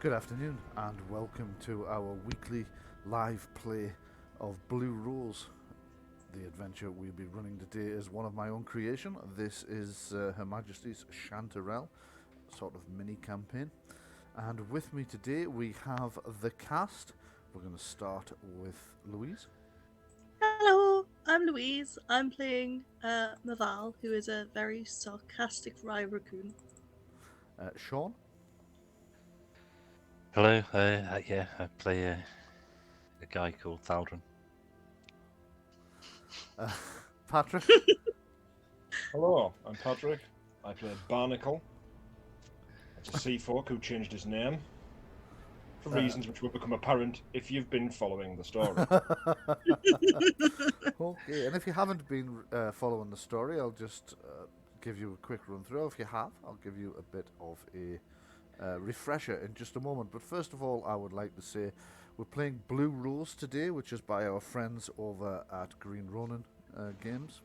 Good afternoon, and welcome to our weekly live play of Blue Rose. The adventure we'll be running today is one of my own creation. This is Her Majesty's Chanterelle, sort of mini campaign. And with me today we have the cast. We're going to start with Louise. Hello, I'm Louise. I'm playing Myval, who is a very sarcastic rye raccoon. Shaun. Hello, I play a guy called Thaldron. Patrick. Hello, I'm Patrick. I play Barnacle. It's a sea folk who changed his name for reasons which will become apparent if you've been following the story. Okay, and if you haven't been following the story, I'll just give you a quick run through. If you have, I'll give you a bit of a refresher in just a moment. But first of all, I would like to say we're playing Blue Rose today, which is by our friends over at Green Ronin Games.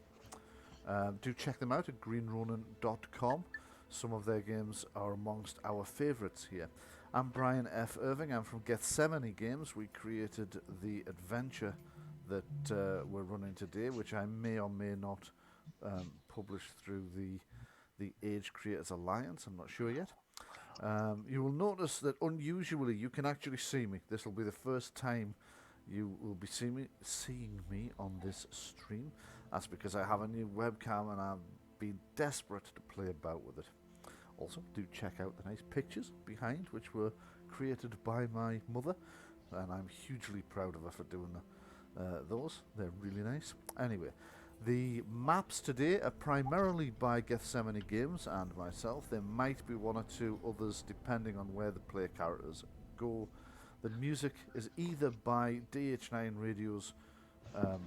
Do check them out at greenronin.com. Some of their games are amongst our favourites here. I'm Bryan F. Irving. I'm from Gethsemane Games. We created the adventure that we're running today, which I may or may not publish through the Age Creators Alliance. I'm not sure yet. You will notice that unusually you can actually see me. This will be the first time you will be seeing me on this stream. That's because I have a new webcam and I've been desperate to play about with it. Also, do check out the nice pictures behind, which were created by my mother, and I'm hugely proud of her for doing those. They're really nice. Anyway, the maps today are primarily by Gethsemane Games and myself. There might be one or two others depending on where the player characters go. The music is either by DH9 Radio's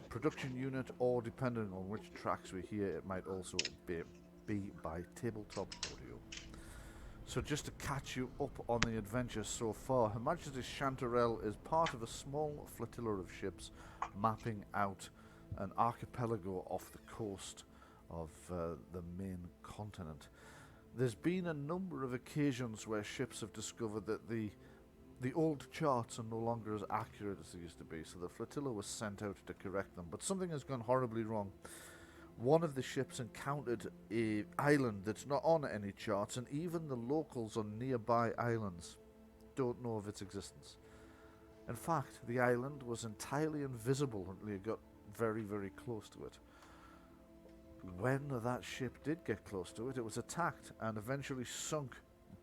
production unit, or depending on which tracks we hear, it might also be by Tabletop Audio. So just to catch you up on the adventure so far, Her Majesty's Chanterelle is part of a small flotilla of ships mapping out an archipelago off the coast of the main continent. There's been a number of occasions where ships have discovered that the old charts are no longer as accurate as they used to be, so the flotilla was sent out to correct them. But something has gone horribly wrong. One of the ships encountered an island that's not on any charts, and even the locals on nearby islands don't know of its existence. In fact, the island was entirely invisible until you got very, very close to it. When that ship did get close to it, it was attacked and eventually sunk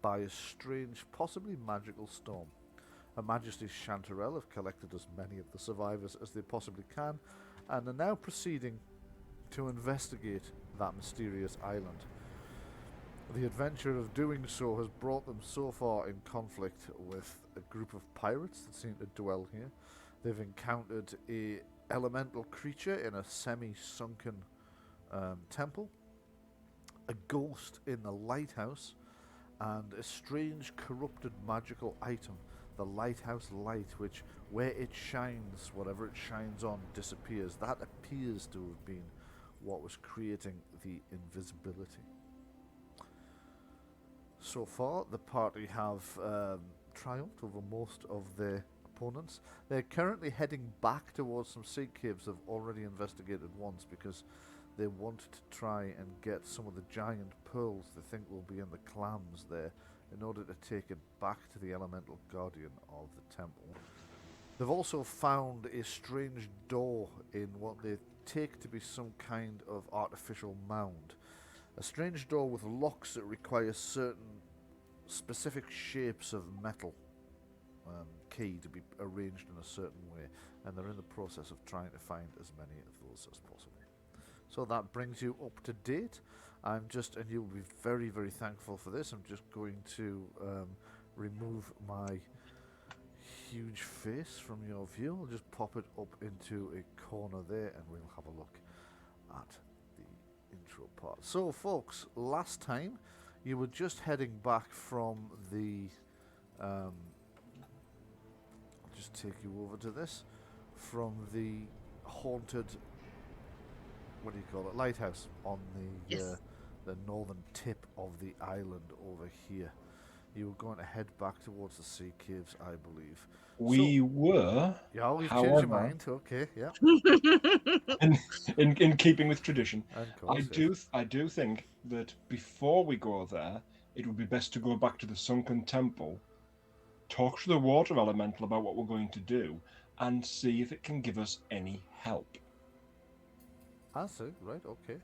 by a strange, possibly magical storm. Her Majesty's Chanterelle have collected as many of the survivors as they possibly can, and are now proceeding to investigate that mysterious island. The adventure of doing so has brought them so far in conflict with a group of pirates that seem to dwell here. They've encountered a elemental creature in a semi-sunken temple, a ghost in the lighthouse, and a strange corrupted magical item, the lighthouse light, which where it shines, whatever it shines on disappears. That appears to have been what was creating the invisibility. So far, the party have triumphed over most of their opponents. They're currently heading back towards some sea caves they've already investigated once, because they want to try and get some of the giant pearls they think will be in the clams there, in order to take it back to the elemental guardian of the temple. They've also found a strange door in what they take to be some kind of artificial mound. A strange door with locks that require certain specific shapes of metal key to be arranged in a certain way, and they're in the process of trying to find as many of those as possible. So that brings you up to date. And you'll be very, very thankful for this, I'm just going to remove my huge face from your view. I'll just pop it up into a corner there, and we'll have a look at the intro part. So folks, last time you were just heading back from the I'll just take you over to this, from the haunted, what do you call it, lighthouse on the Yes. the northern tip of the island over here. You were going to head back towards the sea caves, I believe. We were, Yeah, you've changed your however, mind. Okay, yeah. in keeping with tradition, Of course, I do think that before we go there, it would be best to go back to the sunken temple, talk to the water elemental about what we're going to do, and see if it can give us any help. I see. Right, okay.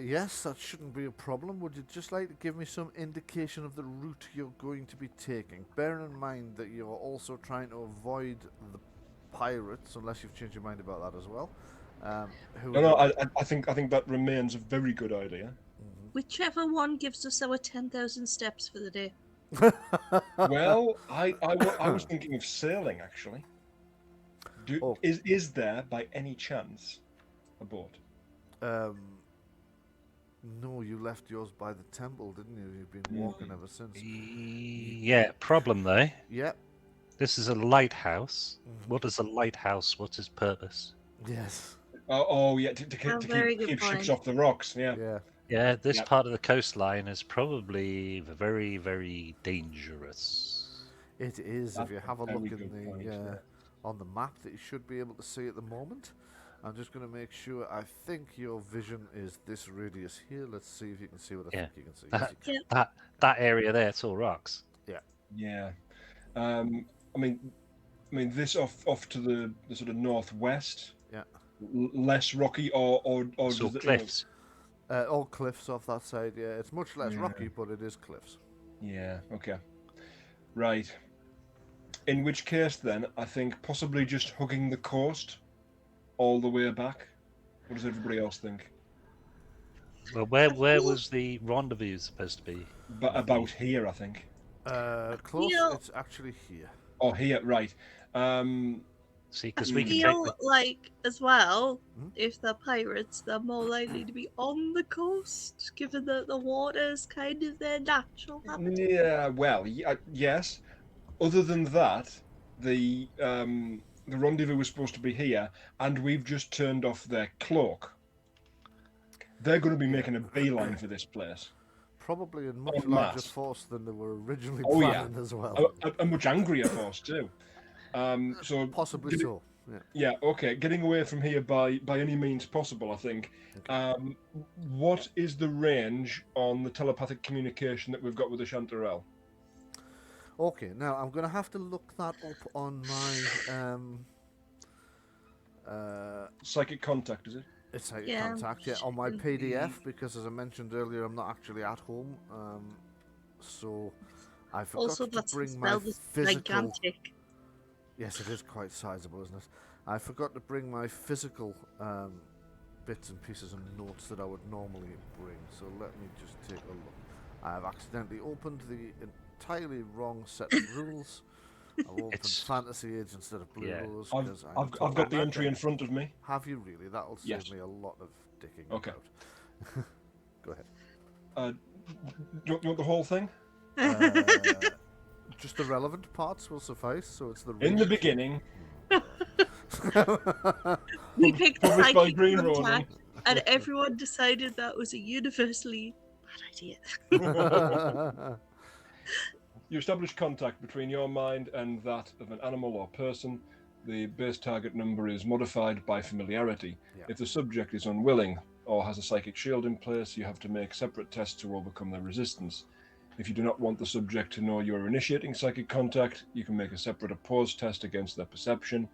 Yes, that shouldn't be a problem. Would you just like to give me some indication of the route you're going to be taking? Bearing in mind that you're also trying to avoid the pirates, unless you've changed your mind about that as well. I think that remains a very good idea. Whichever one gives us our 10,000 steps for the day. Well, I was thinking of sailing, actually. Is there, by any chance, a boat? No, you left yours by the temple, didn't you? You've been walking ever since. Yeah, problem though. Yep. This is a lighthouse. What is a lighthouse? What's its purpose? Yes. Oh yeah, to keep ships off the rocks, yeah. Yeah. Yeah, this part of the coastline is probably very, very dangerous. It is. That's if you a have a very look in good the point, yeah. on the map that you should be able to see at the moment. I'm just going to make sure. I think your vision is this radius here. Let's see if you can see what I think you can see. Yes, you can. That area there, it's all rocks. Yeah. I mean, this off to the sort of northwest. Yeah. Less rocky, or So does it, cliffs. All cliffs off that side. Yeah, it's much less rocky, but it is cliffs. Yeah. Okay. Right. In which case, then, I think possibly just hugging the coast all the way back. What does everybody else think? Well, where was the rendezvous supposed to be? But about here, I think. Close. feel- It's actually here. Oh, here, right. See, because I we can feel take like, as well, Hmm? if they're pirates, they're more likely to be on the coast, given that the water's kind of their natural habitat. Yeah. Well, yes. Other than that, the rendezvous was supposed to be here, and we've just turned off their cloak. They're going to be making a beeline for this place. Probably in much En larger masse. force than they were originally Oh, yeah. planning as well. A much angrier force too. So Possibly so. Yeah. Yeah. Okay. Getting away from here by any means possible, I think. Okay. What is the range on the telepathic communication that we've got with the Chanterelle? Okay, now I'm going to have to look that up on my Psychic contact, is it? it's like Yeah, contact, yeah, on my should PDF, because as I mentioned earlier, I'm not actually at home, so I forgot Also, to that's bring my spelled as physical. gigantic. Yes, it is quite sizable, isn't it? I forgot to bring my physical bits and pieces and notes that I would normally bring, so let me just take a look. I have accidentally opened the entirely wrong set of rules. I've opened Fantasy Age instead of Blue Rose. I've got the entry in front of me. Have you really? That'll save Yes. me a lot of dicking Okay. about. Go ahead. Do you want the whole thing? Just the relevant parts will suffice, so it's the In the beginning, We picked the published by psychic Green contact, Ronin. and everyone decided that was a universally bad idea. You establish contact between your mind and that of an animal or person. The base target number is modified by familiarity. Yeah. If the subject is unwilling or has a psychic shield in place, you have to make separate tests to overcome their resistance. If you do not want the subject to know you are initiating psychic contact, you can make a separate opposed test against their perception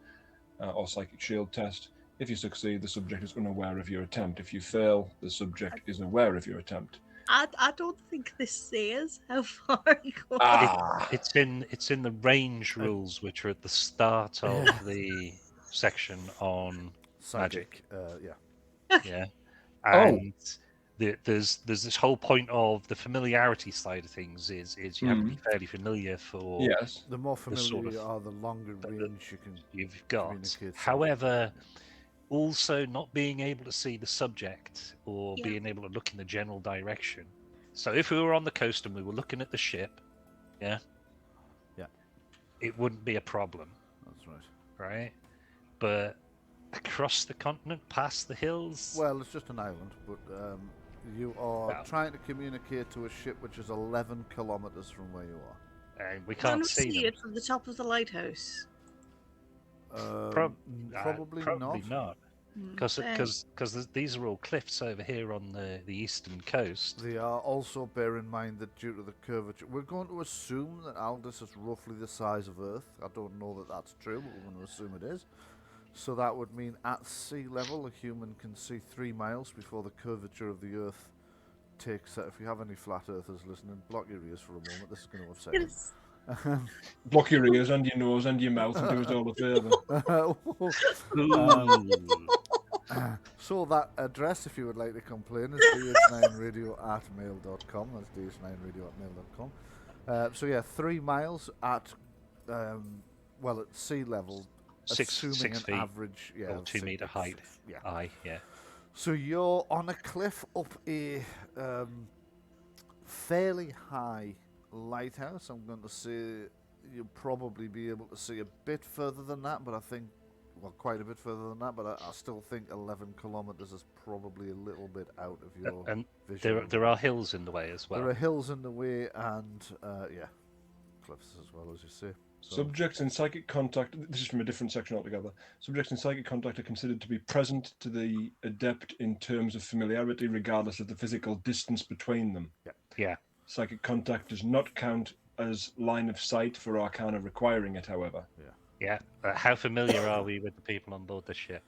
or psychic shield test. If you succeed, the subject is unaware of your attempt. If you fail, the subject is aware of your attempt. I don't think this says how far you go. It's in the range rules, which are at the start of the section on Psychic. yeah, Oh. and there's this whole point of the familiarity side of things is you have to be fairly familiar for Yes. The more familiar sort of- you are, the longer range you can. you've got. communicate However, also not being able to see the subject or Yeah. being able to look in the general direction. So if we were on the coast and we were looking at the ship, yeah, it wouldn't be a problem, That's right. right? But across the continent, past the hills, Well, it's just an island, but You are Well. trying to communicate to a ship which is 11 kilometers from where you are. And we Can can't we see them. it from the top of the lighthouse? Probably not. Because these are all cliffs over here on the eastern coast. They are. Also, bear in mind that due to the curvature, we're going to assume that Aldis is roughly the size of Earth. I don't know that that's true, but we're going to assume it is. So that would mean at sea level, a human can see 3 miles before the curvature of the Earth takes. If you have any flat earthers listening, block your ears for a moment. This is going to upset Yes. you. Block your ears and your nose and your mouth and do us all a favour. So that address, if you would like to complain, is ds9radio@mail.com. That's ds9radio@mail.com. So yeah, 3 miles at at sea level, assuming Six an feet average, or 2 meter height. Yeah. Aye, yeah. So you're on a cliff up a fairly high lighthouse. I'm going to say you'll probably be able to see a bit further than that, but I think, well, quite a bit further than that, but I still think 11 kilometers is probably a little bit out of your And vision. there are hills in the way as well. There are hills in the way and, cliffs as well, as you say. So, Subjects in psychic contact, this is from a different section altogether. Subjects in psychic contact are considered to be present to the adept in terms of familiarity, regardless of the physical distance between them. Yeah. Psychic contact does not count as line of sight for Arcana requiring it, however. Yeah. How familiar are we with the people on board the ship?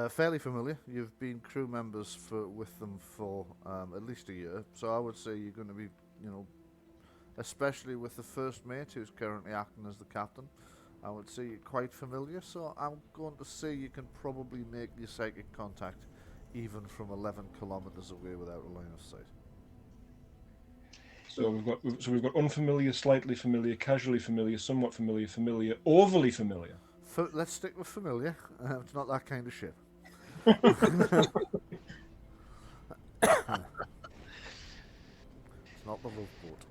fairly familiar. You've been crew members with them for at least a year, so I would say you're going to be, especially with the first mate who's currently acting as the captain, I would say you're quite familiar. So I'm going to say you can probably make your psychic contact even from 11 kilometers away without a line of sight. So we've got unfamiliar, slightly familiar, casually familiar, somewhat familiar, familiar, overly familiar. Let's stick with familiar. It's not that kind of ship. It's not the love boat.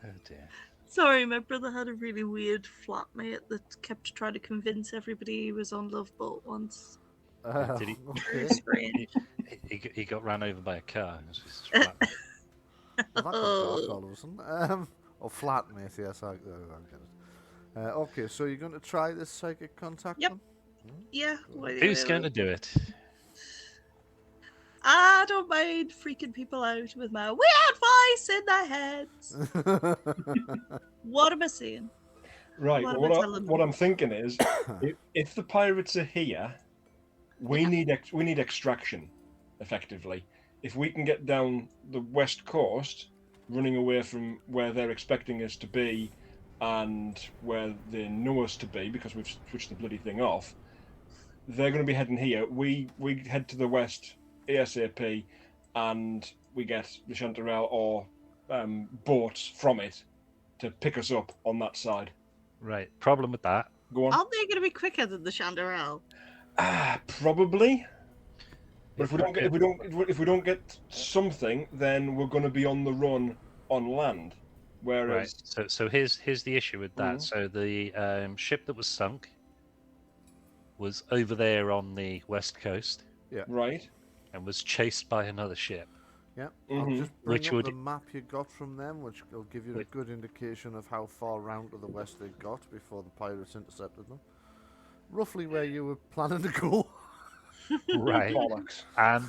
Oh dear. Sorry, my brother had a really weird flatmate that kept trying to convince everybody he was on Love Boat once. Did he? Okay. Strange. He got ran over by a car. It was just Well, that got dark all of a sudden. Or flatmate, yes, I get it. Okay, so you're going to try this psychic contact? Yep. Then? Yeah. Who's going to do it? I don't mind freaking people out with my weird voice in their heads. What am I saying? Right. What Well, am I telling what them? I'm thinking is, if the pirates are here, we need extraction, effectively. If we can get down the west coast, running away from where they're expecting us to be, and where they know us to be, because we've switched the bloody thing off, they're going to be heading here. We head to the west ASAP, and we get the Chanterelle or boats from it to pick us up on that side. Right. Problem with that. Go on. Aren't they going to be quicker than the Chanterelle? Probably. But if we don't get something, then we're going to be on the run on land. Whereas, Right. So here's the issue with that. Mhm. So the ship that was sunk was over there on the west coast right? and was chased by another ship. Yeah, I'll Mhm. just bring Which up would- the map you got from them, which will give you a good indication of how far round to the west they got before the pirates intercepted them. Roughly where you were planning to go. Right. Bollocks. And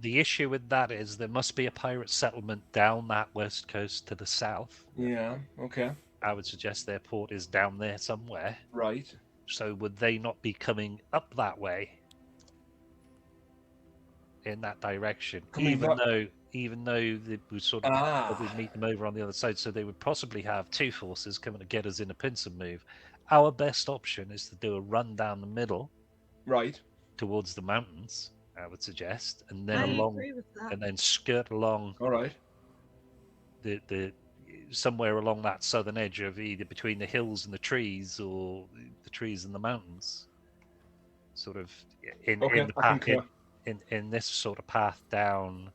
the issue with that is there must be a pirate settlement down that west coast to the south. Yeah. Okay. I would suggest their port is down there somewhere. Right. So would they not be coming up that way? In that direction, Coming even back- though they would sort of probably meet them over on the other side, so they would possibly have two forces coming to get us in a pincer move. Our best option is to do a run down the middle Right. towards the mountains, I would suggest, and I then agree with that. and then skirt along All right. the somewhere along that southern edge of either between the hills and the trees, or the trees and the mountains. Sort of in Okay, the I path concur. in this sort of path down.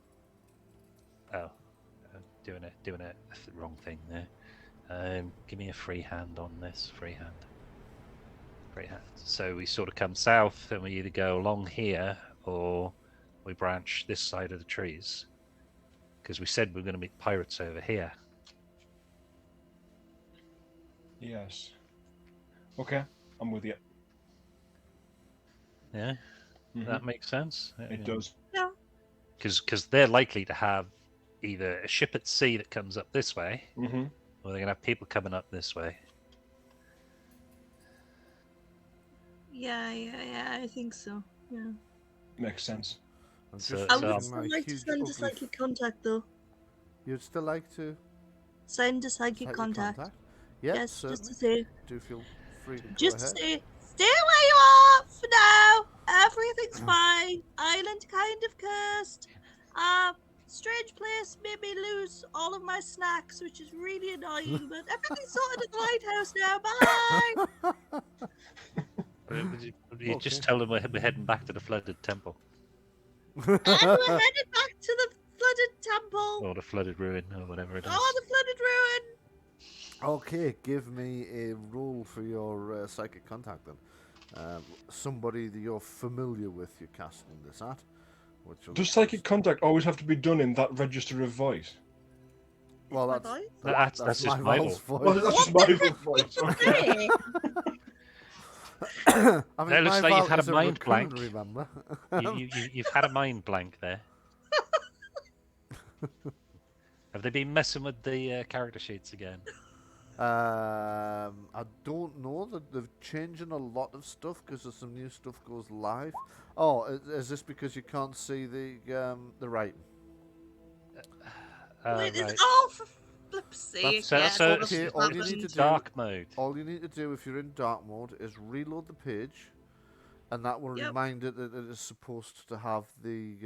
Oh, doing it the wrong thing there. Give me a free hand on this. Free hand. Great Hand. So we sort of come south, and we either go along here or we branch this side of the trees. Because we said we were going to meet pirates over here. Yes. Okay, I'm with you. Yeah, Mhm. that makes sense. It does. Yeah. Because they're likely to have either a ship at sea that comes up this way, Mm-hmm. or they're going to have people coming up this way. Yeah, I think so. Yeah. Makes sense. I'm So- just I so would reading still my like to huge send a ugly psychic contact, though. You'd still like to Send a psychic psychic contact. Yeah, Yes, certainly. just to say. Do feel free to go Just to ahead. say, stay where you are for now. Everything's fine. Island kind of cursed. Strange place made me lose all of my snacks, which is really annoying. But everything's sorted at the lighthouse now. Bye. Would you just Okay. tell them we're heading back to the flooded temple And we're headed back to the flooded temple. or the flooded ruin or whatever it is. Oh, the flooded ruin. Okay, give me a roll for your psychic contact then. Somebody that you're familiar with, you're casting this at. Which will Does psychic contact always have to be done in that register of voice? Well, My that's voice? That's that's just Myval's Myval. Well, voice. that's just my voice. Okay. Hey. I mean, It looks like you've Myval had a is mind raccoon, blank. Remember? You've had a mind blank there. Have they been messing with the character sheets again? I don't know that they're changing a lot of stuff because there's some new stuff goes live. Oh, is this because you can't see the writing? Wait, Right. it's all for flip's sake. So- yeah, so- all this okay, has all you need happened. to do- Dark mode. All you need to do if you're in dark mode is reload the page, and that will Yep. remind it that it is supposed to have the.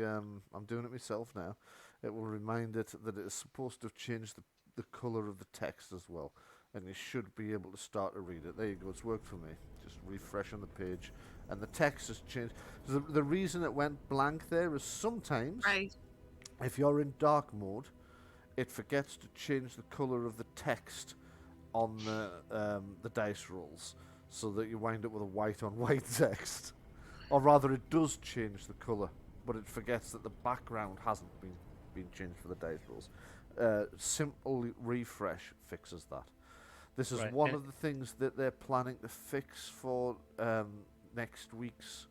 I'm doing it myself now. It will remind it that it is supposed to have changed the color of the text as well, and you should be able to start to read it. There you go. It's worked for me. Just refreshing the page, and the text has changed. The reason it went blank there is sometimes Right. if you're in dark mode, it forgets to change the color of the text on the dice rolls, so that you wind up with a white on white text. Or rather, it does change the color, but it forgets that the background hasn't been changed for the dice rolls. Simple refresh fixes that. This is Right, one and- of the things that they're planning to fix for next week's.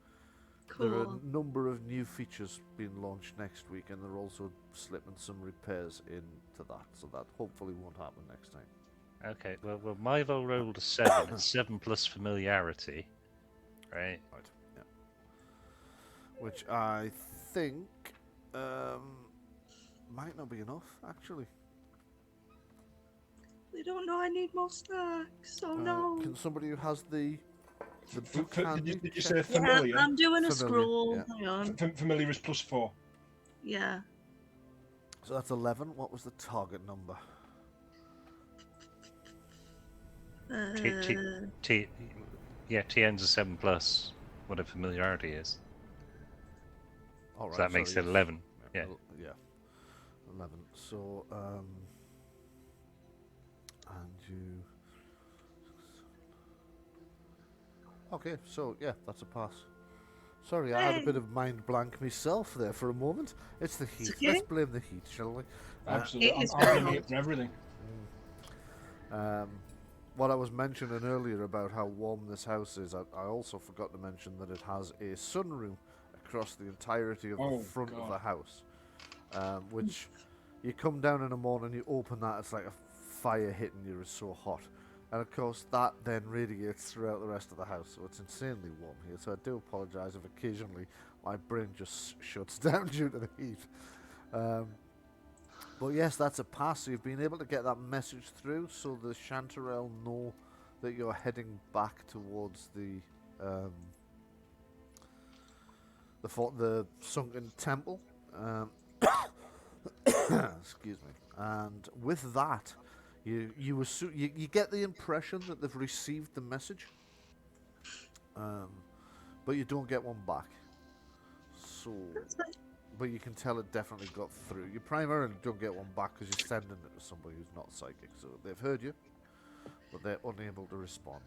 There are Cool. a number of new features being launched next week, and they're also slipping some repairs into that, so that hopefully won't happen next time. Okay, well Myval rolled a 7, and 7 plus familiarity. Right. Right. Yeah. Which I think might not be enough, actually. They don't know I need more snacks. Oh no. Can somebody who has the book handy Did you check? say familiar? Yeah, I'm doing a Familiar, scroll. yeah. Hang on. Familiar is +4. Yeah. So that's 11. What was the target number? TN's a 7 plus, whatever familiarity is. All So that makes sorry, it 11. Yeah. Yeah. 11. So, and you. Okay, so yeah, that's a pass. Sorry, I had a Hey. bit of mind blank myself there for a moment. It's the heat. okay. Let's blame the heat, shall we? Absolutely. It is I'm very blaming hot. it for everything. What I was mentioning earlier about how warm this house is, I also forgot to mention that it has a sunroom across the entirety of Oh, the front of God. the house, which you come down in the morning, you open that, it's like a fire hitting you, it's so hot. And of course that then radiates throughout the rest of the house, so it's insanely warm here. So I do apologise if occasionally my brain just shuts down due to the heat. But yes, that's a pass. So you've been able to get that message through, so the Chanterelle know that you're heading back towards the sunken temple. Excuse me. And with that, you get the impression that they've received the message, but you don't get one back. So. That's fine. But you can tell it definitely got through. You primarily don't get one back because you're sending it to somebody who's not psychic. So they've heard you, but they're unable to respond.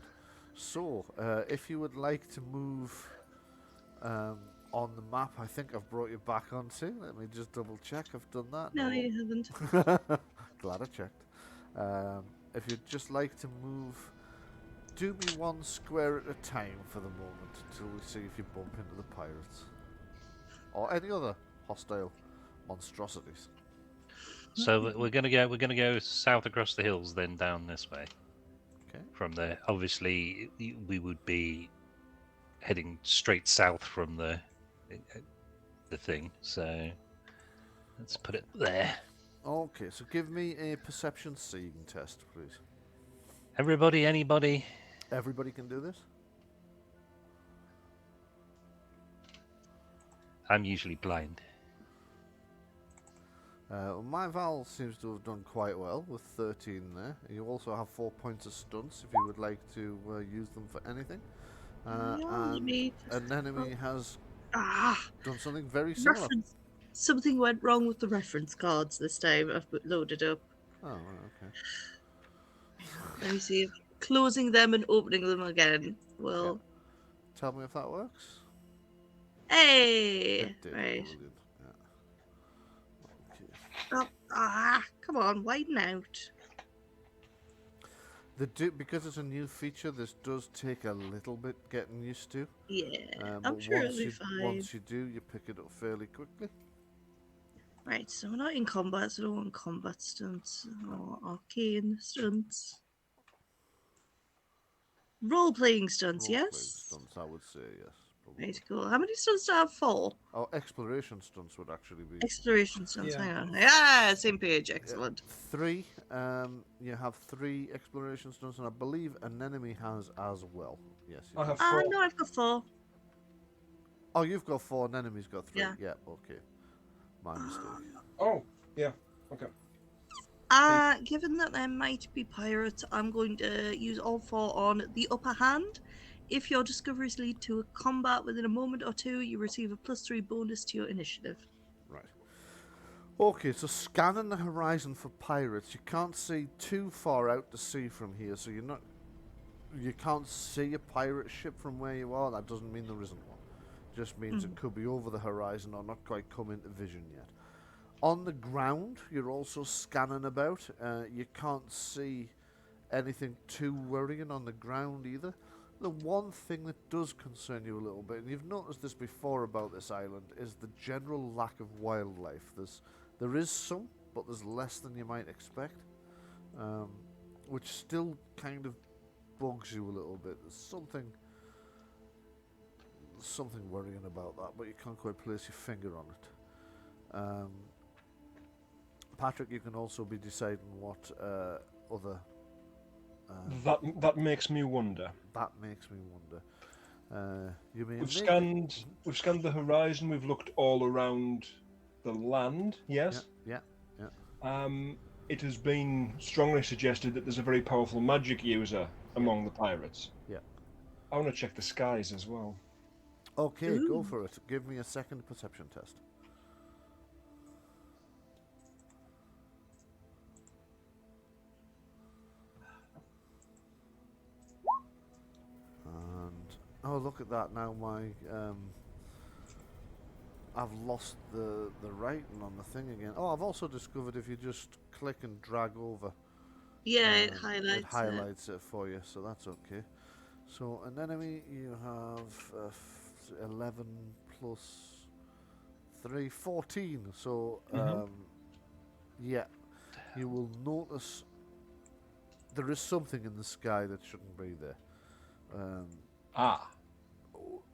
So, if you would like to move on the map, I think I've brought you back onto. Let me just double check. I've done that. No, you haven't. Glad I checked. If you'd just like to move, do me one square at a time for the moment until we see if you bump into the pirates or any other hostile monstrosities. So we're gonna go south across the hills, then down this way. Okay. From there, obviously, we would be heading straight south from the thing. So let's put it there. Okay, so give me a perception seeing test, please. Everybody, anybody? Everybody can do this. I'm usually blind. Myval seems to have done quite well with 13 there. You also have 4 points of stunts if you would like to use them for anything. And an enemy has done something very similar. Something went wrong with the reference cards this time. I've loaded up. Oh, right, okay. Let me see if closing them and opening them again will. Tell me if that works. Hey! It did. Right. Brilliant. Yeah. Okay. Come on, widen out. Because it's a new feature, this does take a little bit getting used to. Yeah, But I'm sure it'll be fine. once you do, you pick it up fairly quickly. Right, so we're not in combat, so I don't want combat stunts or arcane stunts. Role-playing stunts, Role-playing yes? stunts, I would say, yes. Probably. Right, cool. How many stunts do I have? 4? Oh, exploration stunts would actually be... Exploration stunts, Yeah. hang on. Yeah, same page, excellent. 3. You have 3 exploration stunts, and I believe an enemy has as well. Yes. You I do. have 4. No, I've got 4. Oh, you've got 4, and enemy's got 3. Yeah. Okay. My mistake. Oh, yeah. Okay. Given that there might be pirates, I'm going to use all 4 on the upper hand. If your discoveries lead to a combat within a moment or two, you receive a +3 bonus to your initiative. Right. Okay, so scanning the horizon for pirates. You can't see too far out to sea from here, so you can't see a pirate ship from where you are. That doesn't mean there isn't one. Just means it could be over the horizon or not quite come into vision yet. On the ground, you're also scanning about. You can't see anything too worrying on the ground either. The one thing that does concern you a little bit, and you've noticed this before about this island, is the general lack of wildlife. There is some, but there's less than you might expect, which still kind of bugs you a little bit. There's something worrying about that, but you can't quite place your finger on it. Patrick, you can also be deciding what other... That makes me wonder. That makes me wonder. We've scanned the horizon. We've looked all around the land. Yes. Yeah. It has been strongly suggested that there's a very powerful magic user among the pirates. Yeah. I want to check the skies as well. Okay, go for it. Give me a second perception test. And oh, look at that! Now I've lost the writing on the thing again. Oh, I've also discovered if you just click and drag over, Yeah, it it highlights highlights it for you, so that's okay. So an enemy, you have 11 plus 3, 14. So yeah, you will notice there is something in the sky that shouldn't be there.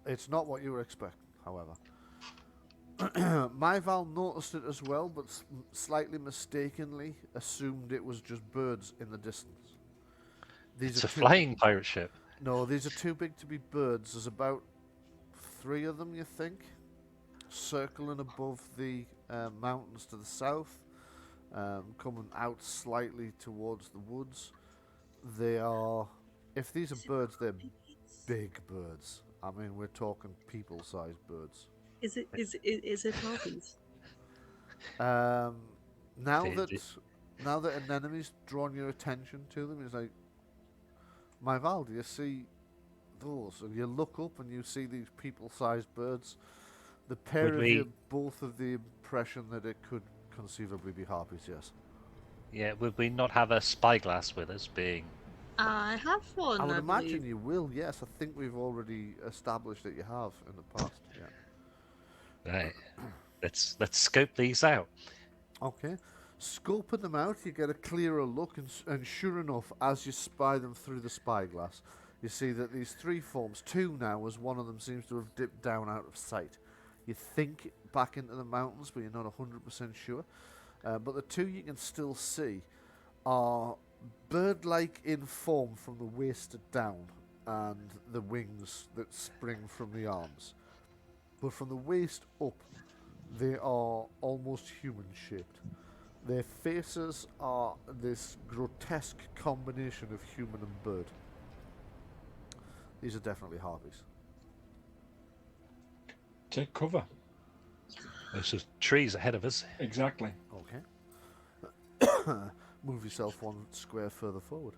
It's not what you were expecting, however. Myval noticed it as well, but slightly mistakenly assumed it was just birds in the distance. It's a flying pirate ship. No, these are too big to be birds. There's about 3 of them, you think, circling above the mountains to the south, coming out slightly towards the woods. They are, if these are birds, they're big birds. I mean, we're talking people-sized birds. Is it harpies? Now that an enemy's drawn your attention to them, it's like, Myval, do you see those. And you look up and you see these people-sized birds. The pair Would of we- you both have the impression that it could conceivably be harpies, yes. Yeah, would we not have a spyglass with us, being... I have one. I would imagine believe. you will, yes. I think we've already established that you have in the past, yeah. Right. Let's scope these out. Okay. Scoping them out, you get a clearer look, and sure enough, as you spy them through the spyglass, you see that these three forms, two now, as one of them seems to have dipped down out of sight. You think back into the mountains, but you're not 100% sure. But the two you can still see are bird-like in form from the waist down, and the wings that spring from the arms. But from the waist up, they are almost human-shaped. Their faces are this grotesque combination of human and bird. These are definitely harpies. Take cover. There's just trees ahead of us. Exactly. Okay. Move yourself one square further forward.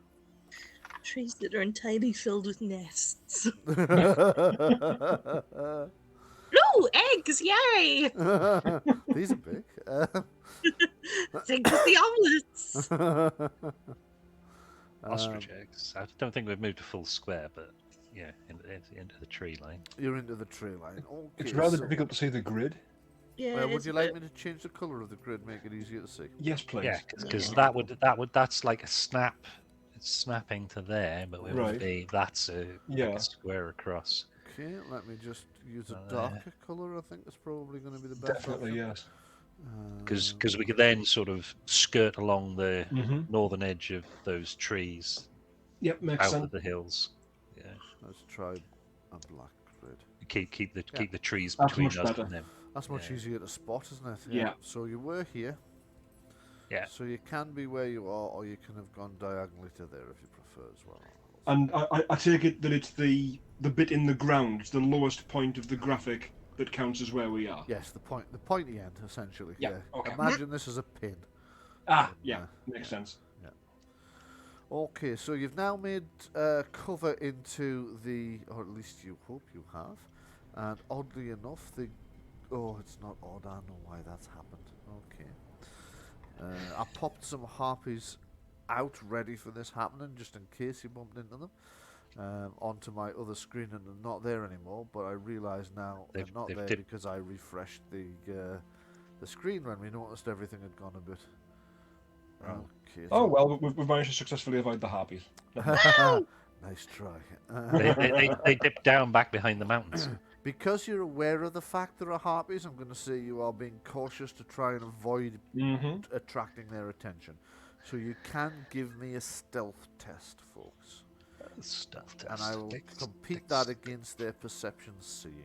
Trees that are entirely filled with nests. No, eggs! Yay! These are big. Think of the omelets. Ostrich eggs. I don't think we've moved a full square, but yeah, into the tree line. You're into the tree line. Okay, It's rather so, difficult to see the grid. Yeah. would it's you a like bit- me to change the colour of the grid, make it easier to see? Yes, please. Yeah, because Yeah. that's like a snap. It's snapping to there, but it Right. would be that's a Yeah. like a square across. Okay, let me just use a There. darker colour. I think that's probably going to be the best. Definitely, option. yes. Because we could then sort of skirt along the Mm-hmm. northern edge of those trees Yep, makes out sense. of the hills. Yeah, Let's try a black grid. keep the trees That's between much us better. and them. That's much Yeah. easier to spot, isn't it? Yeah. So you were here. Yeah. So you can be where you are, or you can have gone diagonally to there if you prefer as well. And I take it that it's the bit in the ground, it's the lowest point of the graphic that counts as where we are. Yes, the pointy end, essentially. Yeah, okay. Imagine this as a pin. Ah, yeah, makes sense. Okay, so you've now made cover into the, or at least you hope you have. And oddly enough, it's not odd, I know why that's happened. Okay. I popped some harpies out ready for this happening, just in case you bumped into them, onto my other screen, and they're not there anymore, but I realise now they're They've- not they've there dipped. because I refreshed the screen when we noticed everything had gone a bit... Wrong. Okay, Oh, so- well, we've managed to successfully avoid the harpies. Nice try. They dip down back behind the mountains. Because you're aware of the fact there are harpies, I'm going to say you are being cautious to try and avoid Mm-hmm. attracting their attention. So you can give me a stealth test, folks. Stealth test. And I will Dex- compete dex- that against their perception seeing.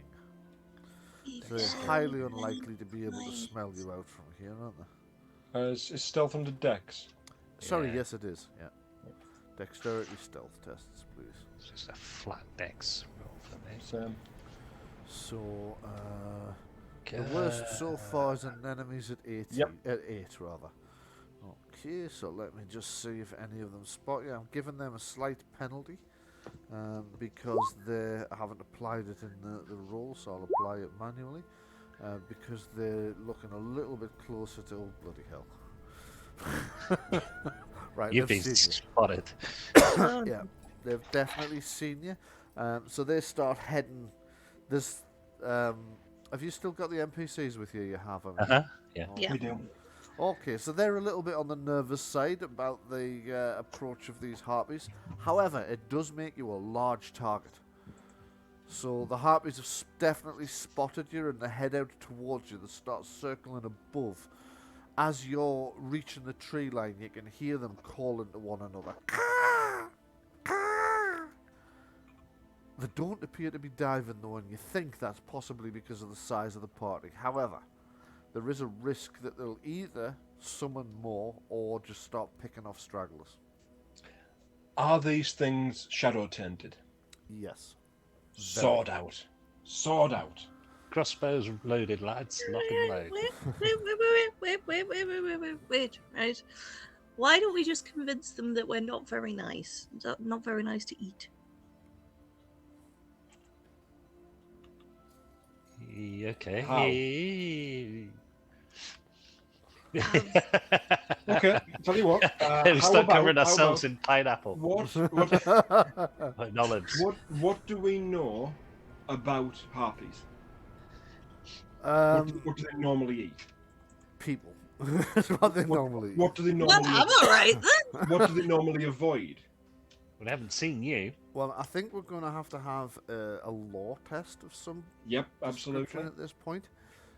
So they're highly unlikely to be able to smell you out from here, aren't they? Is stealth under dex? Sorry, Yeah. yes it is, yeah. Dexterity stealth tests, please. It's just a flat dex roll for me. Same. So, the worst so far is an enemies at 8. Yep. At 8, rather. Okay, so let me just see if any of them spot you. I'm giving them a slight penalty because they haven't applied it in the roll, so I'll apply it manually because they're looking a little bit closer to... Oh, bloody hell. Right, You've they've been seen you. spotted. Yeah, they've definitely seen you. So they start heading. There's. Have you still got the NPCs with you? You have, haven't you? Uh-huh. Yeah. Yeah. We do. Okay, so they're a little bit on the nervous side about the approach of these harpies. However, it does make you a large target. So the harpies have definitely spotted you and they head out towards you. They start circling above. As you're reaching the tree line, you can hear them calling to one another. Caw! Caw! They don't appear to be diving though, and you think that's possibly because of the size of the party. However, there is a risk that they'll either summon more or just start picking off stragglers. Are these things shadow tinted? Yes. Sword out. Sword out. Crossbows loaded, lads. Lock and load. Wait, right? Why don't we just convince them that we're not very nice? Not very nice to eat. Okay. Okay, tell you what. We start covering how ourselves about in pineapple. Olives. what do we know about harpies? Um, What do they normally eat? people. That's what they normally eat. What do they Well, normally? I'm alright then. What do they normally avoid? We haven't seen you. Well, I think we're going to have a law test of some Yep, description absolutely. at this point.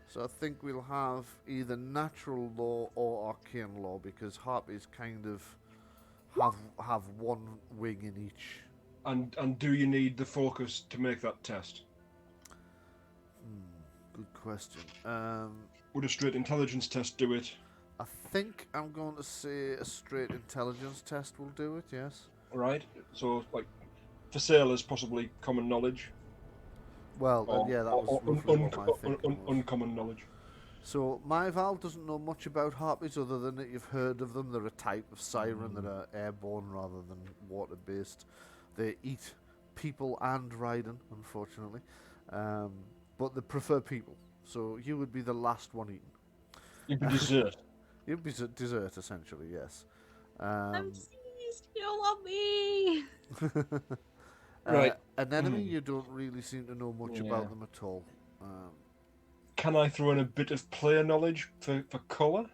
So I think we'll have either natural law or arcane law, because harpies kind of have one wing in each. And do you need the focus to make that test? Good question. Would a straight intelligence test do it? I think I'm going to say a straight intelligence test will do it, yes. Right. So, like, for sailors, possibly common knowledge. Well, Or, yeah, that was or roughly what my thinking was. uncommon knowledge. So, Myval doesn't know much about harpies other than that you've heard of them. They're a type of siren that are airborne rather than water-based. They eat people and riding, unfortunately. But they prefer people. So, you would be the last one eaten. You'd be dessert. You'd be dessert, essentially, yes. I'm seized. You don't want me. Right. Anemone, you don't really seem to know much about Yeah. them at all. Can I throw in a bit of player knowledge for colour?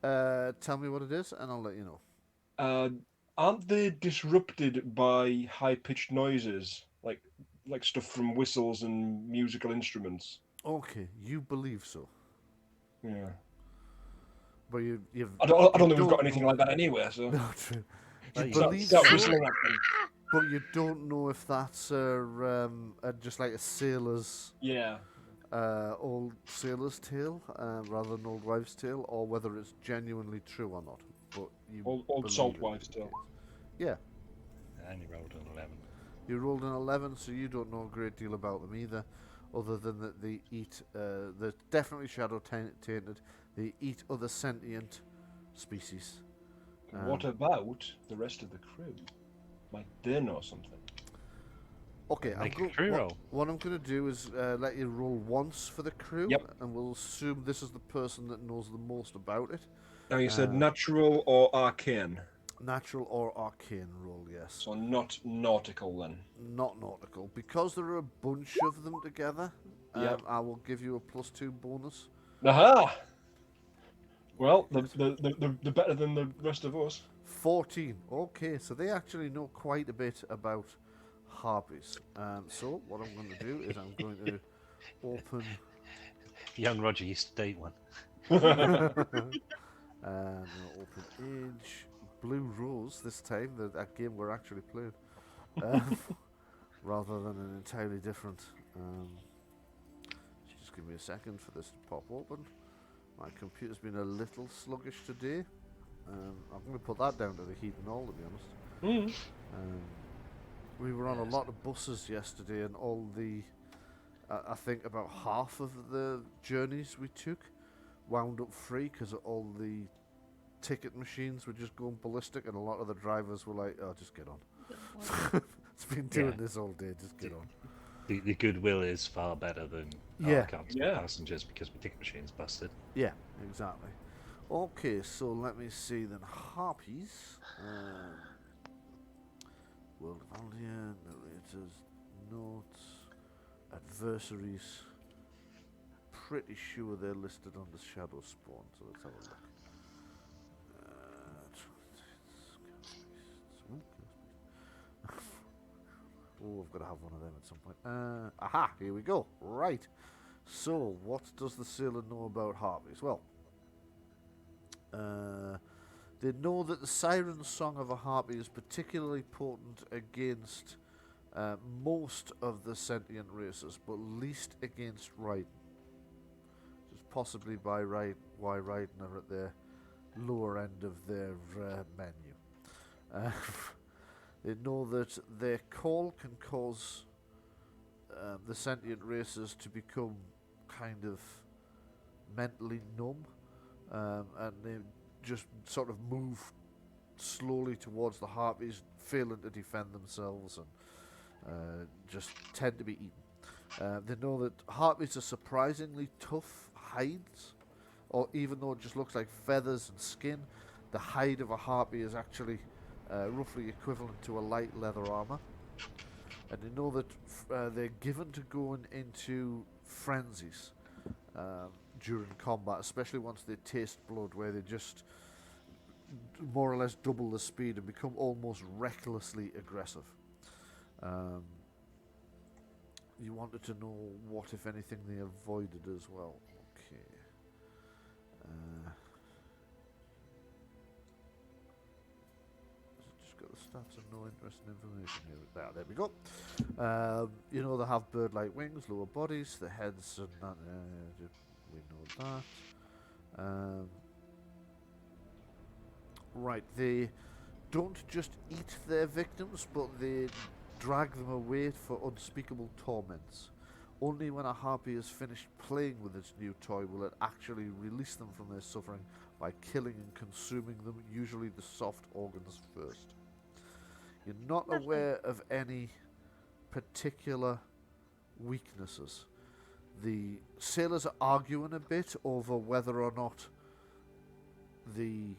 Tell me what it is, and I'll let you know. Aren't they disrupted by high-pitched noises, like stuff from whistles and musical instruments? Okay, you believe so. Yeah. But you've... I don't think we've don't got anything know- like that anywhere, so... No, true. You you believe Start so, whistling at them. but you don't know if that's just like a sailor's... Yeah. old sailor's tale rather than old wives' tale, or whether it's genuinely true or not. But you Old believe salt it. wives' tale. Yeah, And you rolled an 11. you rolled an 11, so you don't know a great deal about them either, other than that they eat. They're definitely shadow tainted. They eat other sentient species. What about the rest of the crew? Might they know something? Okay, Make a crew roll. what I'm going to do is let you roll once for the crew, Yep. and we'll assume this is the person that knows the most about it. Now you said natural or arcane, Natural or arcane roll, yes. so not nautical then. Not nautical. Because there are a bunch of them together, Yep. I will give you a +2 bonus. Aha! Well, the better than the rest of us. 14. Okay, so they actually know quite a bit about harpies. So what I'm going to do is I'm going to open... Young Roger used to date one. I'm going to open Age Blue Rose this time, that game we're actually playing. Rather than an entirely different... just give me a second for this to pop open. My computer's been a little sluggish today. I'm going to put that down to the heat and all, to be honest. We were on a lot of buses yesterday, and all the... I think about half of the journeys we took wound up free because all the ticket machines were just going ballistic, and a lot of the drivers were like, oh, just get on. It's been doing this all day, just get on. The goodwill is far better than Yeah. I can't take passengers because my ticket machine's busted. Yeah, exactly. Okay, so let me see then. Harpies. World of Aldea, narrators, notes, adversaries. Pretty sure they're listed under Shadow Spawn, so let's have a look. Oh, I've got to have one of them at some point. Aha, here we go. Right. So, what does the sailor know about harpies? Well, they know that the siren song of a harpy is particularly potent against most of the sentient races, but least against riding. Just possibly why riding are at the lower end of their menu. They know that their call can cause the sentient races to become kind of mentally numb, and they just sort of move slowly towards the harpies, failing to defend themselves, and just tend to be eaten. They know that harpies are surprisingly tough hides, or even though it just looks like feathers and skin, the hide of a harpy is actually roughly equivalent to a light leather armor. And they know that they're given to going into frenzies during combat, especially once they taste blood, where they just more or less double the speed and become almost recklessly aggressive. You wanted to know what, if anything, they avoided as well. Okay. Just got the stats and no interesting information here. There we go. You know, they have bird-like wings, lower bodies, the heads, and that. We know that. Right, they don't just eat their victims, but they drag them away for unspeakable torments. Only when a harpy is finished playing with its new toy will it actually release them from their suffering by killing and consuming them, usually the soft organs first. You're not aware of any particular weaknesses. The sailors are arguing a bit over whether or not the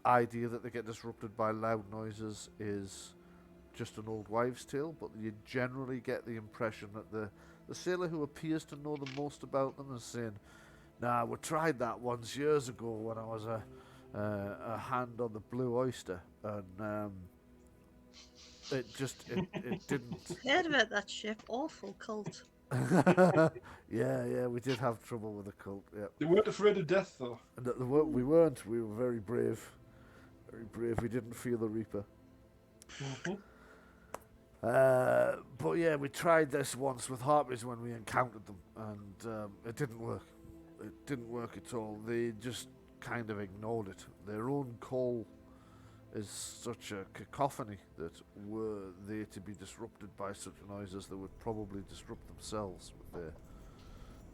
idea that they get disrupted by loud noises is just an old wives' tale, but you generally get the impression that the sailor who appears to know the most about them is saying, "Nah, we tried that once years ago when I was a hand on the Blue Oyster, and it didn't." Heard about that ship? Awful cult. yeah, we did have trouble with the cult. Yeah, They weren't afraid of death, though. and we weren't. We were very brave. Very brave. We didn't fear the Reaper. But yeah, we tried this once with harpies when we encountered them, and it didn't work. It didn't work at all. They just kind of ignored it. Their own call is such a cacophony that were they to be disrupted by such noises, they would probably disrupt themselves with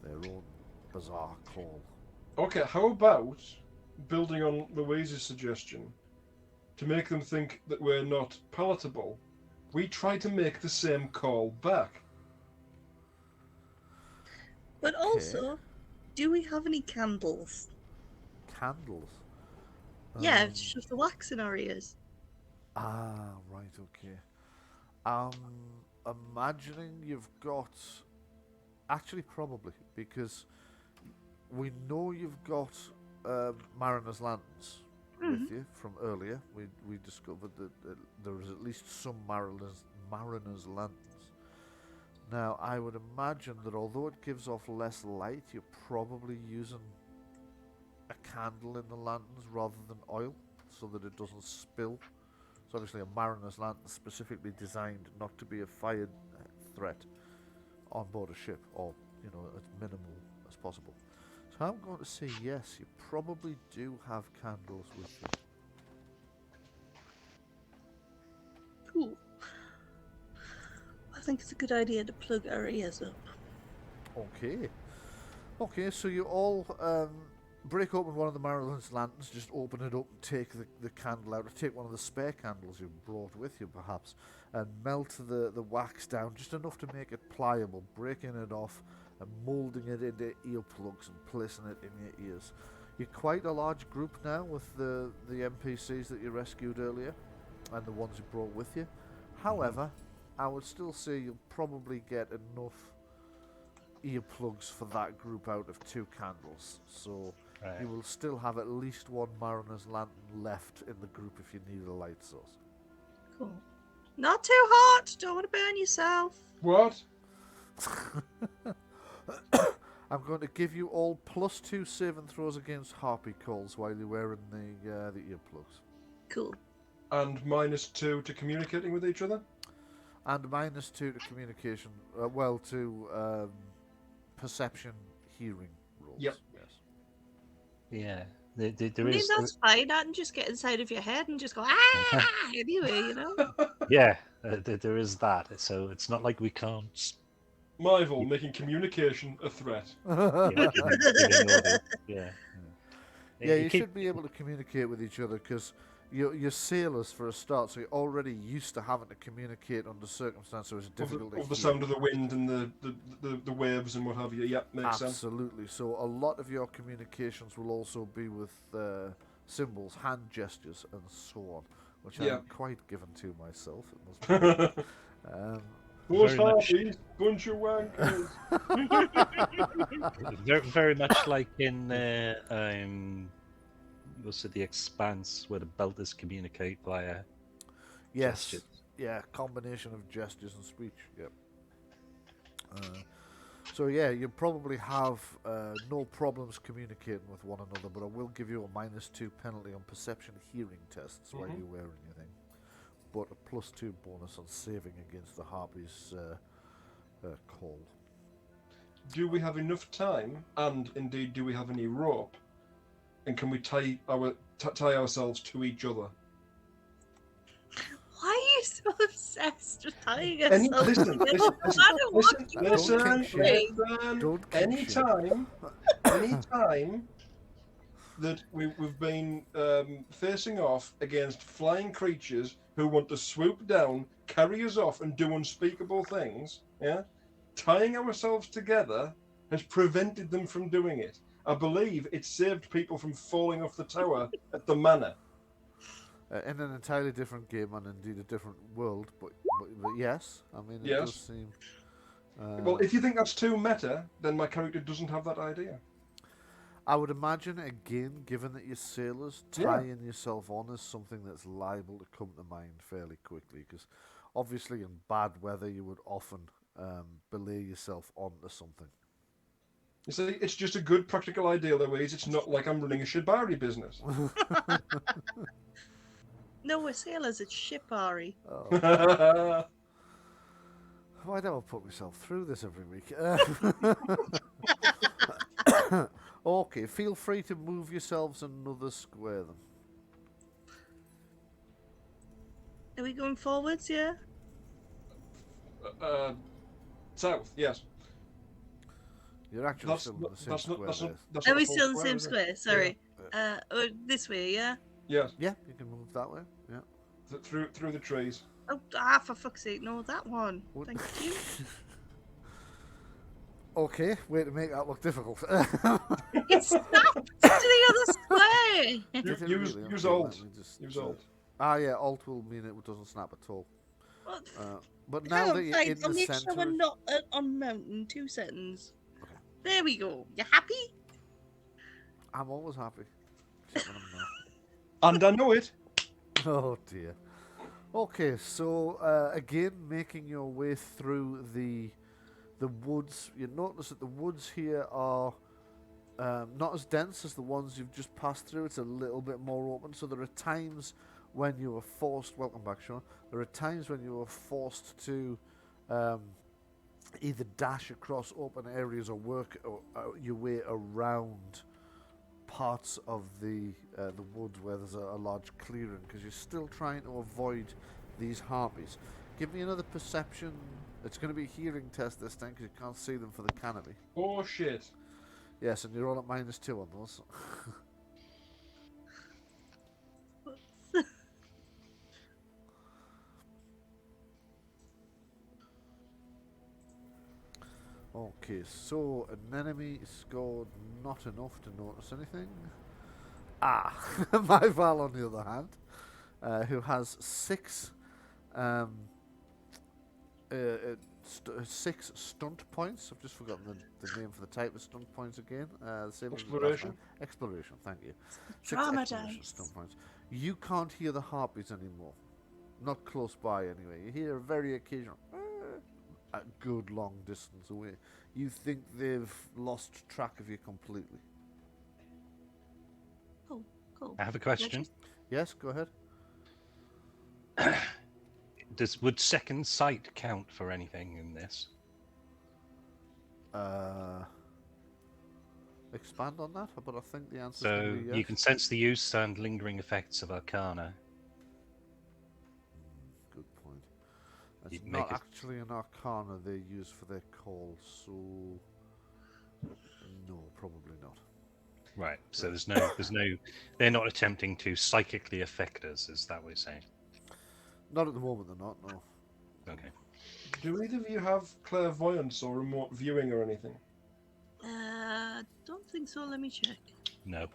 their own bizarre call. Okay, how about building on Louise's suggestion to make them think that we're not palatable? We try to make the same call back. But also, do we have any candles? Candles? Yeah, shove the wax in our ears. Ah, right, okay. Imagining you've got... Actually, probably, because we know you've got Mariner's Lanterns with you from earlier. We discovered that there is at least some Mariner's Lanterns. Now, I would imagine that although it gives off less light, you're probably using a candle in the lanterns rather than oil, so that it doesn't spill. So obviously a Mariner's Lantern specifically designed not to be a fire threat on board a ship, or, you know, as minimal as possible. So I'm going to say yes, you probably do have candles with you. Cool. I think it's a good idea to plug our ears up. Okay, so you all break open one of the Mariner's Lanterns, just open it up and take the candle out, or take one of the spare candles you brought with you perhaps, and melt the wax down just enough to make it pliable, breaking it off and moulding it into earplugs and placing it in your ears. You're quite a large group now with the NPCs that you rescued earlier and the ones you brought with you. However, I would still say you'll probably get enough earplugs for that group out of 2 candles, so you will still have at least one Mariner's Lantern left in the group if you need a light source. Cool. Not too hot! Don't want to burn yourself. What? I'm going to give you all +2 saving throws against harpy calls while you're wearing the earplugs. Cool. And -2 to communicating with each other? And -2 to communication, to perception, hearing rolls. Yep. Yes. Yeah. I There mean, is. that's fine. I can just get inside of your head and just go, ah! Anyway, you know? Yeah, there is that. So it's not like we can't. Myval making communication a threat. Yeah, giving orders. Yeah. Yeah, you should be able to communicate with each other because you're sailors for a start, so you're already used to having to communicate under circumstances where it's difficult to Of the hear. sound of the wind and the waves and what have you. Yep, makes sense. Absolutely. So a lot of your communications will also be with symbols, hand gestures, and so on, which I'm quite given to myself. It must be. Those Very much- harpies, bunch of wankers. very much like in what's it, The Expanse, where the Belters communicate via Yes. gestures. Yeah, combination of gestures and speech. Yep. So yeah, you probably have no problems communicating with one another, but I will give you a -2 penalty on perception hearing tests while you're wearing your thing. But a +2 bonus on saving against the harpy's call. Do we have enough time? And indeed, do we have any rope? And can we tie ourselves to each other? Why are you so obsessed with tying yourself? Listen, anytime that we've been facing off against flying creatures who want to swoop down, carry us off, and do unspeakable things, tying ourselves together has prevented them from doing it. I believe it saved people from falling off the tower at the manor. In an entirely different game and indeed a different world, but yes, I mean it does seem. Well, if you think that's too meta, then my character doesn't have that idea. I would imagine, again, given that you're sailors, tying yourself on is something that's liable to come to mind fairly quickly, because obviously in bad weather you would often belay yourself onto something. You see, it's just a good practical idea, Louise. It's not like I'm running a shibari business. No, we're sailors. It's shipari. Oh. Why don't I put myself through this every week? Okay, feel free to move yourselves another square then. Are we going forwards? Yeah. South, yes. You're actually still in the same square. Are we still in the same square? Sorry. Yeah. This way, yeah. Yes. Yeah, you can move that way. Yeah. Through the trees. Oh, for fuck's sake! No, that one. What? Thank you. Okay, way to make that look difficult. It's snapped to the other square. Use Alt. Use Alt. Ah, yeah, Alt will mean it doesn't snap at all. But now Hang on, that you're thanks. in I'll the make centre, sure we're not on mountain. 2 seconds. Okay. There we go. You happy? I'm always happy. Except when I'm not. And I know it. Oh dear. Okay, so again, making your way through the woods, you notice that the woods here are not as dense as the ones you've just passed through. It's a little bit more open. So there are times when you are forced. Welcome back, Shaun. There are times when you are forced to either dash across open areas or work your way around parts of the woods where there's a large clearing, because you're still trying to avoid these harpies. Give me another perception. It's going to be a hearing test this time because you can't see them for the canopy. Oh shit. Yes, and you're all at -2 on those. Okay, so an enemy scored not enough to notice anything. Myval on the other hand, who has 6 6 stunt points. I've just forgotten the name for the type of stunt points again. Exploration. Exploration, thank you. 6 Drama exploration dice. stunt points. You can't hear the harpies anymore. Not close by anyway. You hear a very occasional a good long distance away. You think they've lost track of you completely. Cool. I have a question. Yes, go ahead. Would second sight count for anything in this? Expand on that, but I think the answer So is yes. you can sense the use and lingering effects of Arcana. Good point. It's You'd not make it- actually an Arcana they use for their calls, so no, probably not. Right. So there's no. They're not attempting to psychically affect us. Is that what you're saying? Not at the moment, they're not. No. Okay. Do either of you have clairvoyance or remote viewing or anything? Don't think so. Let me check. No.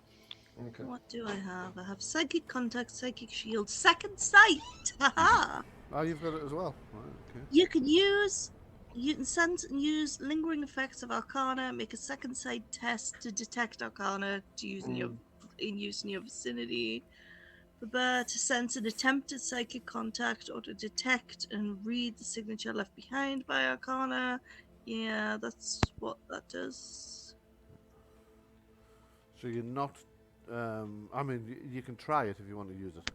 Okay. What do I have? I have psychic contact, psychic shield, second sight. Haha. Oh, you've got it as well. Right, okay. You can sense and use lingering effects of Arcana. Make a second sight test to detect Arcana to use in your vicinity. To sense an attempted psychic contact or to detect and read the signature left behind by Arcana. Yeah, that's what that does. So you're not. I mean, you can try it if you want to use it.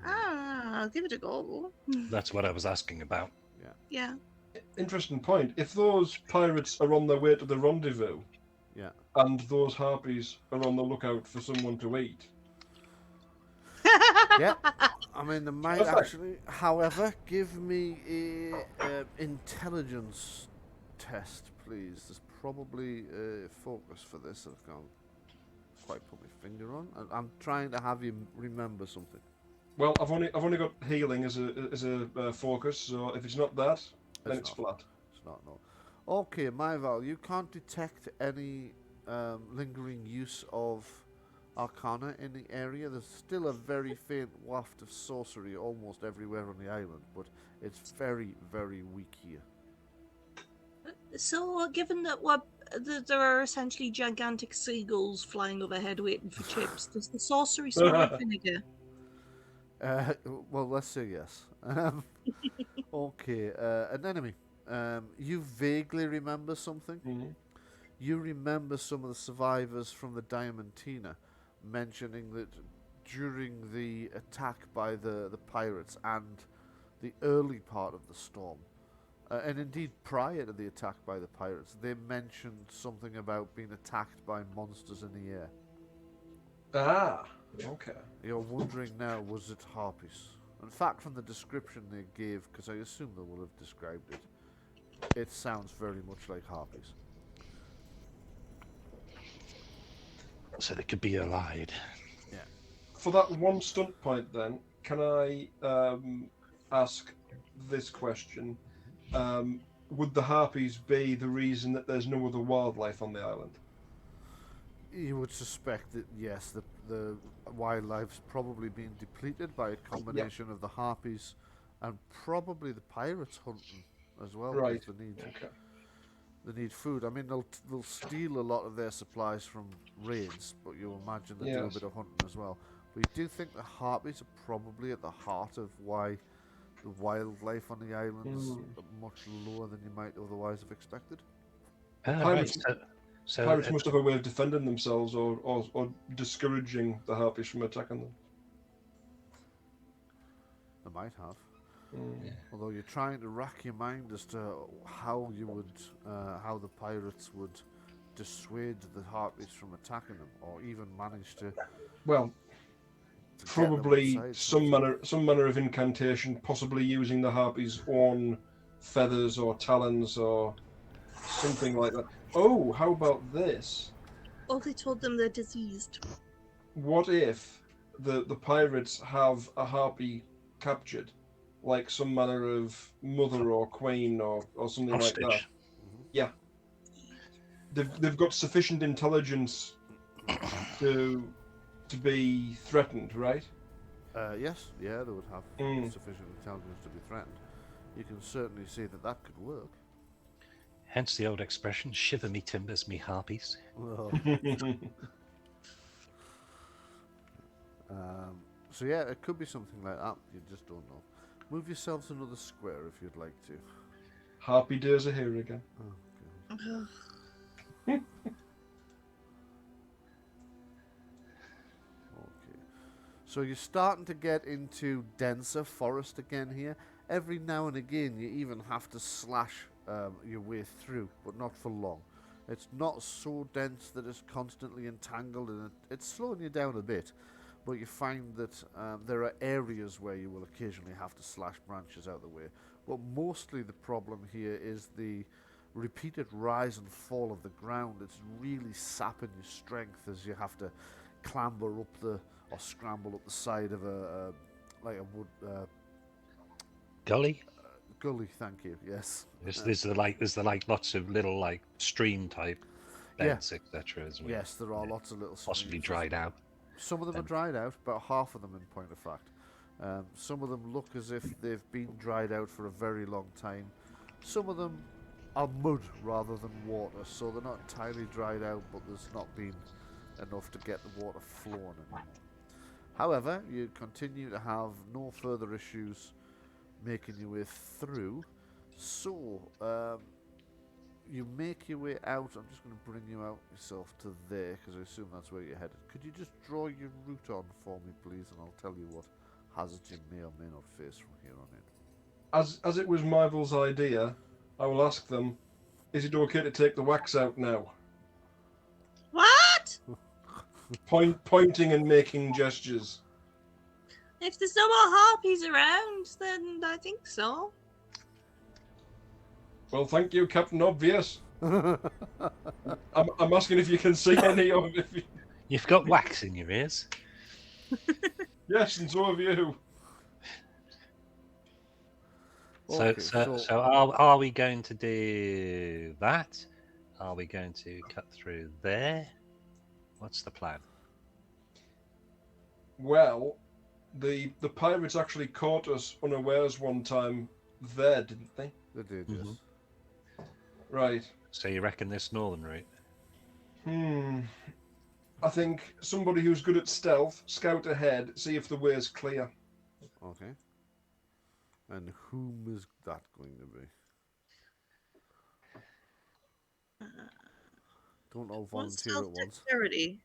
I'll give it a go. That's what I was asking about. Yeah. Interesting point. If those pirates are on their way to the rendezvous, Yeah. and those harpies are on the lookout for someone to eat, Yeah. I mean, they might Perfect. actually. However, give me a intelligence test, please. There's probably a focus for this. I can't quite put my finger on. I'm trying to have you remember something. well, I've only got healing as a focus. So if it's not that, then it's not. flat. It's not, no. Okay, Myval, you can't detect any lingering use of Arcana in the area. There's still a very faint waft of sorcery almost everywhere on the island, but it's very, very weak here. So, given that there are essentially gigantic seagulls flying overhead waiting for chips, does the sorcery smell like vinegar? Well, let's say yes. Okay, an enemy. You vaguely remember something? Mhm. You remember some of the survivors from the Diamantina mentioning that during the attack by the pirates and the early part of the storm, and indeed prior to the attack by the pirates, they mentioned something about being attacked by monsters in the air. Ah, okay. You're wondering now, was it harpies? In fact, from the description they gave, because I assume they will have described it, it sounds very much like harpies. So they could be allied. For that one stunt point, then, can I ask this question? Would the harpies be the reason that there's no other wildlife on the island? You would suspect that, yes, the wildlife's probably being depleted by a combination of the harpies and probably the pirates hunting as well. 'Cause Right. They need food. I mean, they'll steal a lot of their supplies from raids, but you imagine they do a Yes. bit of hunting as well. But you do think the harpies are probably at the heart of why the wildlife on the island is much lower than you might otherwise have expected. Right. Pirates, So pirates must have a way of defending themselves or discouraging the harpies from attacking them. They might have. Mm. Although you're trying to rack your mind as to how you would, how the pirates would dissuade the harpies from attacking them, or even manage to. Well, to get them probably inside some manner of incantation, possibly using the harpies' own feathers or talons or something like that. Oh, how about this? Oh, they told them they're diseased. What if the pirates have a harpy captured, like some manner of mother or queen or something like that? hostage. Yeah. They've got sufficient intelligence to be threatened, right? Yes, yeah, they would have Mm. sufficient intelligence to be threatened. You can certainly see that could work. Hence the old expression, shiver me timbers, me harpies. Well, so yeah, it could be something like that. You just don't know. Move yourselves another square if you'd like to. Harpy days are here again. Oh, God. Ugh. Okay. So you're starting to get into denser forest again here. Every now and again, you even have to slash your way through, but not for long. It's not so dense that it's constantly entangled, and it's slowing you down a bit. But you find that there are areas where you will occasionally have to slash branches out of the way. But mostly the problem here is the repeated rise and fall of the ground. It's really sapping your strength as you have to clamber up or scramble up the side of a wood Gully. gully. Thank you. Yes. There's lots of little like stream type beds, etc. As well. Yes, there are lots of little Possibly streams. dried out. Some of them are dried out, about half of them in point of fact. Some of them look as if they've been dried out for a very long time. Some of them are mud rather than water, so they're not entirely dried out, but there's not been enough to get the water flowing in them. However, you continue to have no further issues making your way through. So, you make your way out. I'm just going to bring you out yourself to there, because I assume that's where you're headed. Could you just draw your route on for me, please, and I'll tell you what hazards you may or may not face from here on in. As it was Myval's idea, I will ask them, is it okay to take the wax out now? What? Pointing and making gestures. If there's no more harpies around, then I think so. Well, thank you, Captain Obvious. I'm asking if you can see any of it. You've got wax in your ears. Yes, and so have you. Okay, So are we going to do that? Are we going to cut through there? What's the plan? Well, the pirates actually caught us unawares one time there, didn't they? They did, yes. Right. So you reckon this northern route? I think somebody who's good at stealth, scout ahead, see if the way's clear. Okay. And whom is that going to be? Don't all What's volunteer at stealth once. dexterity?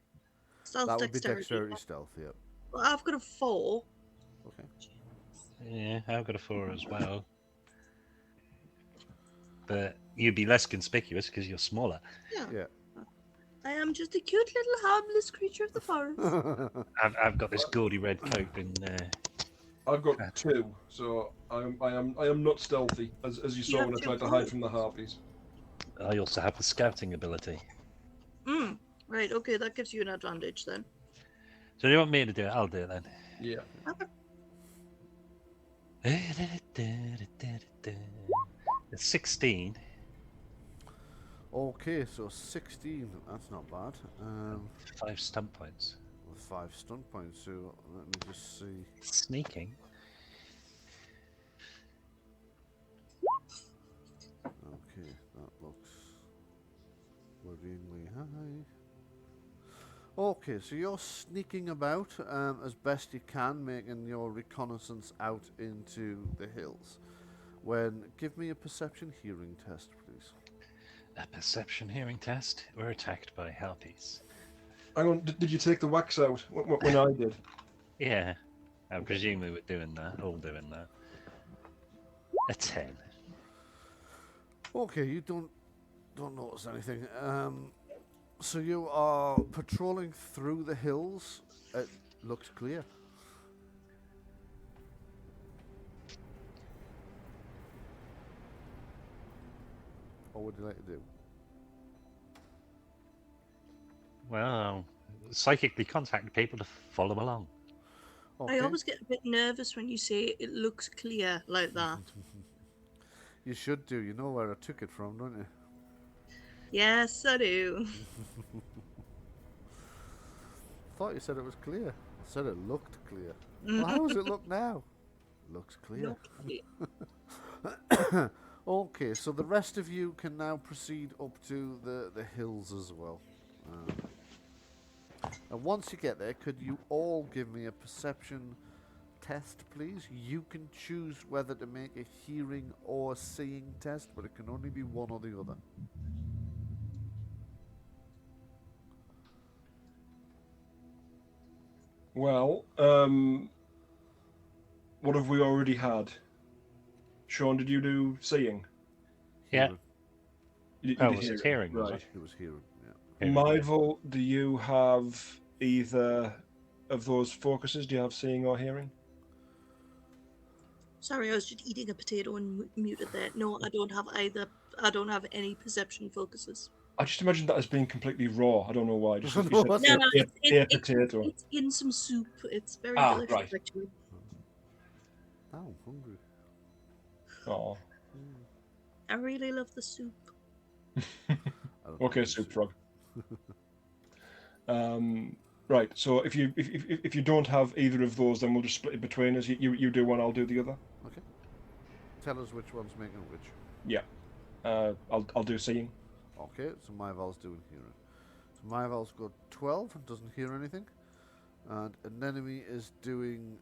Stealth That would be dexterity. dexterity stealth, yep. Well, I've got a 4. Okay. Yeah, I've got a 4 as well. But you'd be less conspicuous because you're smaller. Yeah. I am just a cute little harmless creature of the forest. I've got this gaudy red coat in there. I've got 2, so I am not stealthy, as you You saw have when I two tried to hide from the harpies. I also have the scouting ability. Right, okay, that gives you an advantage then. So do you want me to do it? I'll do it then. Yeah. It's 16. Okay, so 16. That's not bad. 5 stunt points. With 5 stun points, so let me just see. Sneaking. Okay, that looks worryingly high. Okay, so you're sneaking about as best you can, making your reconnaissance out into the hills. Give me a perception hearing test, please. A perception hearing test. We're attacked by harpies. Hang on, did you take the wax out when I did? Yeah, I presume we were doing that. All doing that. A 10. Okay, you don't notice anything. So you are patrolling through the hills. It looks clear. What would you like to do? Well, psychically contact people to follow along. Okay. I always get a bit nervous when you say it looks clear like that. You should do. You know where I took it from, don't you? Yes, I do. Thought you said it was clear. I said it looked clear. Well, how does it look now? Looks clear. Okay, so the rest of you can now proceed up to the hills as well. And once you get there, could you all give me a perception test, please? You can choose whether to make a hearing or seeing test, but it can only be one or the other. Well, what have we already had? Shaun, did you do seeing? Yeah. You Oh, did was it hearing? Was right. it? It was hearing, yeah. Hearing. Myval, do you have either of those focuses? Do you have seeing or hearing? Sorry, I was just eating a potato and muted there. No, I don't have either. I don't have any perception focuses. I just imagined that as being completely raw. I don't know why. Just you No, said what's No, it? no, air potato. it's in some soup. It's very Ah, delicious, right. actually. Oh, I'm hungry. Oh. I really love the soup. I don't Okay, think soup it's- frog. Right. So if you don't have either of those, then we'll just split it between us. You do one, I'll do the other. Okay. Tell us which one's making which. Yeah. I'll do seeing. Okay, so Myval's doing hearing. So Myval's got 12 and doesn't hear anything. And Anemone is doing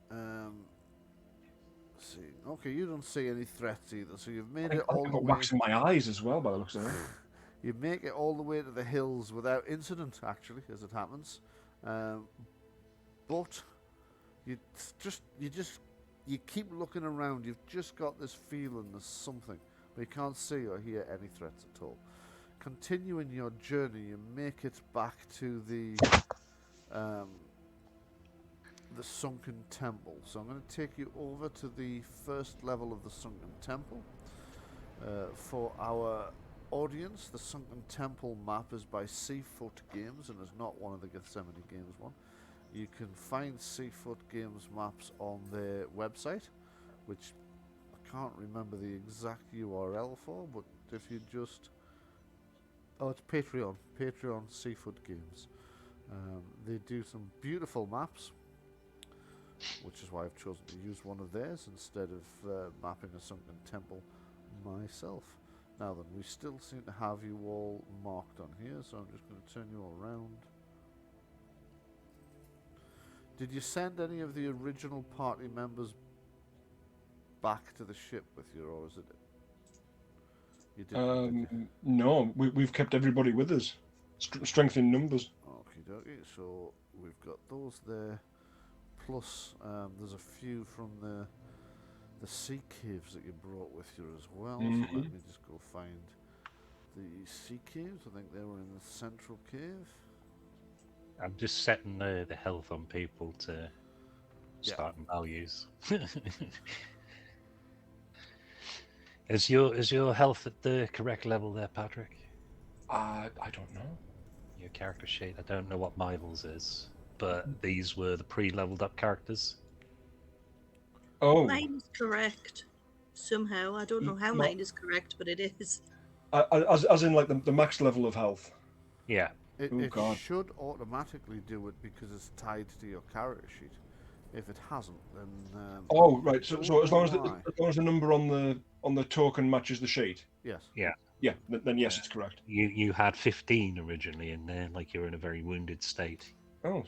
seeing. Okay, you don't see any threats either, so you've made it all I've the got way. wax in my eyes as well, by the looks of it. You make it all the way to the hills without incident, actually, as it happens. But you keep looking around. You've just got this feeling there's something, but you can't see or hear any threats at all. Continuing your journey, you make it back to the sunken temple. So I'm going to take you over to the first level of the sunken temple. For our audience, the sunken temple map is by Seafoot Games and is not one of the Gethsemane Games one. You can find Seafoot Games maps on their website, which I can't remember the exact URL for, but if you just... Oh, it's Patreon. Patreon Seafoot Games. They do some beautiful maps, which is why I've chosen to use one of theirs instead of mapping a sunken temple myself. Now then, we still seem to have you all marked on here, so I'm just going to turn you all around. Did you send any of the original party members back to the ship with you, or is it... You didn't, did you? No, we've kept everybody with us. Strength in numbers. Okie dokie, so we've got those there, plus there's a few from the sea caves that you brought with you as well. So let me just go find the sea caves. I think they were in the central cave. I'm just setting the health on people to starting values. Is your health at the correct level there, Patrick? I don't know. Your character sheet. I don't know what Myval's is, but these were the pre-leveled up characters. Oh. Mine is correct. Somehow. I don't know how mine is correct, but it is. As in like the max level of health. Yeah. It God. should automatically do it because it's tied to your character sheet. If it hasn't, then Oh right. So as long as why. the number on the token matches the sheet. Yes. Yeah. Yeah. Then yes, it's correct. You had 15 originally in there, like you're in a very wounded state. Oh.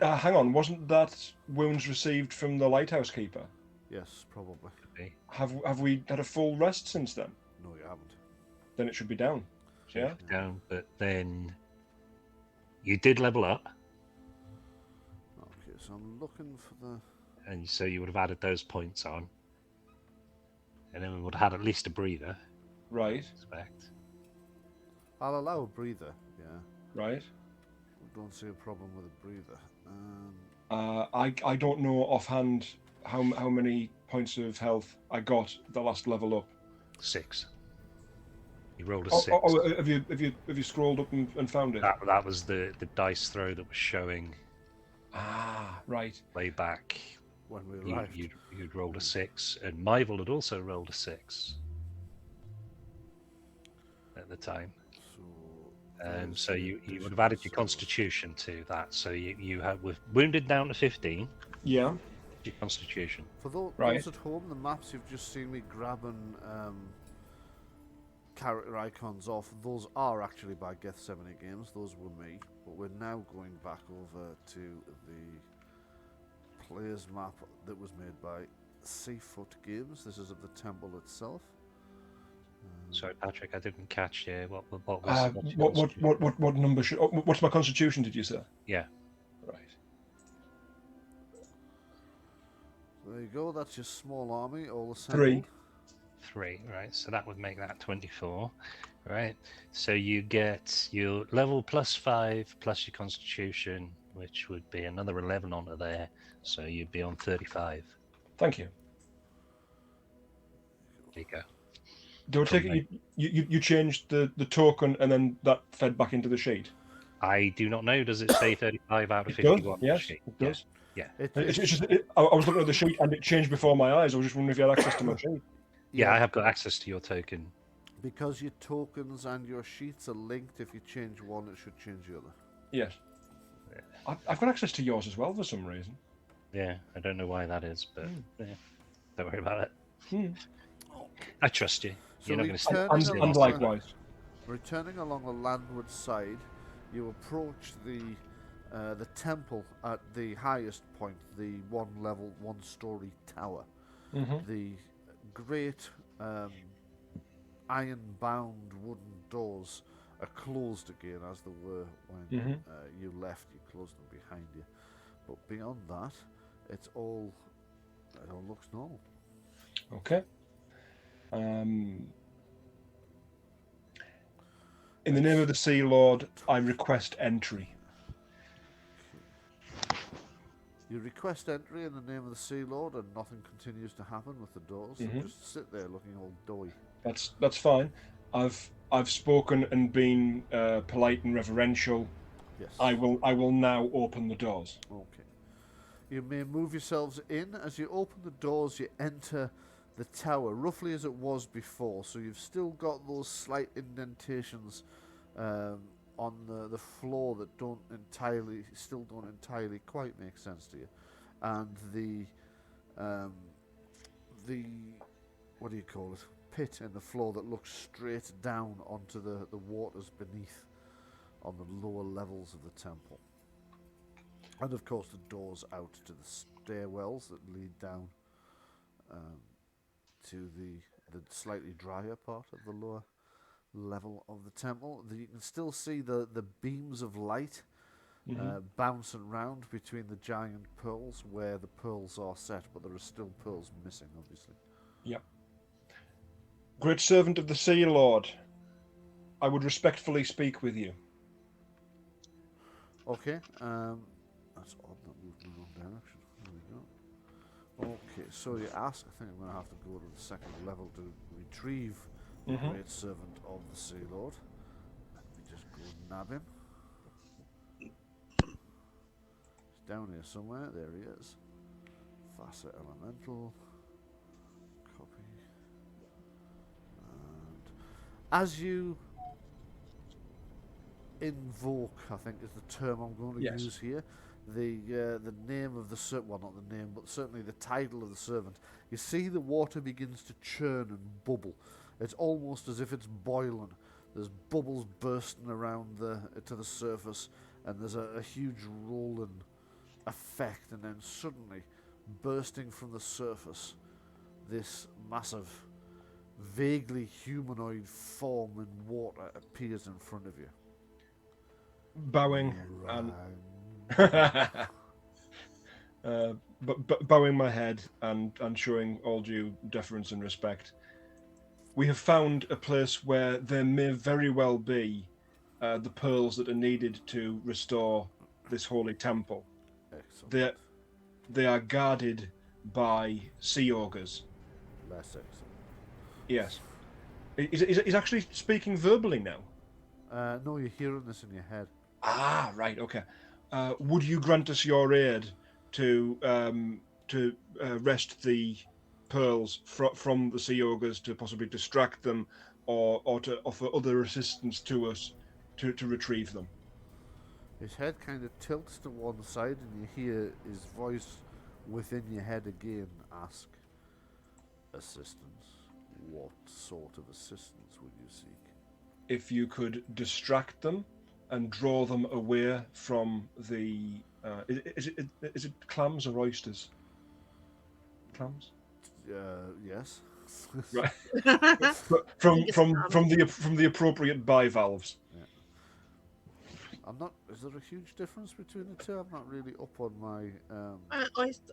Hang on. Wasn't that wounds received from the lighthouse keeper? Yes, probably. Okay. Have we had a full rest since then? No, you haven't. Then it should be down. Yeah. Down, but then you did level up, Okay, so I'm looking for the... and so you would have added those points on, and then we would have had at least a breather. Right. I expect. I'll allow a breather, yeah. Right. Don't see a problem with a breather. I don't know offhand how many points of health I got the last level up. 6. You rolled a 6. Have you scrolled up and found it? That was the dice throw that was showing. Ah, right. Way back when we arrived. You'd rolled a 6, and Myval had also rolled a 6 at the time. So you would have added your constitution to that. So you had with wounded down to 15. Yeah. Your constitution. For those at home, the maps you've just seen me grabbing character icons off, those are actually by Gethsemane Games. Those were me. But we're now going back over to the player's map that was made by Seafoot Games. This is of the temple itself. Sorry, Patrick, I didn't catch you. What number should? What's my constitution? Did you say? Yeah. Right. So there you go. That's your small army, all assembled. 3, right? So that would make that 24, right? So you get your level +5 plus your constitution, which would be another 11 onto there. So you'd be on 35. Thank you. you go. Do I take it you changed the token and then that fed back into the sheet? I do not know. Does it say 35 out of It 51? does, yes, sheet? it does. Yeah. It's just, I was looking at the sheet and it changed before my eyes. I was just wondering if you had access to my sheet. Yeah, I have got access to your token. Because your tokens and your sheets are linked, if you change one, it should change the other. Yes. I've got access to yours as well for some reason. Yeah, I don't know why that is, but yeah, don't worry about it. Hmm. I trust you. So You're not going to returning And along likewise. Returning along the landward side, you approach the temple at the highest point, the one-story tower. Mm-hmm. The great iron-bound wooden doors are closed again, as they were when you left. You closed them behind you, but beyond that, it all looks normal. Okay. In the name of the Sea Lord, I request entry. You request entry in the name of the Sea Lord, and nothing continues to happen with the doors. They just sit there looking all doughy. That's fine. I've spoken and been polite and reverential. Yes. I will now open the doors. Okay. You may move yourselves in. As you open the doors, you enter the tower, roughly as it was before. So you've still got those slight indentations on the floor that don't entirely quite make sense to you, and the what do you call it? Pit in the floor that looks straight down onto the waters beneath, on the lower levels of the temple. And of course the doors out to the stairwells that lead down to the slightly drier part of the lower level of the temple. You can still see the beams of light bouncing round between the giant pearls where the pearls are set, but there are still pearls missing, obviously. Yep. Great servant of the Sea Lord, I would respectfully speak with you. Okay, that's odd, that moved in the wrong direction. There we go. Okay, so you ask, I think I'm going to have to go to the second level to retrieve the great servant of the Sea Lord. Let me just go nab him. He's down here somewhere, there he is. Facet Elemental. Copy. And as you invoke, I think is the term I'm going to use here, the name of the servant, well, not the name, but certainly the title of the servant, you see the water begins to churn and bubble. It's almost as if it's boiling. There's bubbles bursting around to the surface, and there's a huge rolling effect, and then suddenly, bursting from the surface, this massive, vaguely humanoid form in water appears in front of you. Bowing and bowing my head and showing all due deference and respect. We have found a place where there may very well be the pearls that are needed to restore this holy temple. Excellent. They are guarded by sea ogres. Less excellent. Yes. He's actually speaking verbally now. No, you're hearing this in your head. Ah, right. Okay. Would you grant us your aid to wrest the pearls from the sea ogres, to possibly distract them, or to offer other assistance to us to retrieve them? His head kind of tilts to one side, and you hear his voice within your head again ask, "Assistance? What sort of assistance would you seek?" If you could distract them and draw them away from the is it clams or oysters? Clams. Yes. Right. from the appropriate bivalves. Yeah. I'm not. Is there a huge difference between the two? I'm not really up on my.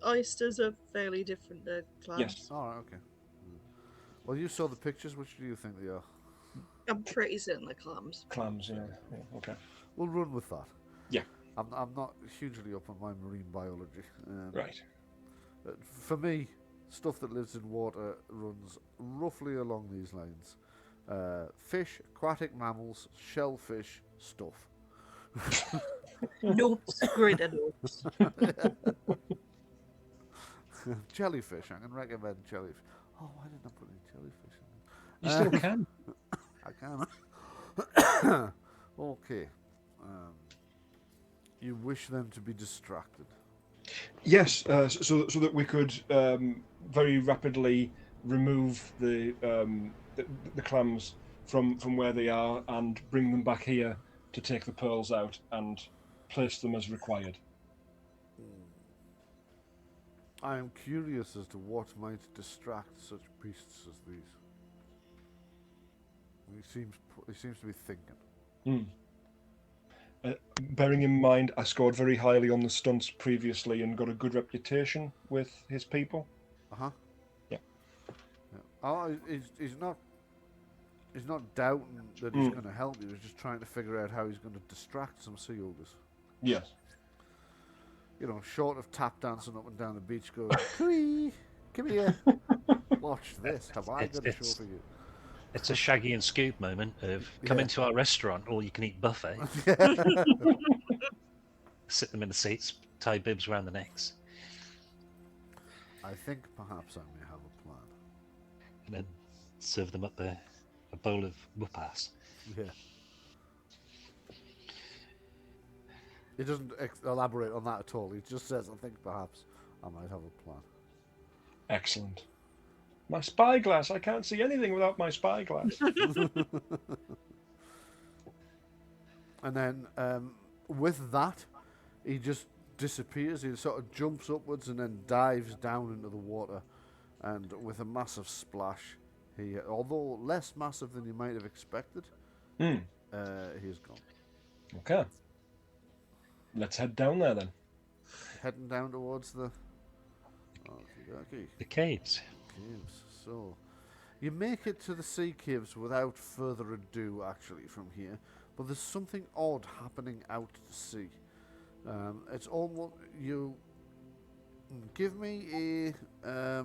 Oysters are fairly different to clams. Yes. All right. Okay. Well, you saw the pictures. Which do you think they are? I'm pretty certain they're clams. Clams. Yeah. Okay. We'll run with that. Yeah. I'm not hugely up on my marine biology. Right. For me, stuff that lives in water runs roughly along these lines. Fish, aquatic mammals, shellfish, stuff. Notes, greater notes. Jellyfish, I can recommend jellyfish. Oh, why didn't I put any jellyfish in You still can. I can. Okay. You wish them to be distracted. Yes, so that we could very rapidly remove the clams from where they are and bring them back here to take the pearls out and place them as required. I am curious as to what might distract such beasts as these. He seems to be thinking. Bearing in mind, I scored very highly on the stunts previously and got a good reputation with his people. Yeah. Oh, he's not doubting that he's going to help you. He's just trying to figure out how he's going to distract some sea ogres. Yes. You know, short of tap dancing up and down the beach, going, "Cooey, come here, watch this. Have I got a show for you?" It's a Shaggy and Scoob moment of come into our restaurant, all you can eat buffet. Sit them in the seats, tie bibs around the necks, I think perhaps I may have a plan. and then serve them up a bowl of whoop-ass. Yeah. He doesn't elaborate on that at all. He just says, "I think perhaps I might have a plan." Excellent. My spyglass. I can't see anything without my spyglass. And then with that, he just disappears. He sort of jumps upwards and then dives down into the water. And with a massive splash, although less massive than you might have expected, he is gone. Okay. Let's head down there then. Heading down towards the The caves. caves. So, you make it to the sea caves without further ado, actually, from here. But there's something odd happening out to sea. It's almost you. Give me a.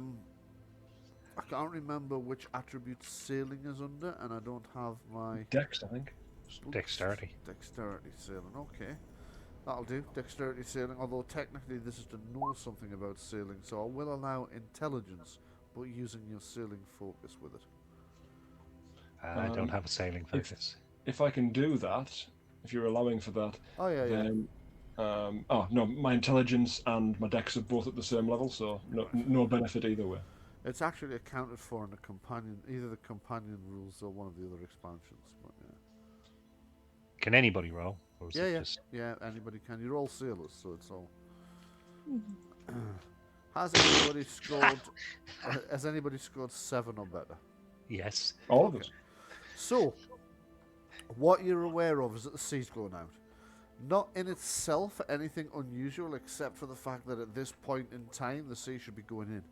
I can't remember which attribute sailing is under, and I don't have my Dex, I think. Dexterity. Dexterity sailing. Okay, that'll do. Dexterity sailing. Although technically this is to know something about sailing, so I will allow intelligence, but using your sailing focus with it. I don't have a sailing focus. If I can do that, if you're allowing for that, Oh yeah, yeah. then oh no, my intelligence and my dex are both at the same level, so no benefit either way. It's actually accounted for in the companion, either the companion rules or one of the other expansions. But yeah, Can anybody roll? Or is it yeah. just... Yeah, anybody can. You're all sailors, so it's all. Has anybody scored? Has anybody scored 7 or better? Yes. All of us. So, what you're aware of is that the sea's going out. Not in itself anything unusual, except for the fact that at this point in time, the sea should be going in.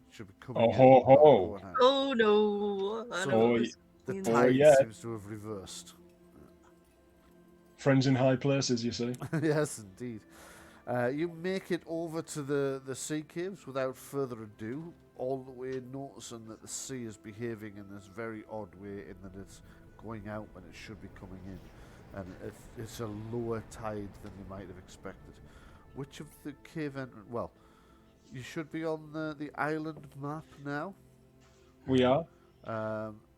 It should be coming Oh in. ho not ho! going out. Oh no! I So know what this The means. tide yeah. seems to have reversed. Friends in high places, you see. Yes, indeed. You make it over to the sea caves without further ado, all the way noticing that the sea is behaving in this very odd way, in that it's going out when it should be coming in. And it's a lower tide than you might have expected. Which of the cave entrance... Well, you should be on the island map now. We are.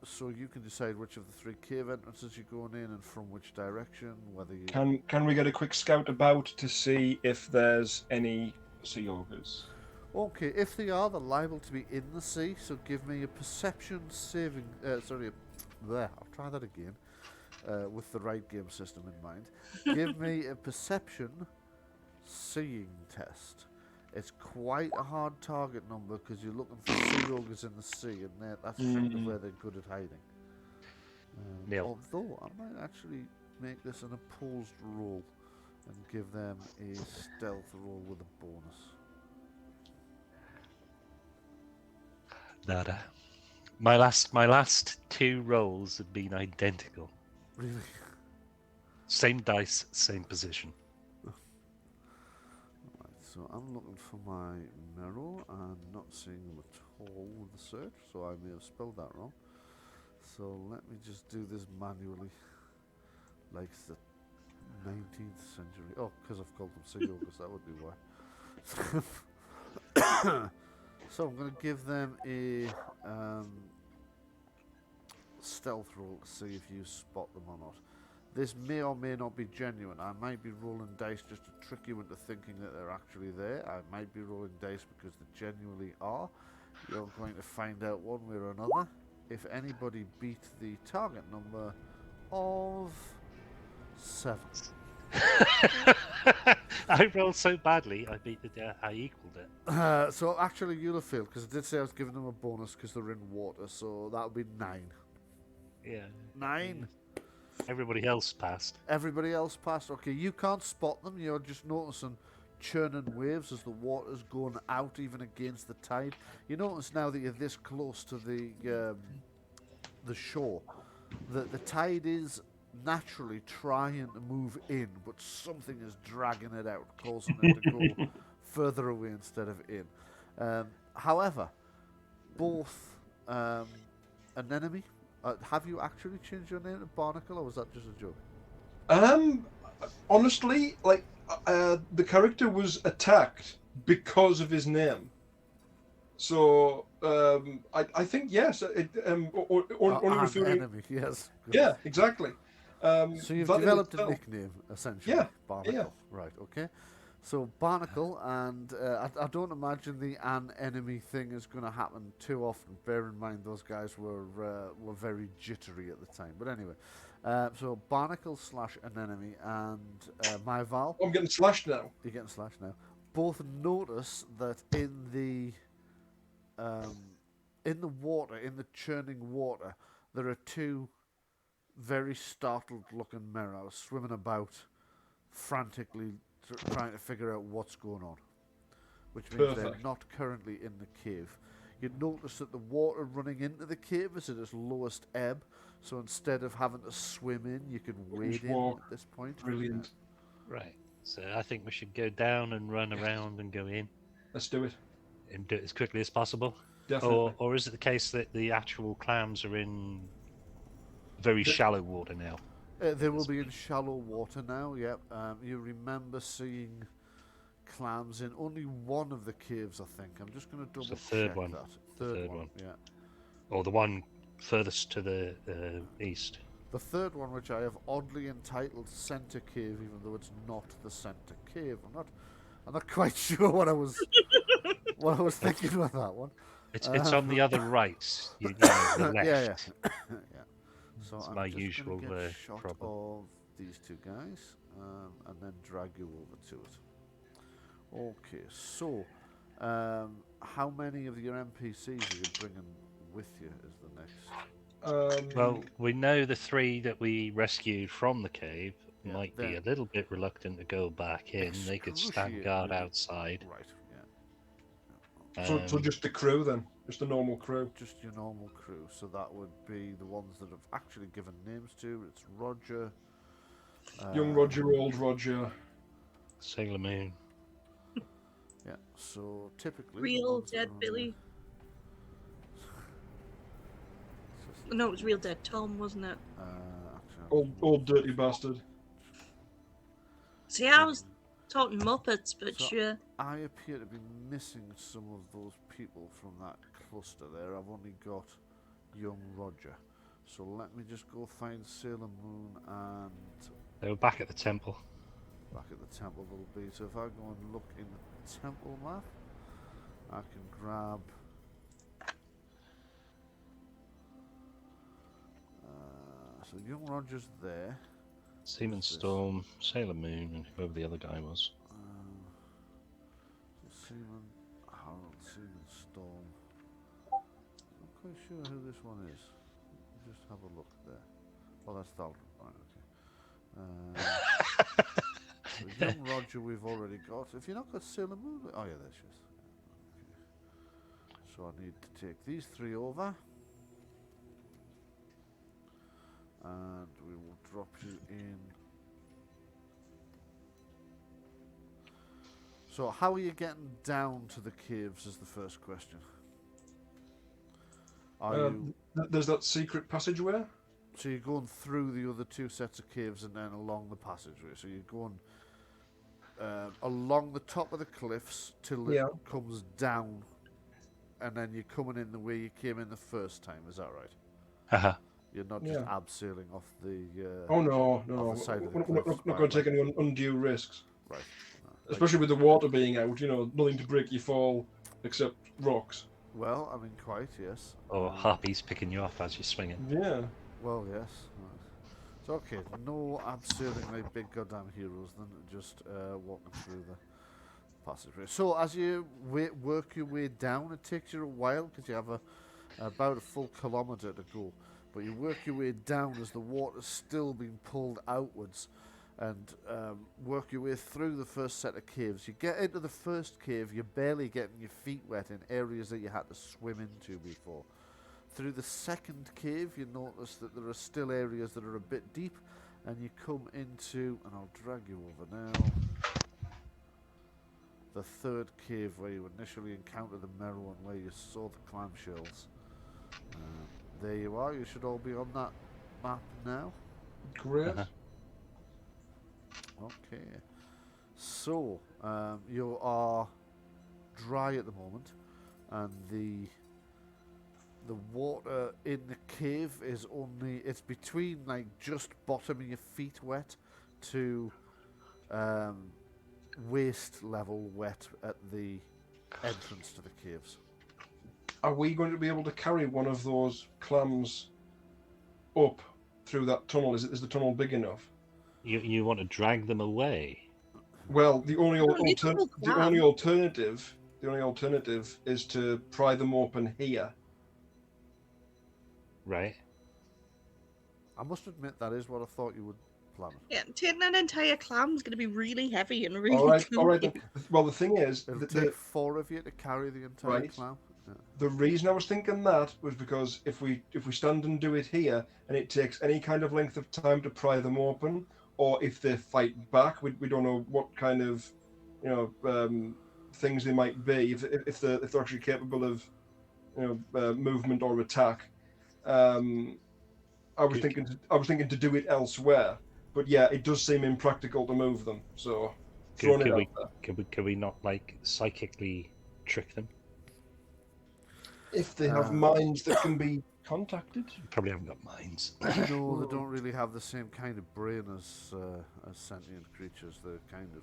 So you can decide which of the 3 cave entrances you're going in and from which direction, whether you... Can we get a quick scout about to see if there's any sea ogres? Okay, if they are, they're liable to be in the sea, so give me a perception saving... I'll try that again, with the right game system in mind. Give me a perception seeing test. It's quite a hard target number because you're looking for sea ogres in the sea, and that's kind of where they're good at hiding. Nil. Although I might actually make this an opposed roll and give them a stealth roll with a bonus. Nada. My last 2 rolls have been identical. Really? Same dice, same position. Right, So I'm looking for my Merrill and not seeing them at all with the search, so I may have spelled that wrong. So let me just do this manually, like it's the 19th century. Oh, because I've called them Seagulls, that would be why. So I'm going to give them a stealth roll to see if you spot them or not. This may or may not be genuine. I might be rolling dice just to trick you into thinking that they're actually there. I might be rolling dice because they genuinely are. You're going to find out one way or another. If anybody beat the target number of 7. I rolled so badly, I equaled it. So actually you'll have failed because I did say I was giving them a bonus because they're in water, so that would be 9. Yeah. 9. Everybody else passed. Everybody else passed. Okay, you can't spot them. You're just noticing churning waves as the water's going out, even against the tide. You notice now that you're this close to the shore that the tide is naturally trying to move in, but something is dragging it out, causing it to go further away instead of in. However, both Anemone. Have you actually changed your name to Barnacle, or was that just a joke? Honestly, like the character was attacked because of his name. So I think yes. Only referring. Enemy, yes. Yeah, exactly. So you've developed a nickname, essentially. Yeah. Barnacle. Yeah. Right. Okay. So Barnacle, and I don't imagine the enemy thing is going to happen too often. Bear in mind those guys were very jittery at the time. But anyway, so Barnacle / Anemone and Myval. I'm getting slashed now. You're getting slashed now. Both notice that in the water, in the churning water, there are 2 very startled-looking mirrors swimming about, frantically trying to figure out what's going on, which means they're not currently in the cave. You'd notice that the water running into the cave is at its lowest ebb, so instead of having to swim in, you can wade in at this point. Brilliant. Right. So I think we should go down and run around and go in. Let's do it. And do it as quickly as possible. Definitely. Or is it the case that the actual clams are in very shallow water now? They will be in shallow water now, yep. You remember seeing clams in only one of the caves, I think. I'm just going to double check third one. that. Third one. Yeah. Or the one furthest to the east. The third one, which I have oddly entitled Center Cave, even though it's not the Center Cave. I'm not quite sure what I was thinking with that one. It's on the other right. You know, the left. Yeah. Yeah. So It's I'm my just usual gonna get a shot problem. of these 2 guys, and then drag you over to it. Okay, so how many of your NPCs are you bringing with you? Is the next? Well, we know the 3 that we rescued from the cave Yeah, might be a little bit reluctant to go back in. They could stand guard outside. Right. Yeah. So just the crew then, just the normal crew. Just your normal crew. So that would be the ones that have actually given names to. It's Roger. Young Roger, old Roger. Sailor Moon. Yeah. So typically. Real dead Billy. No, it was real dead Tom, wasn't it? Old dirty bastard. See, I was talking Muppets, but So sure. I appear to be missing some of those people from that cluster there. I've only got young Roger. So let me just go find Sailor Moon and They were back at the temple. back at the temple they'll be. So if I go and look in the temple map, I can grab so young Roger's there. Seaman Storm, Sailor Moon, and whoever the other guy was. So Seaman, Harold, Seaman Storm. I'm not quite sure who this one is. Just have a look there. Oh, that's Thaldron. Right, okay. So young Roger we've already got. If you've not got Sailor Moon, oh yeah, there she is. Okay. So I need to take these 3 over. And we will drop you in. So how are you getting down to the caves is the first question. Are you... There's that secret passageway. So you're going through the other two sets of caves and then along the passageway. So you're going along the top of the cliffs till it comes down, and then you're coming in the way you came in the first time. Is that right? Uh-huh. You're not just abseiling off the. Oh no, off the side of the we're cliffs not going to take any undue risks. Right. Especially with the water being out, nothing to break your fall except rocks. Well, I mean, quite, yes. Or harpies picking you off as you're swinging. Yeah. Well, yes. So, okay, no abseiling like big goddamn heroes, then just walking through the passageway. So, as you work your way down, it takes you a while because you have about a full kilometre to go. But you work your way down as the water's still being pulled outwards and work your way through the first set of caves. You get into the first cave, you're barely getting your feet wet in areas that you had to swim into before. Through the second cave, you notice that there are still areas that are a bit deep, and you come into, and I'll drag you over now, the third cave where you initially encountered the Merrow and where you saw the clamshells. There you are, you should all be on that map now. Great. Okay, so you are dry at the moment, and the water in the cave is it's between like just bottoming your feet wet to waist level wet at the entrance to the caves. Are we going to be able to carry one of those clams up through that tunnel? Is the tunnel big enough? You want to drag them away? Well, the only alternative is to pry them open here. Right. I must admit that is what I thought you would plan. Yeah, taking an entire clam is going to be really heavy and really. All right. clunky. Then. Well, the thing is, It'll take 4 of you to carry the entire clam. Yeah. The reason I was thinking that was because if we stand and do it here, and it takes any kind of length of time to pry them open, or if they fight back, we don't know what kind of things they might be. If they're actually capable of movement or attack. I was thinking to do it elsewhere, but yeah, it does seem impractical to move them. So Can we not like psychically trick them? If they have minds that can be contacted. Probably haven't got minds. No, they don't really have the same kind of brain as sentient creatures. They're kind of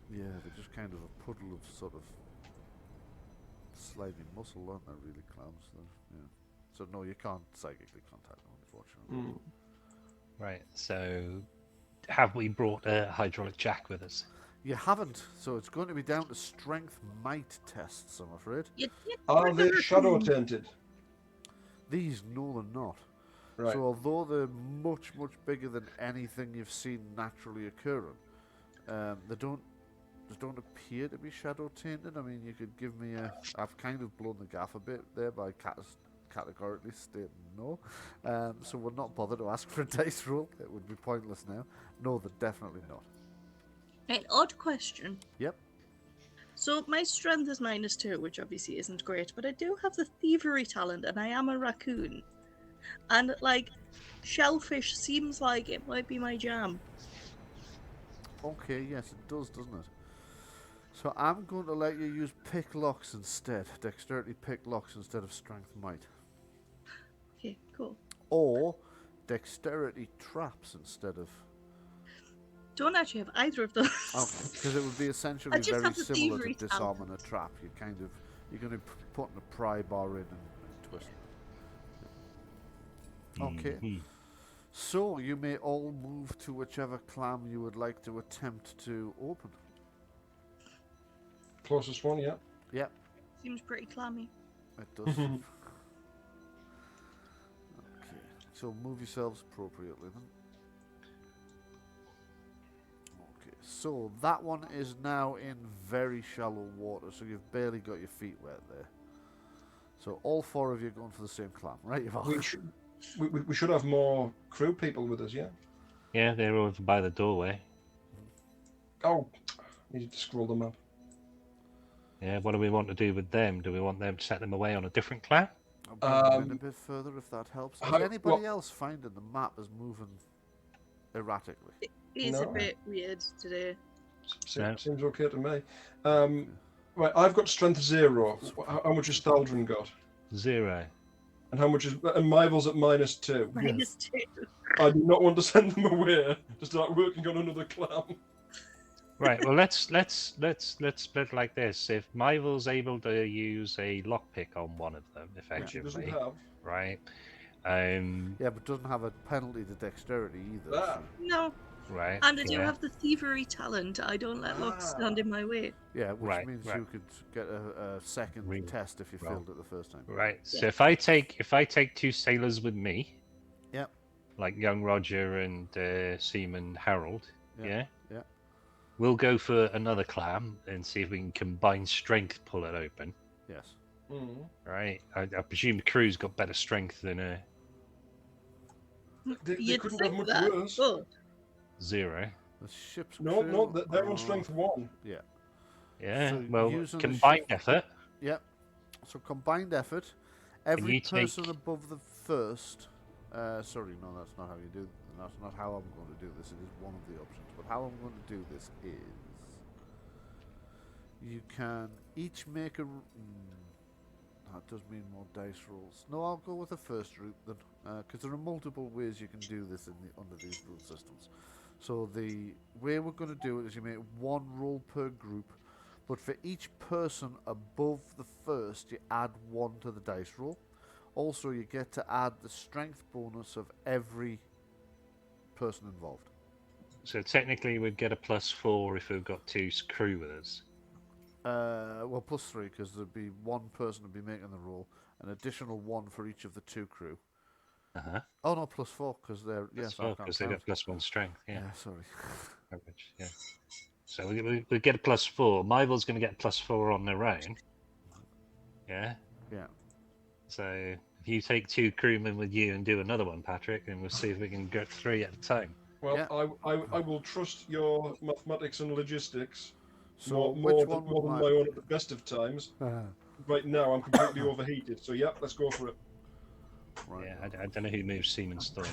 they're just kind of a puddle of sort of slimy muscle, aren't they? Really, clams. So no, you can't psychically contact them, unfortunately. Right. So, have we brought a hydraulic jack with us? You haven't, so it's going to be down to strength might tests, I'm afraid. Are they shadow tainted? These, no, they're not. Right. So although they're much, much bigger than anything you've seen naturally occurring, they don't appear to be shadow tainted. I mean, you could give me I've kind of blown the gaff a bit there by categorically stating no. So we're not bothered to ask for a dice roll. It would be pointless now. No, they're definitely not. An odd question. Yep. So my strength is -2, which obviously isn't great, but I do have the thievery talent, and I am a raccoon. And like, shellfish seems like it might be my jam. Okay, yes, it does, doesn't it? So I'm going to let you use pick locks instead. Dexterity pick locks instead of strength might. Okay, cool. Or dexterity traps instead of... Don't actually have either of those. Okay, because it would be essentially just very have the similar to thievery disarming a trap. You're going to put a pry bar in and twist it. Okay. So you may all move to whichever clam you would like to attempt to open. Closest one, yeah. Yep. Seems pretty clammy. It does. Okay. So move yourselves appropriately then. Okay. So that one is now in very shallow water, so you've barely got your feet wet there. So all 4 of you are going for the same clam, right? We should have more crew people with us, yeah? Yeah, they're over by the doorway. Oh, Needed to scroll them up. Yeah, what do we want to do with them? Do we want them to set them away on a different clan? I'll bring them in a bit further if that helps. Is how- anybody what- else finding the map is moving erratically? He's a No. bit weird today. No. Seems okay to me. Right, I've got strength 0. How much has Thaldron got? 0. And how much is and Myval's at -2? -2. I do not want to send them away to start working on another clan. Right. Well, let's split like this. If Myval's able to use a lockpick on one of them, Which he doesn't effectively, have. right? Yeah, but doesn't have a penalty to dexterity either. Ah. No, Right. and I do yeah. have the thievery talent. I don't let locks stand in my way. Yeah, which Right, means right. you could get a second Really? test if you Well. failed it the first time. Right. So Yeah. if I take 2 sailors with me, Yep. like young Roger and Seaman Harold, Yeah, yeah, yeah. we'll go for another clam and see if we can combine strength, pull it open. Yes. Mm. Right. I presume the crew's got better strength than a They You'd couldn't have think much that. worse. Oh, 0. The ship's No, crew they're are- on strength 1. Yeah. Yeah. So well, using the combined shift- effort. Yep. So combined effort. Every you person take- above the first. Sorry, no, that's not how you do. That's not how I'm going to do this. It is one of the options. But how I'm going to do this is, you can each make a. That does mean more dice rolls. No, I'll go with the first route then, because there are multiple ways you can do this under these rule systems. So the way we're going to do it is you make 1 roll per group, but for each person above the first, you add 1 to the dice roll. Also, you get to add the strength bonus of every person involved. So technically, we'd get a +4 if we've got 2 crew with us. Well, +3 because there'd be 1 person would be making the roll, an additional 1 for each of the 2 crew. Oh no, +4 because they're yes, I can't because they count. got +1 strength. Yeah. Yeah, sorry. Average. Yeah. So we get a +4. Myval's going to get +4 on their own. Yeah. Yeah. So if you take 2 crewmen with you and do another one, Patrick, and we'll see if we can get 3 at a time. Well, Yeah. I will trust your mathematics and logistics So more which than one would my own at the best of times. Right now, I'm completely overheated. So, yep, let's go for it. Right. Yeah. I don't know who moves Seaman Storm.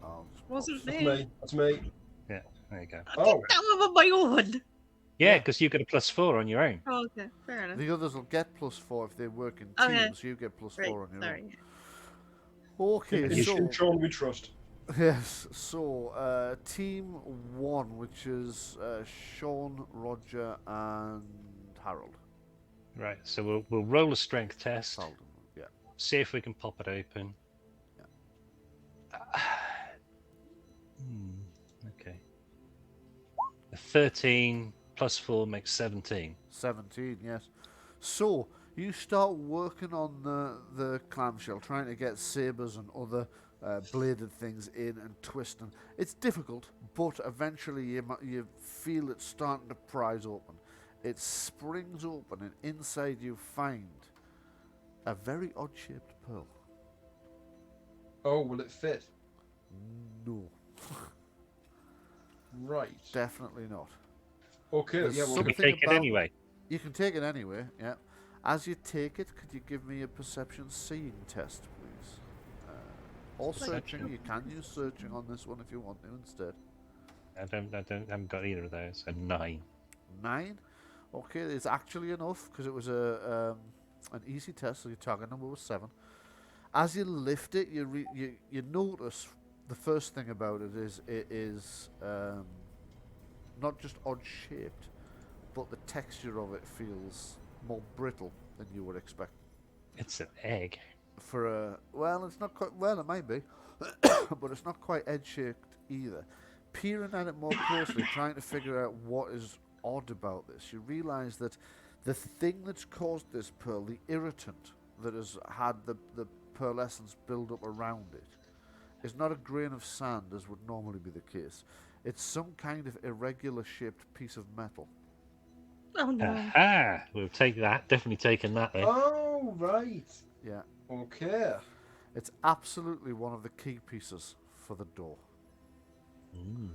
I'll just wasn't That's me. me. That's me. Yeah. There you go. I Oh. did that one on my own. Yeah, because you got a +4 on your own. Oh, okay, fair enough. The others will get +4 if they work in Okay. teams. You get +4 Right, on your sorry. own. Okay, In so Shaun we trust. yes, so team 1, which is Shaun, Roger, and Harold. Right. So we'll roll a strength test. Thaldron, yeah. See if we can pop it open. Okay. A 13 +4 makes 17. 17, yes. So you start working on the clamshell, trying to get sabers and other bladed things in and twisting. It's difficult, but eventually you feel it starting to prise open. It springs open, and inside you find a very odd-shaped pearl. Oh, will it fit? No, Right. definitely not. Okay, There's yeah, well, Can we something take it about- anyway? You can take it anyway, yeah. As you take it, could you give me a perception seeing test, please? Or Perception. searching. You can use searching on this one if you want to instead. I haven't got either of those. A 9. 9. Okay, it's actually enough because it was an easy test, so your target number was 7. As you lift it, you notice the first thing about it is not just odd shaped, but the texture of it feels more brittle than you would expect. It's an egg. For a it's not quite. Well, it might be, but it's not quite edge shaped either. Peering at it more closely, trying to figure out what is odd about this, you realise that the thing that's caused this pearl, the irritant that has had the pearl essence build up around it, is not a grain of sand as would normally be the case. It's some kind of irregular shaped piece of metal. Oh no. Aha! We'll take that. Definitely taking that then. Oh, right. Yeah, Okay. it's absolutely one of the key pieces for the door. Mm.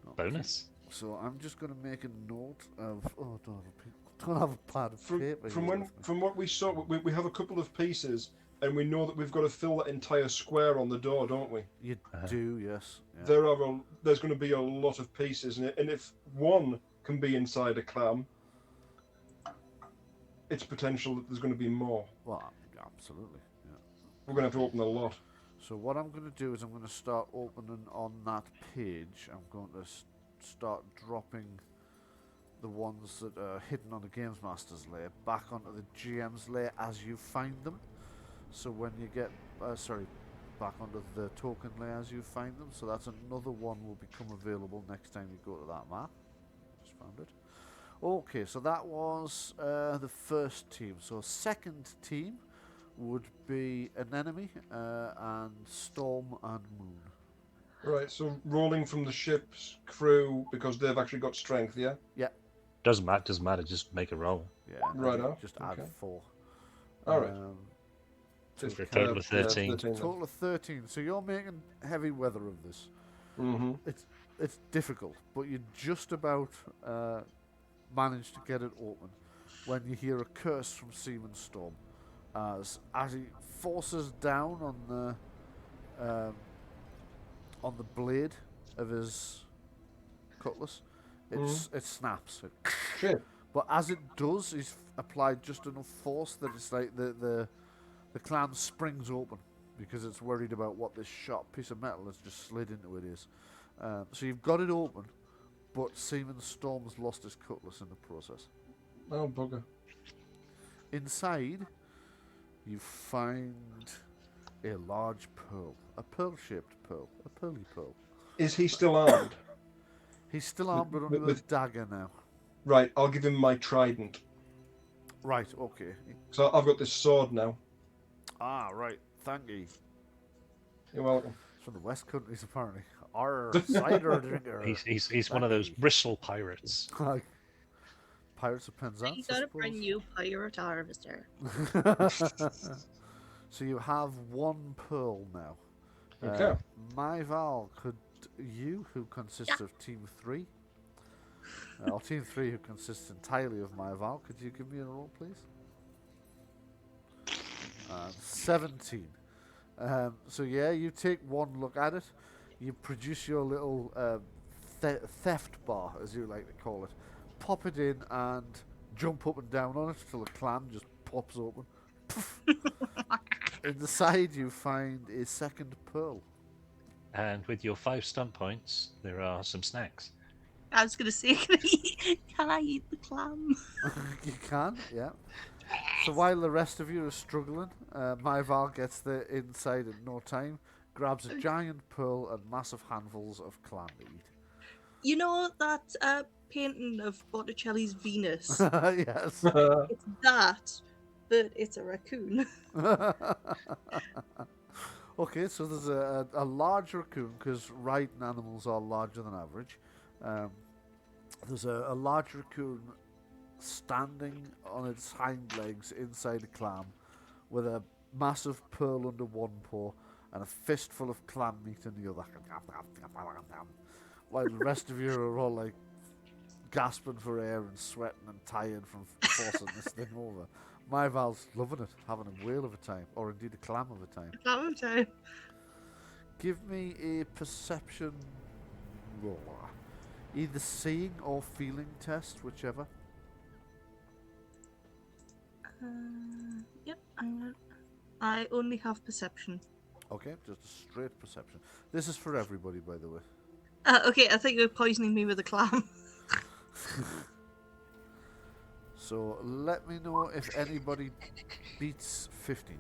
Okay. Bonus. So I'm just going to make a note of. Oh, don't have a pad of paper. From what we saw, we have a couple of pieces, and we know that we've got to fill that entire square on the door, don't we? You do, yes. Yeah. There's going to be a lot of pieces, and if one can be inside a clam, it's potential that there's going to be more. Well, absolutely. Yeah. We're going to have to open a lot. So what I'm going to do is I'm going to start opening on that page. I'm going to start dropping the ones that are hidden on the Games Master's layer back onto the GM's layer as you find them. So when you get, back onto the token layer as you find them. So that's another one will become available next time you go to that map. Just found it. Okay, so that was the first team. So second team would be Anemone and Storm and Moon. Right, so rolling from the ship's crew because they've actually got strength, yeah? Yeah. Doesn't matter. Just make a roll. Yeah. Right on. Just add 4. All right. For a total of 13. Total of 13. So you're making heavy weather of this. Mm-hmm. It's difficult, but you just about manage to get it open when you hear a curse from Seaman Storm as he forces down on the blade of his cutlass. It snaps. Shit. But as it does, he's applied just enough force that it's like the clam springs open because it's worried about what this sharp piece of metal has just slid into it is. So you've got it open, but Seaman Storm's lost his cutlass in the process. Oh, bugger. Inside, you find a large pearl. A pearl-shaped pearl. A pearly pearl. Is he still armed? He's still armed, but only with a dagger now. Right, I'll give him my trident. Right, okay. So I've got this sword now. Ah, right. Thank you. You're welcome. It's from the West Countries, apparently. Our cider drinker. He's one of those bristle pirates. Pirates of Penzance, You got a brand new pirate harvester. So you have 1 pearl now. Okay. Myval, could you, who consists of Team 3, or Team 3 who consists entirely of Myval, could you give me a roll, please? 17. So yeah, you take 1 look at it. You produce your little theft bar, as you like to call it. Pop it in and jump up and down on it till the clam just pops open. In the side, you find a second pearl. And with your 5 stunt points, there are some snacks. I was going to say, can I eat the clam? You can, yeah. So while the rest of you are struggling, Myval gets the inside in no time, grabs a giant pearl and massive handfuls of clam to eat. You know that painting of Botticelli's Venus? Yes. It's that, but it's a raccoon. Okay, so there's a large raccoon, because riding animals are larger than average. There's a large raccoon standing on its hind legs inside a clam with a massive pearl under one paw and a fistful of clam meat in the other. While the rest of you are all like gasping for air and sweating and tired from forcing this thing over. Myval's loving it, having a whale of a time, or indeed a clam of a time. Clam of a time. Give me a perception roll. Either seeing or feeling test, whichever. Yep, I only have perception. Okay, just a straight perception. This is for everybody, by the way. Okay, I think you're poisoning me with a clam. So let me know if anybody beats 15.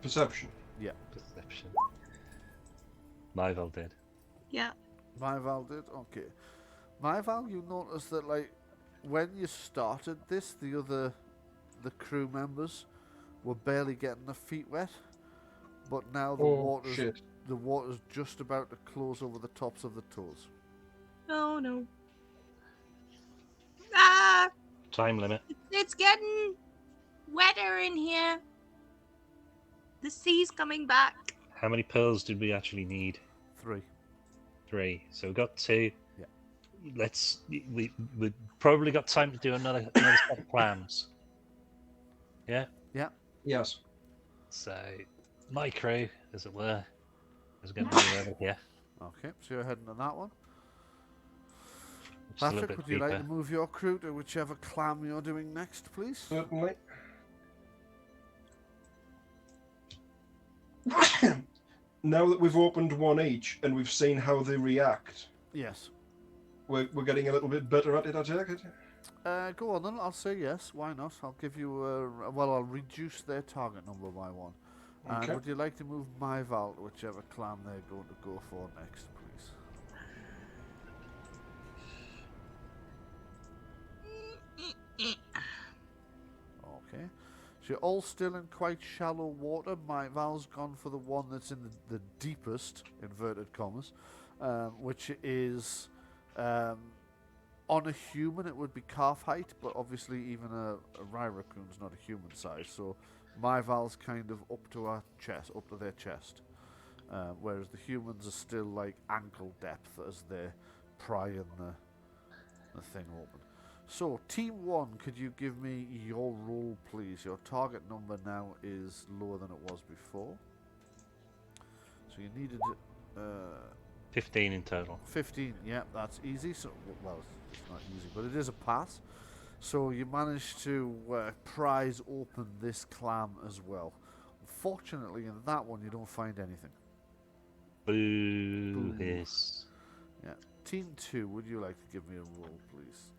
Perception. Yeah. Perception. Myval did. Yeah. Myval did? Okay. Myval, you notice that, like, when you started this, the crew members were barely getting their feet wet, but now the water's just about to close over the tops of the toes. Oh no. Ah! Time limit. It's getting wetter in here. The sea's coming back. How many pearls did we actually need? 3. 3. So we got 2. Yeah. we've probably got time to do another set of plans. Yeah. Yes. So my crew, as it were, is going to move over here. Okay, so you're heading on that one. Just a little Patrick, bit would you like deeper. to move your crew to whichever clam you're doing next, please? Certainly. Now that we've opened one each and we've seen how they react, Yes. we're getting a little bit better at it, I take it? Go on then, I'll say yes, why not? I'll give you I'll reduce their target number by 1. And Okay. would you like to move Myval to whichever clan they're going to go for next, please? Okay. So you're all still in quite shallow water. Myval's gone for the one that's in the deepest, inverted commas, which is on a human it would be calf height, but obviously even a raccoon's not a human size, so Myval's kind of up to their chest, whereas the humans are still like ankle depth as they're prying the thing open. So, Team 1, could you give me your roll, please? Your target number now is lower than it was before. So you needed 15 in total. 15, yeah, that's easy. So, well, it's not easy, but it is a pass. So you managed to prise open this clam as well. Unfortunately, in that one, you don't find anything. Boo. Boo. Yes. Yeah. Team 2, would you like to give me a roll, please?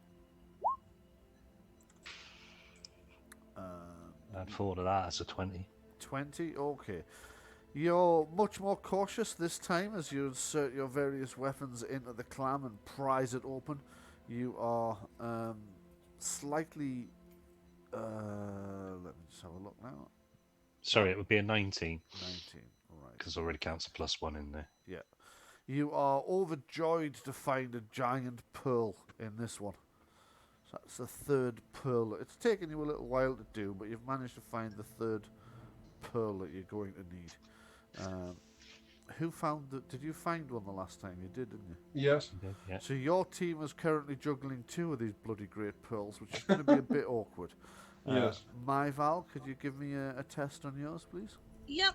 I'd fall to that as a 20. 20, okay. You're much more cautious this time as you insert your various weapons into the clam and prise it open. You are slightly... let me just have a look now. Sorry, it would be a 19, 19, alright. because already counts a +1 in there. Yeah. You are overjoyed to find a giant pearl in this one. So that's the third pearl. It's taken you a little while to do, but you've managed to find the third pearl that you're going to need. Who found the... Did you find one the last time? You did, didn't you? Yes. Yeah. So your team is currently juggling 2 of these bloody great pearls, which is going to be a bit awkward. Yes. Myval, could you give me a test on yours, please? Yep.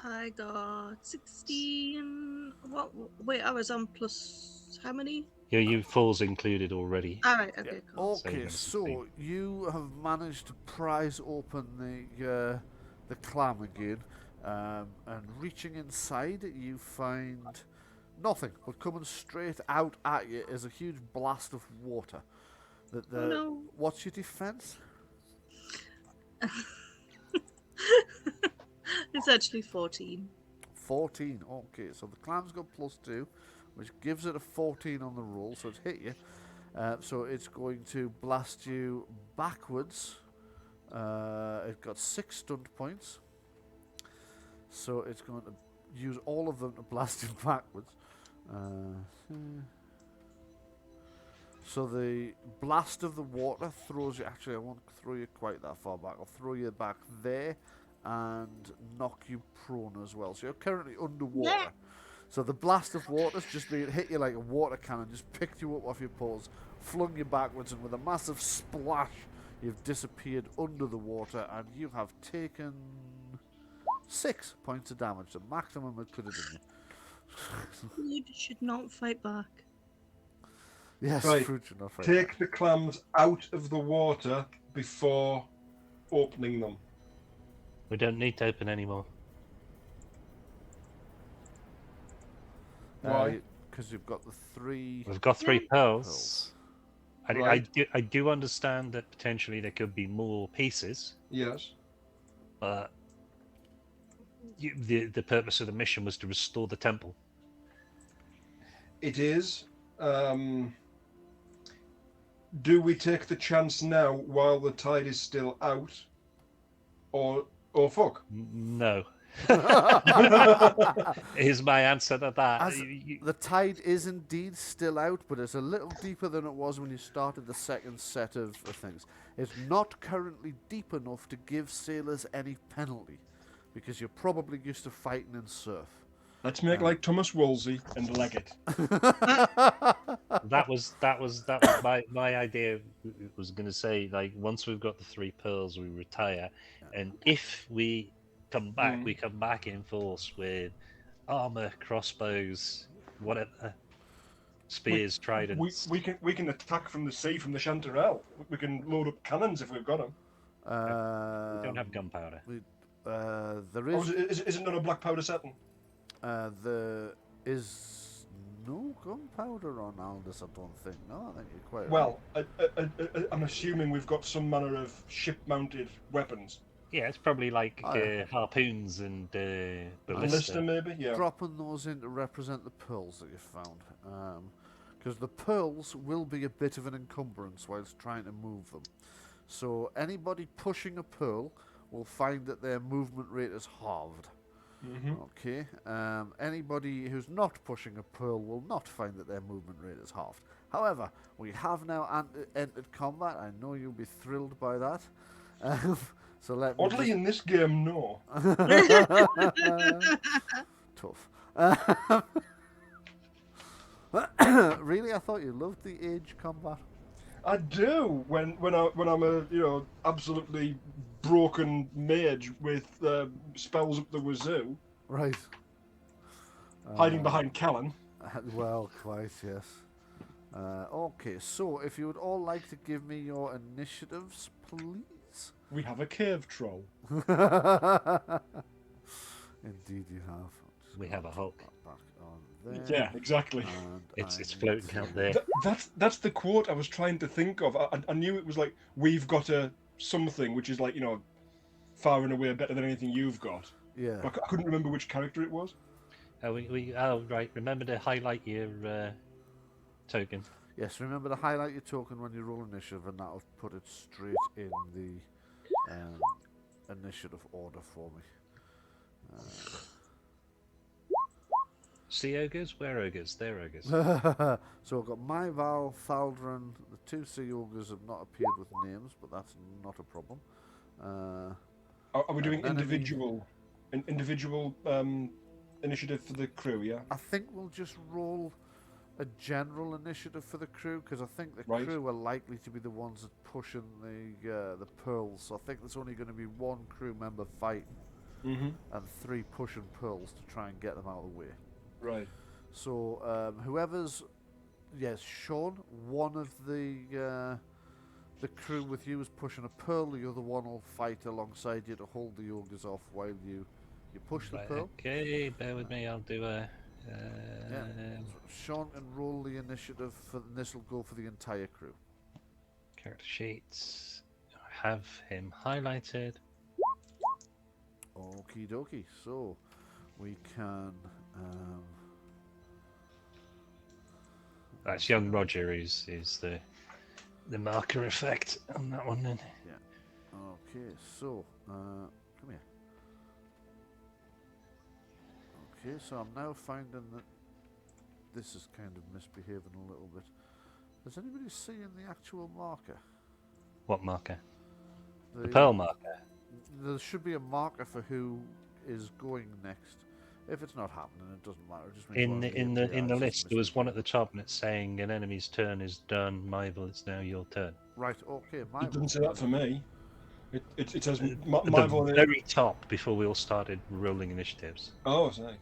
I got 16. What? Wait, I was on plus how many? Yeah, you falls included already. All right. Okay. Cool. So you're Okay, gonna so 16. you have managed to prise open the clam again, and reaching inside, you find nothing. But coming straight out at you is a huge blast of water. Oh, no. What's your defense? It's actually 14. 14. Okay, so the clam's got +2, which gives it a 14 on the roll, so it's hit you. So it's going to blast you backwards. It got 6 stunt points, so it's going to use all of them to blast you backwards. So the blast of the water throws you... Actually, I won't throw you quite that far back. I'll throw you back there and knock you prone as well. So you're currently underwater. Yeah. So the blast of water's just hit you like a water cannon, just picked you up off your paws, flung you backwards, and with a massive splash, you've disappeared under the water, and you have taken 6 points of damage, the maximum it could have done you. You should not fight back. Yes, Right. Fruit should not fight Take the clams out of the water before opening them. We don't need to open anymore. Why? Because you've got the 3... We've got 3 Yeah. pearls. Right. I do understand that potentially there could be more pieces, Yes. but the purpose of the mission was to restore the temple. It is. Do we take the chance now while the tide is still out? Or fuck? No. Is my answer to that. As the tide is indeed still out, but it's a little deeper than it was when you started the second set of things. It's not currently deep enough to give sailors any penalty, because you're probably used to fighting in surf. Let's make like Thomas Wolsey and leg it. That was my idea. Was going to say, like, once we've got the 3 pearls, we retire, and if we come back, we come back in force with armor, crossbows, whatever, spears, tridents. We can attack from the sea from the Chanterelle. We can load up cannons if we've got them. We don't have gunpowder. There Oh, is. is it not a black powder setting? There is no gunpowder on Aldis, I don't think. No, I think you're quite Well, I'm assuming we've got some manner of ship-mounted weapons. Yeah, it's probably like yeah. harpoons and Ballista, maybe? Yeah. dropping those in to represent the pearls that you found. Because the pearls will be a bit of an encumbrance whilst trying to move them. So anybody pushing a pearl will find that their movement rate is halved. Okay. Anybody who's not pushing a pearl will not find that their movement rate is halved. However, we have now entered combat. I know you'll be thrilled by that. So let me Oddly, in this game, no. Tough. Really, I thought you loved the age combat. I do when I'm a absolutely broken mage with spells up the wazoo, Right. hiding behind Callan. Well, quite yes. Okay, so if you would all like to give me your initiatives, please. We have a cave troll. Indeed, you have. We have a Hulk. Back on there. Yeah, exactly. And It's I floating need out to- there. That's the quote I was trying to think of. I knew it was like, we've got a something, which is like, far and away better than anything you've got. Yeah. I couldn't remember which character it was. Right. Remember to highlight your token. Yes, remember to highlight your token when you roll initiative, and that'll put it straight in the initiative order for me. Sea ogres? Where ogres? They're ogres. So I've got Myval, Thaldron. The 2 sea ogres have not appeared with names, but that's not a problem. Are we doing enemy. individual initiative for the crew? Yeah. I think we'll just roll a general initiative for the crew, because I think the Right. crew are likely to be the ones that pushing the pearls. So I think there's only going to be 1 crew member fighting Mm-hmm. and 3 pushing pearls to try and get them out of the way. Right. So whoever's, yes, Shaun, one of the crew with you is pushing a pearl. The other one will fight alongside you to hold the ogres off while you push the Right, pearl. okay, bear with me. I'll do a. Shaun can roll the initiative, and this will go for the entire crew. Character sheets. I have him highlighted. Okie dokie. So we can. That's young Roger is the marker effect on that one then. Okay, so come here. Okay, so I'm now finding that this is kind of misbehaving a little bit. Does anybody seeing the actual marker? What marker? The pearl marker. There should be a marker for who is going next. If it's not happening, it doesn't matter. It just means In one the of in APIs the in the is list, there was misbehaving. one at the top and it's saying an enemy's turn is done. Myval, it's now your turn. Right. Okay. It doesn't say that for me. It says At Myval. the very top before we all started rolling initiatives. Oh, sorry.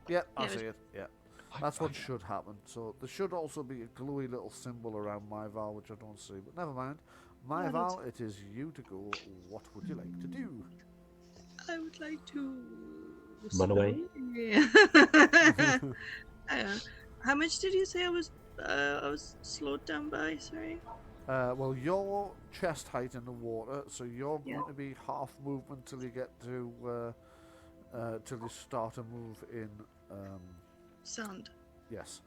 Yeah, I Yeah, see it. Yeah, that's what should happen. So there should also be a glowy little symbol around Myval, which I don't see. But never mind. Myval, it is you to go. What would you like to do? I would like to Run away. How much did you say I was slowed down by? Sorry. Well, your chest height in the water, so you're Yeah. going to be half movement till you get to till you start a move in. Sand. Yes.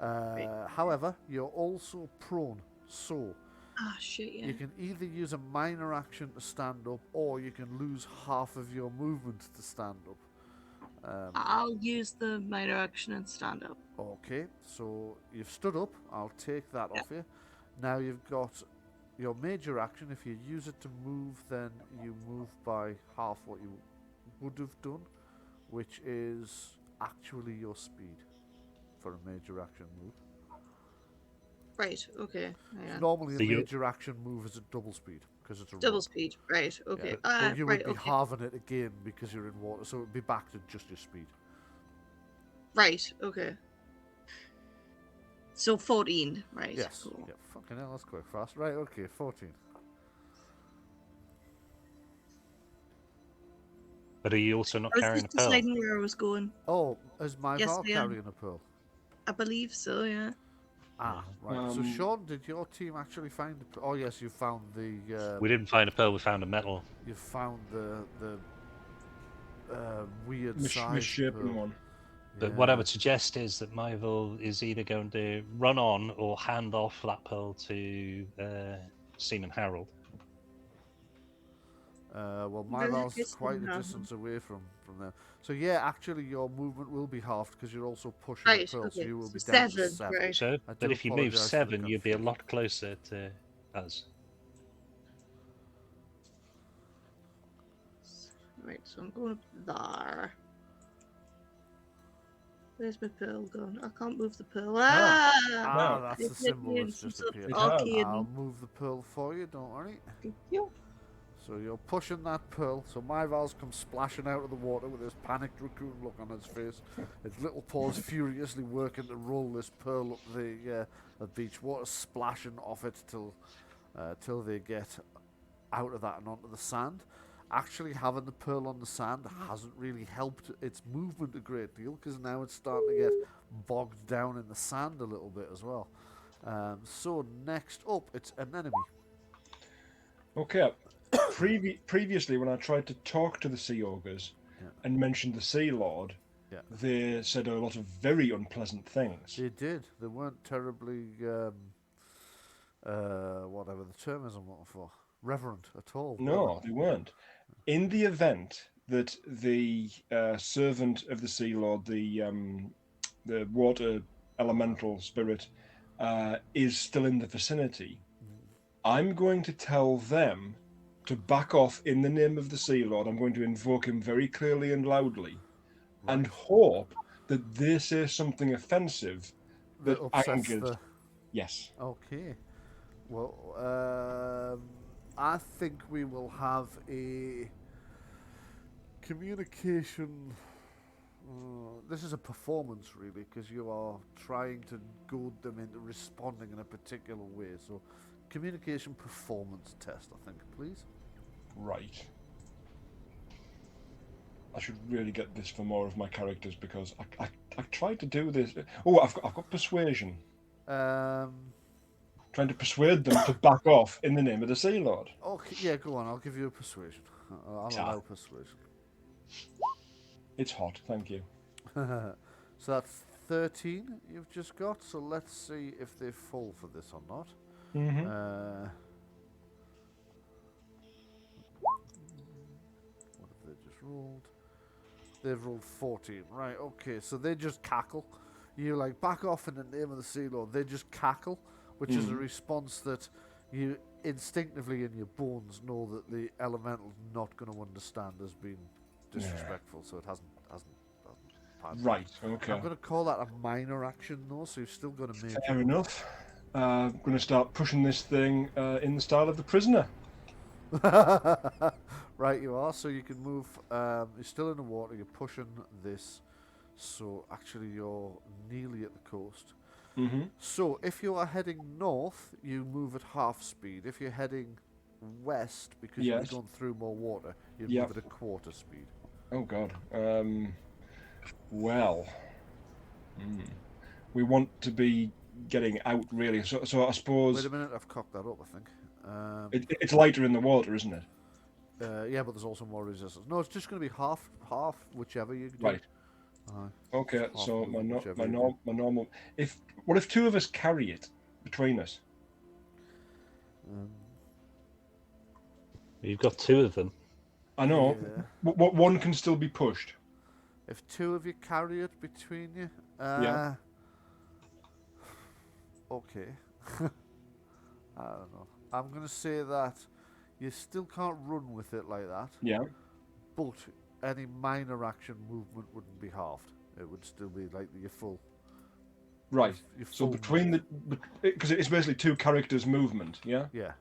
However, you're also prone, so Ah, shit, yeah. you can either use a minor action to stand up, or you can lose half of your movement to stand up. I'll use the minor action and stand up. Okay, so you've stood up. I'll take that Yeah. off you. Now you've got your major action. If you use it to move, then you move by half what you would have done, which is actually your speed for a major action move. Right, okay. Yeah. Normally, So a you- major action move is at double speed because it's a Double run. speed, right, okay. Yeah. But you right, would be okay. halving it again because you're in water, so it would be back to just your speed. Right, okay. So 14, right? Yes. Cool. Yeah. Fucking hell, that's quite fast. Right. Okay. 14. But are you also not I was carrying just a pearl? deciding where I was going. Oh, is Myval Yes, I am. carrying a pearl? I believe so, yeah. Ah, right. So, Um, Shaun, did your team actually find? Oh, yes, you found the. We didn't find a pearl. We found a metal. You found the weird size Misshapen pearl. one. But what I would suggest is that Myval is either going to run on or hand off that pearl to Seaman Harold. Well, Very Myval's good quite a to have. distance away from there. So yeah, actually, your movement will be halved because you're also pushing Right, the pearl, so okay. you will be So down to 7, 7. right. So, I but do if you move apologise for the 7, you'll be a confusion. lot closer to us. Right, so I'm going up there. Where's my pearl gone? I can't move the pearl. Ah, No. that's the It's symbol in that's some just sort of appeared. It has. arcade. I'll move the pearl for you, don't worry. Thank you. So you're pushing that pearl. So Myval's come splashing out of the water with this panicked raccoon look on his face. Its little paws furiously working to roll this pearl up the beach. Water splashing off it till they get out of that and onto the sand. Actually, having the pearl on the sand hasn't really helped its movement a great deal because now it's starting to get bogged down in the sand a little bit as well. So next up, it's Anemone. Okay. Previously, when I tried to talk to the Sea Ogres Yeah. and mentioned the Sea Lord, Yeah. they said a lot of very unpleasant things. They did. They weren't terribly, whatever the term is I'm looking for, reverent at all. No, they weren't. In the event that the servant of the Sea Lord, the water elemental spirit, is still in the vicinity, I'm going to tell them to back off in the name of the Sea Lord. I'm going to invoke him very clearly and loudly, and hope that they say something offensive that upsets angers. the... Yes. Okay. Well, I think we will have a communication. This is a performance, really, because you are trying to goad them into responding in a particular way. So, communication performance test, I think, please. Right. I should really get this for more of my characters because I tried to do this. Oh, I've got persuasion. Trying to persuade them to back off in the name of the Sea Lord. Okay, yeah, go on. I'll give you a persuasion. I'll allow persuasion. It's hot, thank you. So that's 13 you've just got. So let's see if they fall for this or not. Mm-hmm. What have they just rolled? They've rolled 14. Right, okay. So they just cackle. You like back off in the name of the Sea Lord. They just cackle, which is a response that you instinctively in your bones know that the elemental's not going to understand as being disrespectful. So it hasn't passed. Right, okay. I'm going to call that a minor action though, so you've still got to make Fair enough. I'm going to start pushing this thing in the style of the prisoner. Right, you are. So you can move. You're still in the water. You're pushing this. So actually, you're nearly at the coast. Mm-hmm. So if you are heading north, you move at half speed. If you're heading west, because you're Yes. going through more water, you Yep. move at a quarter speed. Oh, God. Well. We want to be getting out, really. So I suppose... Wait a minute, I've cocked that up, I think. It's lighter in the water, isn't it? Yeah, but there's also more resistance. No, it's just going to be half, whichever you do. Right. Okay, Half so my movement, whichever you do. normal... What if two of us carry it between us? You've got 2 of them. I know. Yeah. What one can still be pushed. If two of you carry it between you, Yeah. Okay. I don't know. I'm gonna say that you still can't run with it like that, Yeah. but any minor action movement wouldn't be halved. It would still be like your full. Right. Your So full between the, because it's basically two characters' movement, yeah, yeah.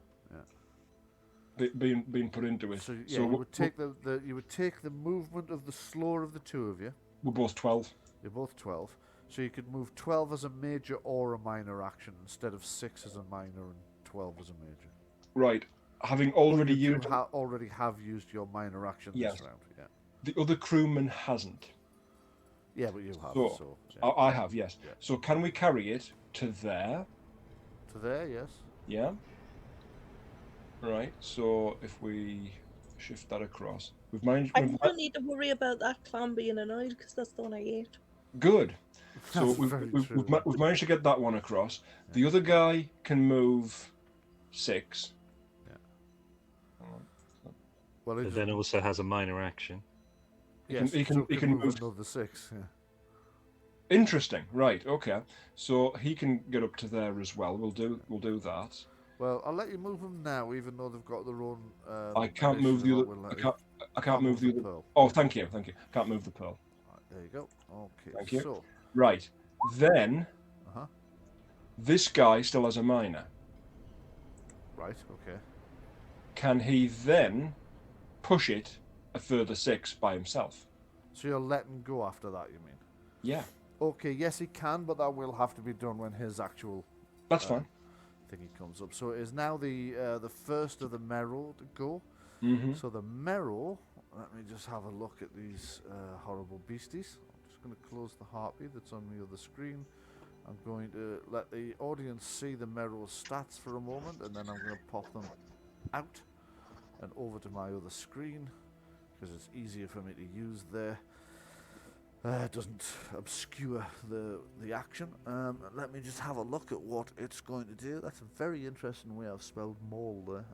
being put into it. So yeah, So you would take the movement of the slower of the two of you. we're both 12. You're both 12, so you could move 12 as a major or a minor action instead of 6 as a minor and 12 as a major. Right. Having already Or you used already have used your minor action Yes. this round. Yeah. the other crewman hasn't. Yeah, but you have. So, So yeah. I have, yes. Yeah. So can we carry it to there? To there, yes. Yeah. Right. So if we shift that across, we've managed. I don't need to worry about that clam being annoyed because that's the one I ate. Good. So That's we've, very we've, true. we've managed to get that one across. The other guy can move 6. Well, But then also has a minor action. yes, he can- so he can move- another 6. Yeah. Interesting. Right. Okay. So he can get up to there as well. We'll do that. Well, I'll let you move them now, even though they've got their own. I can't move the initiative, other. we'll I let you- can't. I can't move the other. pearl. Oh, thank you. Can't move the pearl. Right, there you go. Okay. Thank you. So, Right. Then uh-huh. this guy still has a minor. Right. Okay. Can he then push it a further 6 by himself? So you're letting go after that, you mean? Yeah. Okay. Yes, he can, but that will have to be done when his actual That's fine. thingy comes up. So it is now the first of the Merrow to go. Mm-hmm. So the Merrow. Let me just have a look at these horrible beasties. I'm just going to close the heartbeat that's on the other screen. I'm going to let the audience see the Merrow stats for a moment, and then I'm going to pop them out and over to my other screen because it's easier for me to use there. It doesn't obscure the action. Let me just have a look at what it's going to do. That's a very interesting way I've spelled mole there.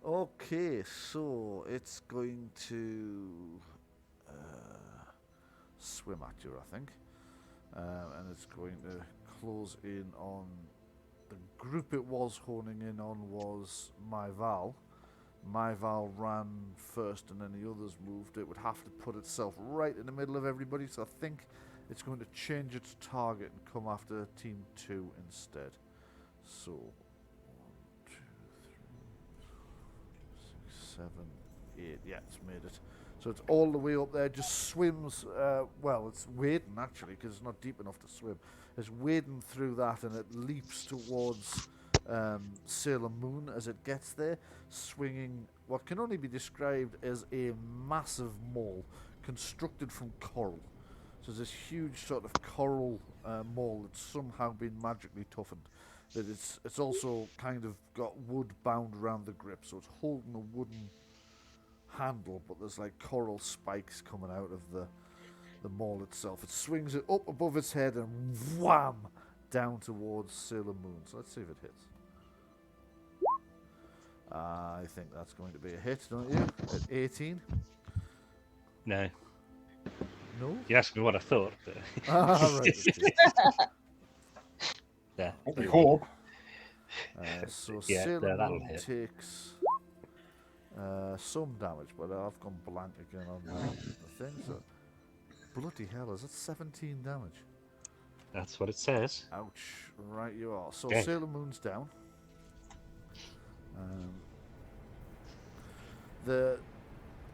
Okay, so it's going to swim at you, I think. And it's going to close in on the group it was honing in on was Myval. Myval ran first and then the others moved. It would have to put itself right in the middle of everybody, so I think it's going to change its target and come after Team 2 instead. So, 1, 2, 3, 6, 7, 8. Yeah, it's made it. So it's all the way up there, just swims, well, it's wading actually, because it's not deep enough to swim. It's wading through that and it leaps towards Sailor Moon as it gets there, swinging what can only be described as a massive mole constructed from coral. So there's this huge sort of coral mole that's somehow been magically toughened. That it's also kind of got wood bound around the grip, so it's holding a wooden handle, but there's like coral spikes coming out of the mole itself. It swings it up above its head and wham down towards Sailor Moon. So let's see if it hits. I think that's going to be a hit, don't you? At 18. No. No. You asked me what I thought, but Right. yeah. We hope. So Yeah, Sailor that'll Moon hit. takes some damage, but I've gone blank again on the thing. So bloody hell, is that 17 damage? That's what it says. Ouch! Right, you are. So Okay. Sailor Moon's down.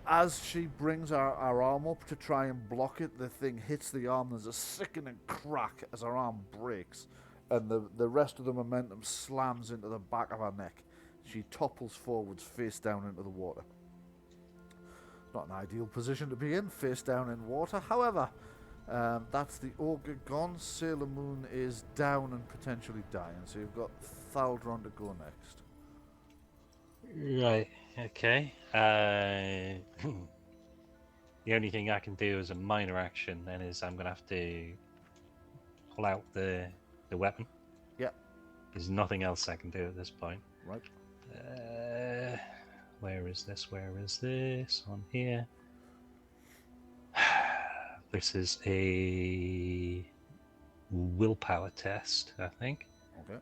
As she brings our arm up to try and block it, the thing hits the arm. There's a sickening crack as her arm breaks, and the rest of the momentum slams into the back of her neck. She topples forwards, face down into the water. Not an ideal position to be in, face down in water. However, that's the ogre gone. Sailor Moon is down and potentially dying. So you've got Thaldron to go next. Right. Okay. The only thing I can do as a minor action then is I'm gonna have to pull out the weapon. Yep. There's nothing else I can do at this point. Right. Where is this? Where is this? On here. This is a willpower test, I think. Okay.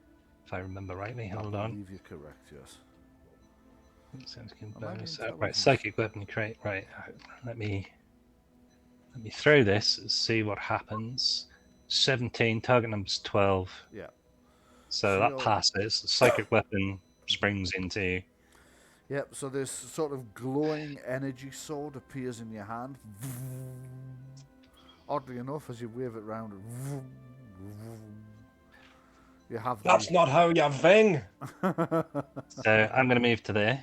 If I remember rightly. Hold I on. believe you're correct, yes. Sounds good. Am I being Bonus. Right, intelligent? psychic weapon crate. Right, let me throw this and see what happens. 17. Target number's 12. Yeah. So So that you're- passes. The psychic weapon springs into. Yep, so this sort of glowing energy sword appears in your hand. Oddly enough, as you wave it round, you have That's not how you ving. So I'm going to move to there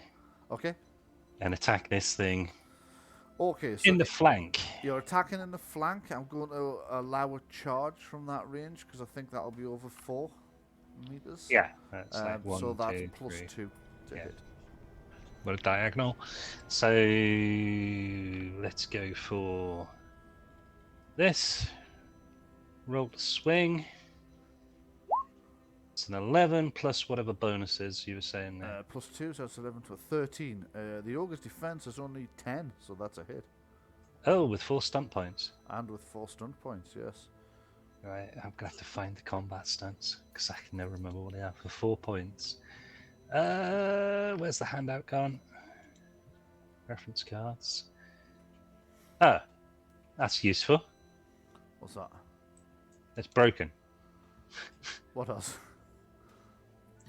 Okay. and attack this thing Okay, so in the flank. you're attacking in the flank. I'm going to allow a charge from that range because I think that'll be over 4 meters. Yeah, that's like 1, so that's 2, plus 3. 2 to Yeah. hit. What a diagonal. So let's go for this. Roll the swing. It's an 11 plus whatever bonuses you were saying there. Plus 2, so that's 11 to a 13. The ogre's defense is only 10, so that's a hit. Oh, with 4 stunt points. And with 4 stunt points, yes. Right, I'm going to have to find the combat stunts because I can never remember what they are for 4 points. Where's the handout gone? Reference cards. Oh, that's useful. What's that? It's broken. What else?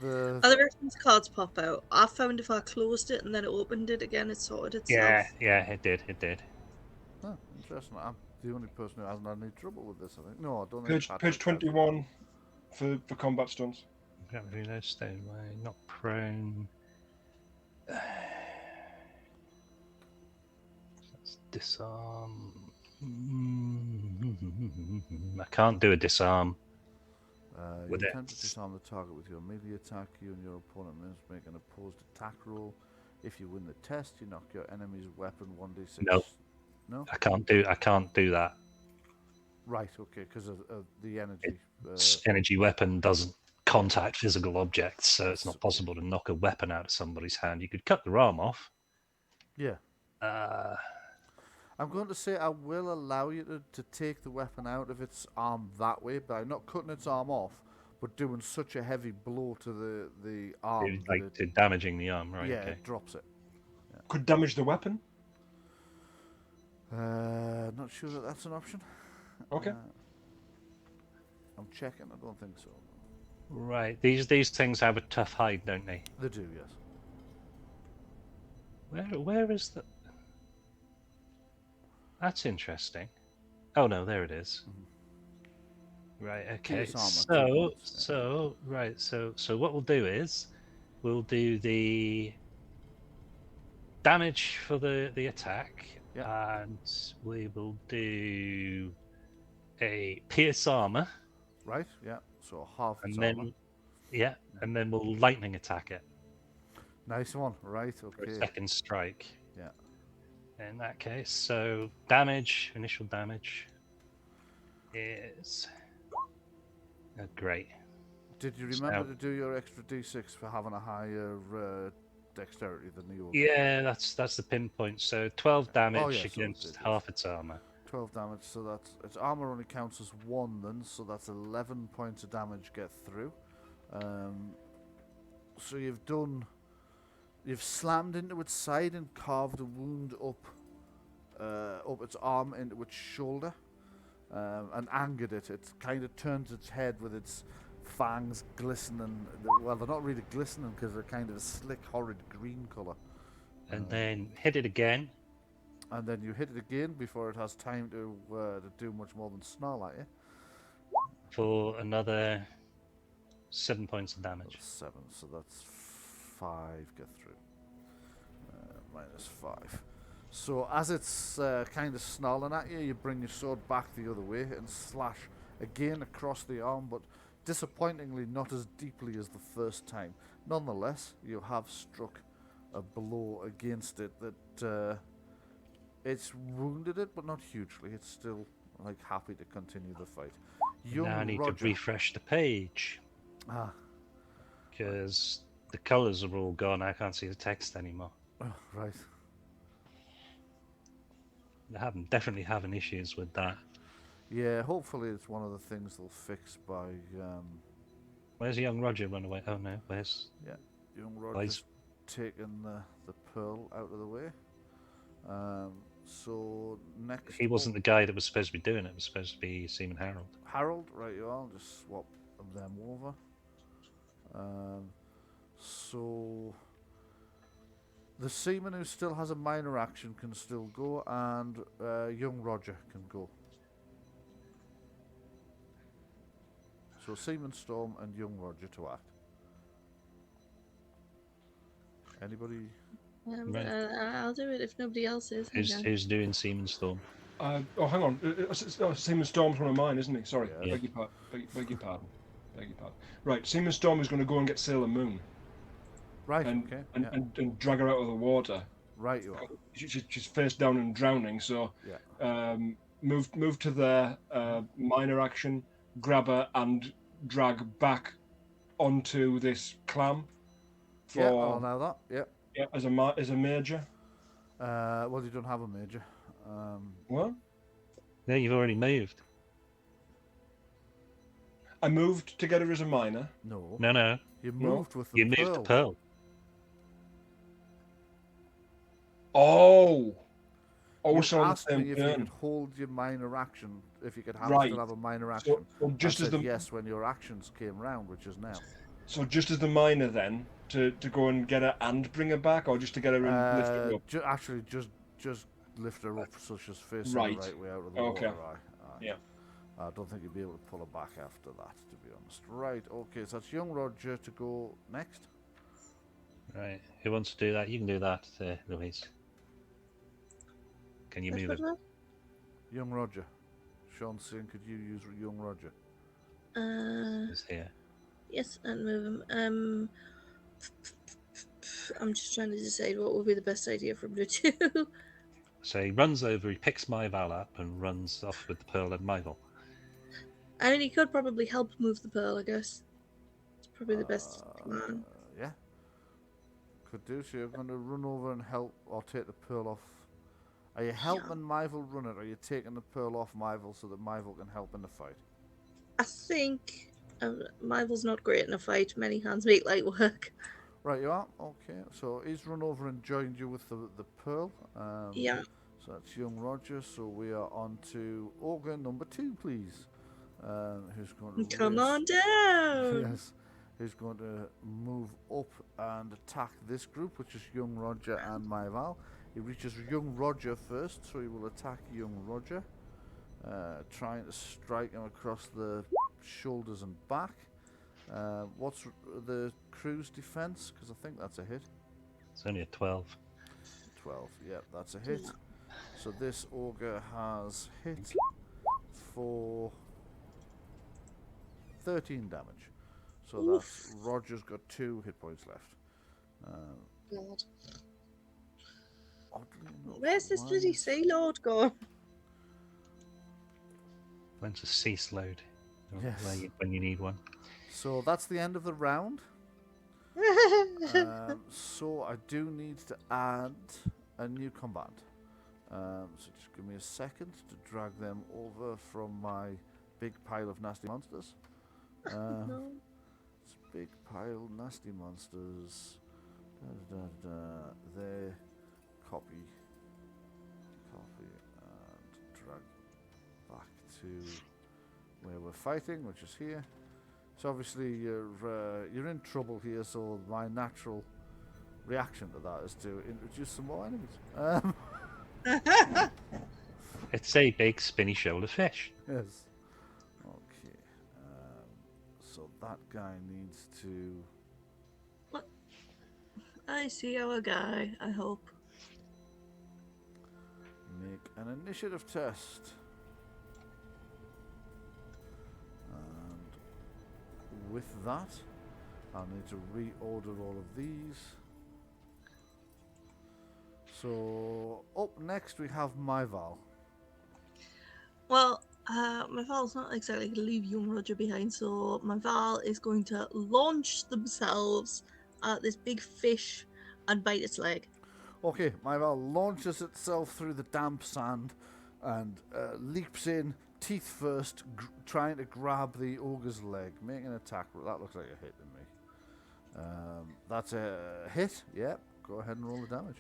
The Other reference cards pop out. I found if I closed it and then it opened it again, it sorted itself. Yeah, it did. Huh, interesting. I'm the only person who hasn't had any trouble with this, I think. No, I don't think Page Patrick has. 21 for combat stunts. Can't reload, stay away, not prone. Let's disarm. I can't do a disarm. You with it. attempt to disarm the target with your melee attack. You and your opponent must make an opposed attack roll. If you win the test, you knock your enemy's weapon 1d6. No. No? I can't do that. Right, okay, because of the energy. Energy weapon doesn't contact physical objects, so it's not possible to knock a weapon out of somebody's hand. You could cut their arm off. Yeah. Uh, I'm going to say I will allow you to take the weapon out of its arm that way, by not cutting its arm off, but doing such a heavy blow to the arm. like to damaging the arm, right? Yeah, Okay. it drops it. Could damage the weapon. Not sure that that's an option. Okay. I'm checking. I don't think so. Right. These things have a tough hide, don't they? They do, yes. Where is the? That's interesting. Oh no, there it is. Right. Okay. Pierce armor, 2 points, yeah. So what we'll do is we'll do the damage for the attack, Yeah. and we will do a pierce armor, Right, yeah. So half and its then armor. and then we'll lightning attack it. Nice one. Right, For a okay. second strike. Yeah. In that case, so damage, initial damage is great. Did you So- remember to do your extra d6 for having a higher dexterity than the ogre? Yeah, that's the pinpoint. So 12 damage yeah, so against it is. half its armor. 12 damage, so that's its armor only counts as 1 then, so that's 11 points of damage get through. So you've slammed into its side and carved a wound up its arm into its shoulder, and angered it. It kind of turns its head with its fangs glistening. Well, they're not really glistening because they're kind of a slick, horrid green colour. And then hit it again. And then you hit it again before it has time to do much more than snarl at you. For another 7 points of damage. That's 7, so that's 5 get through. Minus 5. So as it's kind of snarling at you, you bring your sword back the other way and slash again across the arm, but disappointingly not as deeply as the first time. Nonetheless, you have struck a blow against it that it's wounded it, but not hugely. It's still like happy to continue the fight. Young Now I need Roger. to refresh the page Ah, because the colours are all gone. I can't see the text anymore. oh, right. definitely having issues with that. Yeah, hopefully it's one of the things they'll fix by Where's young Roger run away? Oh no, where's young Well, Roger's taking the pearl out of the way. So next he wasn't the guy that was supposed to be doing it. It was supposed to be Seaman Harold. Harold, right you are, just swap them over. So the seaman who still has a minor action can still go, and young Roger can go. So Seaman Storm and young Roger to act. Anybody? Right. I'll do it if nobody else is. Who's doing Seaman Storm? Oh, hang on. Seaman Storm's one of mine, isn't he? Sorry. Yeah. Beg your pardon. Beg your pardon. Right, Seaman Storm is going to go and get Sailor Moon Right, and, okay. and drag her out of the water. Right you are. She's face down and drowning, so Yeah. move to their minor action, grab her and drag back onto this clam. Yeah, I'll allow that. Yeah. As a major. Well, you don't have a major. What? No, you've already moved. I moved to get her as a minor. No. No. You moved with the You pearl. moved the pearl. Oh. You Also on the asked me same if you turn. could hold your minor action, if you could have Right. still have a minor action. So just I as said the yes when your actions came round, which is now. so just as the minor then to go and get her and bring her back, or just to get her and lift her up. Actually, just lift her up so she's facing Right. the right way out of the Okay. water. Aye. Yeah. I don't think you'll be able to pull her back after that, to be honest. Right, okay, so that's young Roger to go next. Right. Who wants to do that? You can do that, Louise. Can you move it? Young Roger. Shaun saying, could you use young Roger? It's here. Yes, and move him. I'm just trying to decide what would be the best idea for him to do. So he runs over, he picks Myval up and runs off with the pearl and Myval. I mean, he could probably help move the pearl, I guess. It's probably the best plan. Yeah. Could do, so you're going to run over and help, or take the pearl off. Are you helping Myval run it, or are you taking the pearl off Myval so that Myval can help in the fight? I think Myval's not great in a fight. Many hands make light work. Right, you are? Okay, so he's run over and joined you with the pearl. Yeah. So that's young Roger, so we are on to Ogre number 2, please. Who's going to Come on down! Yes, who's going to move up and attack this group, which is young Roger and Myval. He reaches young Roger first, so he will attack young Roger, trying to strike him across the shoulders and back. What's the crew's defense? Because I think that's a hit. It's only a 12. 12, yeah, that's a hit. So this ogre has hit for 13 damage. So that's Roger's got 2 hit points left. God. Oddly enough, Where's this bloody mine's- Sea Lord gone? When's a cease load? Yes. When you need one. So that's the end of the round. So I do need to add a new combat. So just give me a second to drag them over from my big pile of nasty monsters. No. It's a big pile nasty monsters. There. Copy and drag back to where we're fighting, which is here. So obviously you're in trouble here, so my natural reaction to that is to introduce some more enemies. It's a big spinny shoulder fish. Yes. Okay. So that guy needs to... I see our guy, I hope. make an initiative test. And with that, I'll need to reorder all of these. So up next we have Myval. Well, Myval's not exactly going to leave young Roger behind, so Myval is going to launch themselves at this big fish and bite its leg. Okay, Myval launches itself through the damp sand and leaps in, teeth first, trying to grab the ogre's leg. Make an attack. That looks like a hit to me. That's a hit. Yep. Go ahead and roll the damage.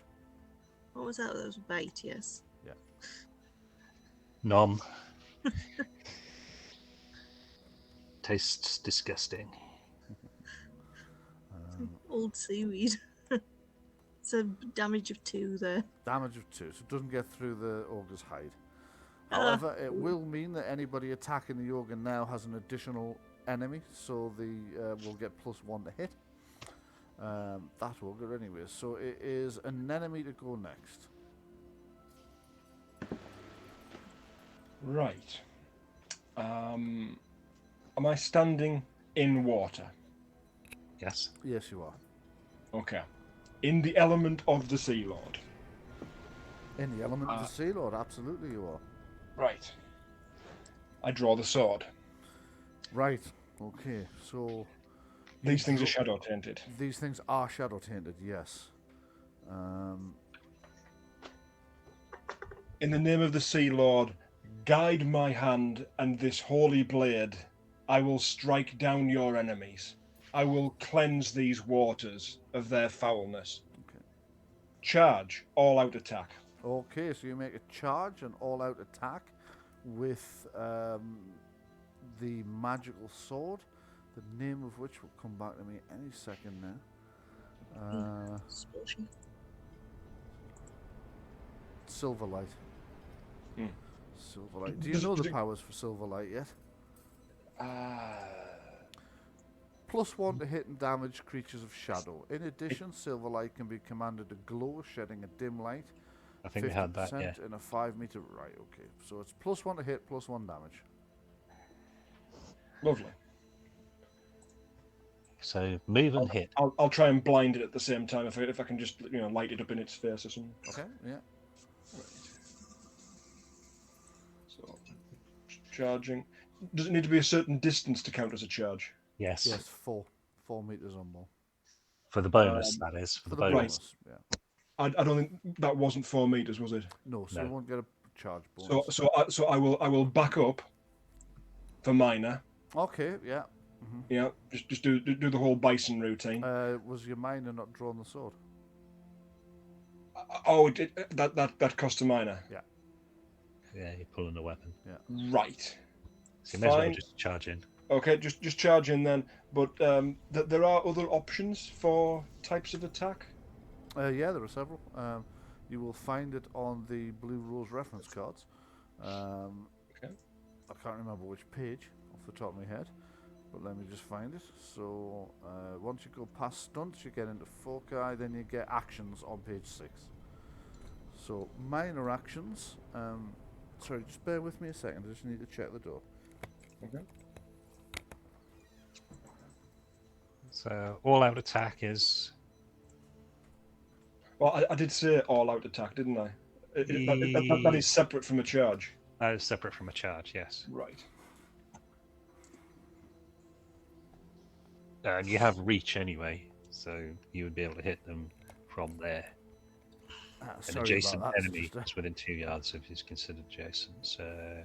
What was that? That was a bite, yes. Yeah. Nom. Tastes disgusting. Old seaweed. It's a damage of 2 there. Damage of 2, so it doesn't get through the ogre's hide. However, it will mean that anybody attacking the ogre now has an additional enemy, so the will get +1 to hit. That ogre anyway. So it is an enemy to go next. Right. Am I standing in water? Yes. Yes, you are. Okay. In the element of the Sea Lord. In the element of the Sea Lord, absolutely you are. Right. I draw the sword. Right. Okay. So These things are shadow tainted. these things are shadow tainted. Yes. In the name of the Sea Lord, guide my hand and this holy blade. I will strike down your enemies. I will cleanse these waters of their foulness. Okay. Charge, all-out attack. Okay, so you make a charge, an all-out attack with the magical sword, the name of which will come back to me any second now. Explosion. Silverlight. Hmm. Silverlight. Do you know the powers for Silverlight yet? +1 to hit and damage creatures of shadow. In addition, Silverlight can be commanded to glow, shedding a dim light. I think we had that, yeah. In a 5-meter. Right, okay. So it's +1 to hit, +1 damage. Lovely. So move and hit. I'll try and blind it at the same time if I can just light it up in its face or something. Okay, yeah. So charging. Does it need to be a certain distance to count as a charge? Yes. Yes, 4 meters or more. For the bonus, that is. For the bonus. Yeah. I don't think that wasn't 4 meters, was it? No, so No. you won't get a charge bonus. So I will back up for minor. Okay, yeah. Yeah, just do the whole bison routine. Was your minor not drawn the sword? Oh, that cost a minor. Yeah. Yeah, you're pulling a weapon. Yeah. Right. So you may as well Fine. just charge in. Okay, just charge in then. But there are other options for types of attack. Yeah, there are several. You will find it on the Blue Rose reference cards. Okay. I can't remember which page off the top of my head, but let me just find it. So once you go past stunts, you get into foci, then you get actions on page 6. So minor actions. Sorry, just bear with me a second. I just need to check the door. Okay. So all-out attack is. Well, I did say all-out attack, didn't I? That is separate from a charge. That is separate from a charge, yes. Right. And you have reach anyway, so you would be able to hit them from there. An Sorry adjacent about that, enemy sister. is within 2 yards if he's considered adjacent. So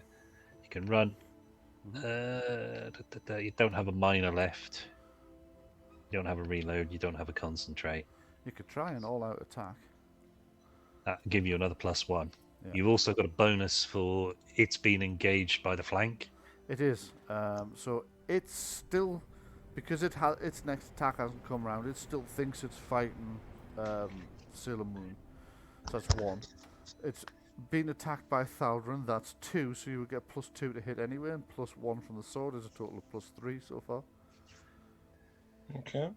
you can run. You don't have a minor left. You don't have a reload. You don't have a concentrate. You could try an all-out attack. That will give you another +1. Yeah. You've also got a bonus for it's being engaged by the flank. It is. So it's still, because its next attack hasn't come round, it still thinks it's fighting Sailor Moon. So that's 1. It's been attacked by Thaldron. That's 2. So you would get +2 to hit anyway, and +1 from the sword is a total of +3 so far. Okay.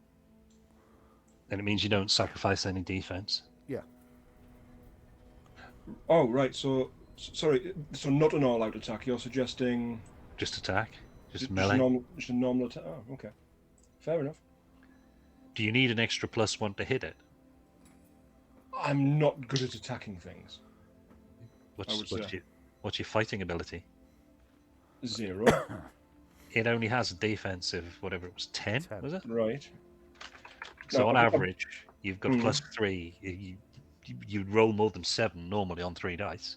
And it means you don't sacrifice any defense. Yeah. Oh, right. So, sorry. So not an all-out attack. You're suggesting Just attack. Just just melee. just a normal attack. Oh, okay. Fair enough. Do you need an extra +1 to hit it? I'm not good at attacking things. What's would say. your fighting ability? 0. It only has a defense of whatever it was, 10, 10. was it? Right. So No, on I'm- average, you've got Mhm. +3. You you'd roll more than 7 normally on 3 dice.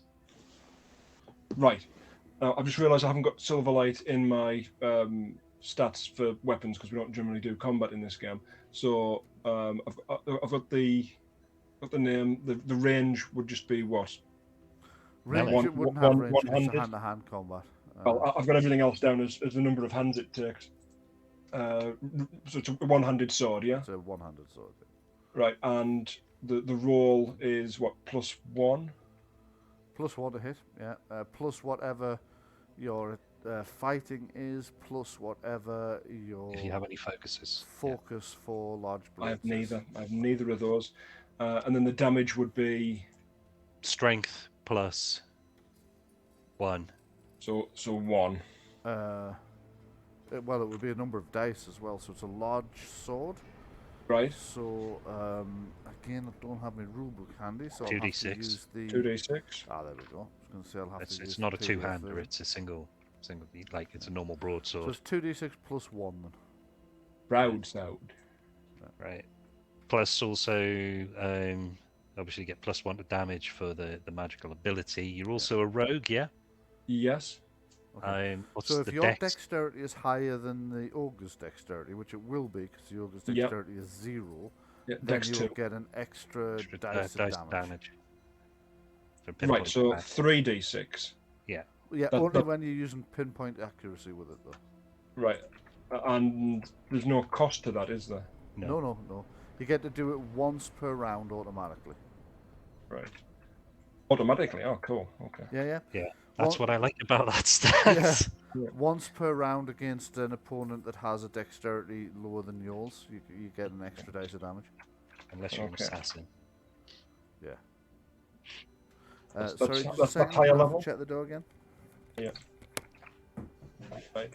Right. I've just realised I haven't got Silverlight in my stats for weapons because we don't generally do combat in this game. So I've got the name. The range would just be what? Range, Melee. it wouldn't have range, it's One-handed? hand-to-hand combat. Well, I've got everything else down as the number of hands it takes. So it's a one-handed sword, yeah. It's a one-handed sword. Right, and the roll is what, +1? +1 to hit, yeah. Plus whatever your fighting is, plus whatever your If you have any focuses. focus for large blades. I have neither. I have neither of those. And then the damage would be Strength plus 1. so 1. Well, it would be a number of dice as well, so it's a large sword. Right. So, again, I don't have my rulebook handy, so I'll have to 2d6. use the... 2d6. Ah, there we go. I was going to say I'll have to use It's not a the PDF two-hander, version. it's a single, like it's a normal So broadsword, it's 2d6 plus 1 then. Proud sound. right? Plus also, obviously you get +1 to damage for the magical ability. You're also a rogue, yeah? Yes. Okay. What's So if the your dex? dexterity is higher than the ogre's dexterity, which it will be because the ogre's Yep. dexterity is 0, Yeah, then Dex you'll 2. get an extra Extra, dice of damage. For Right, pinpoint so attack. 3d6. Yeah, That- only that- when you're using pinpoint accuracy with it, though. Right. And there's no cost to that, is there? No. No. You get to do it once per round automatically. Right. Automatically. Oh, cool. Okay. Yeah. That's Well- what I like about that stat. Yeah. Once per round against an opponent that has a dexterity lower than yours, you get an extra dice of damage. Unless you're an Okay. assassin. Yeah. That's- Sorry, that's- just that's a second. higher I'll have to level? check the door again. Right.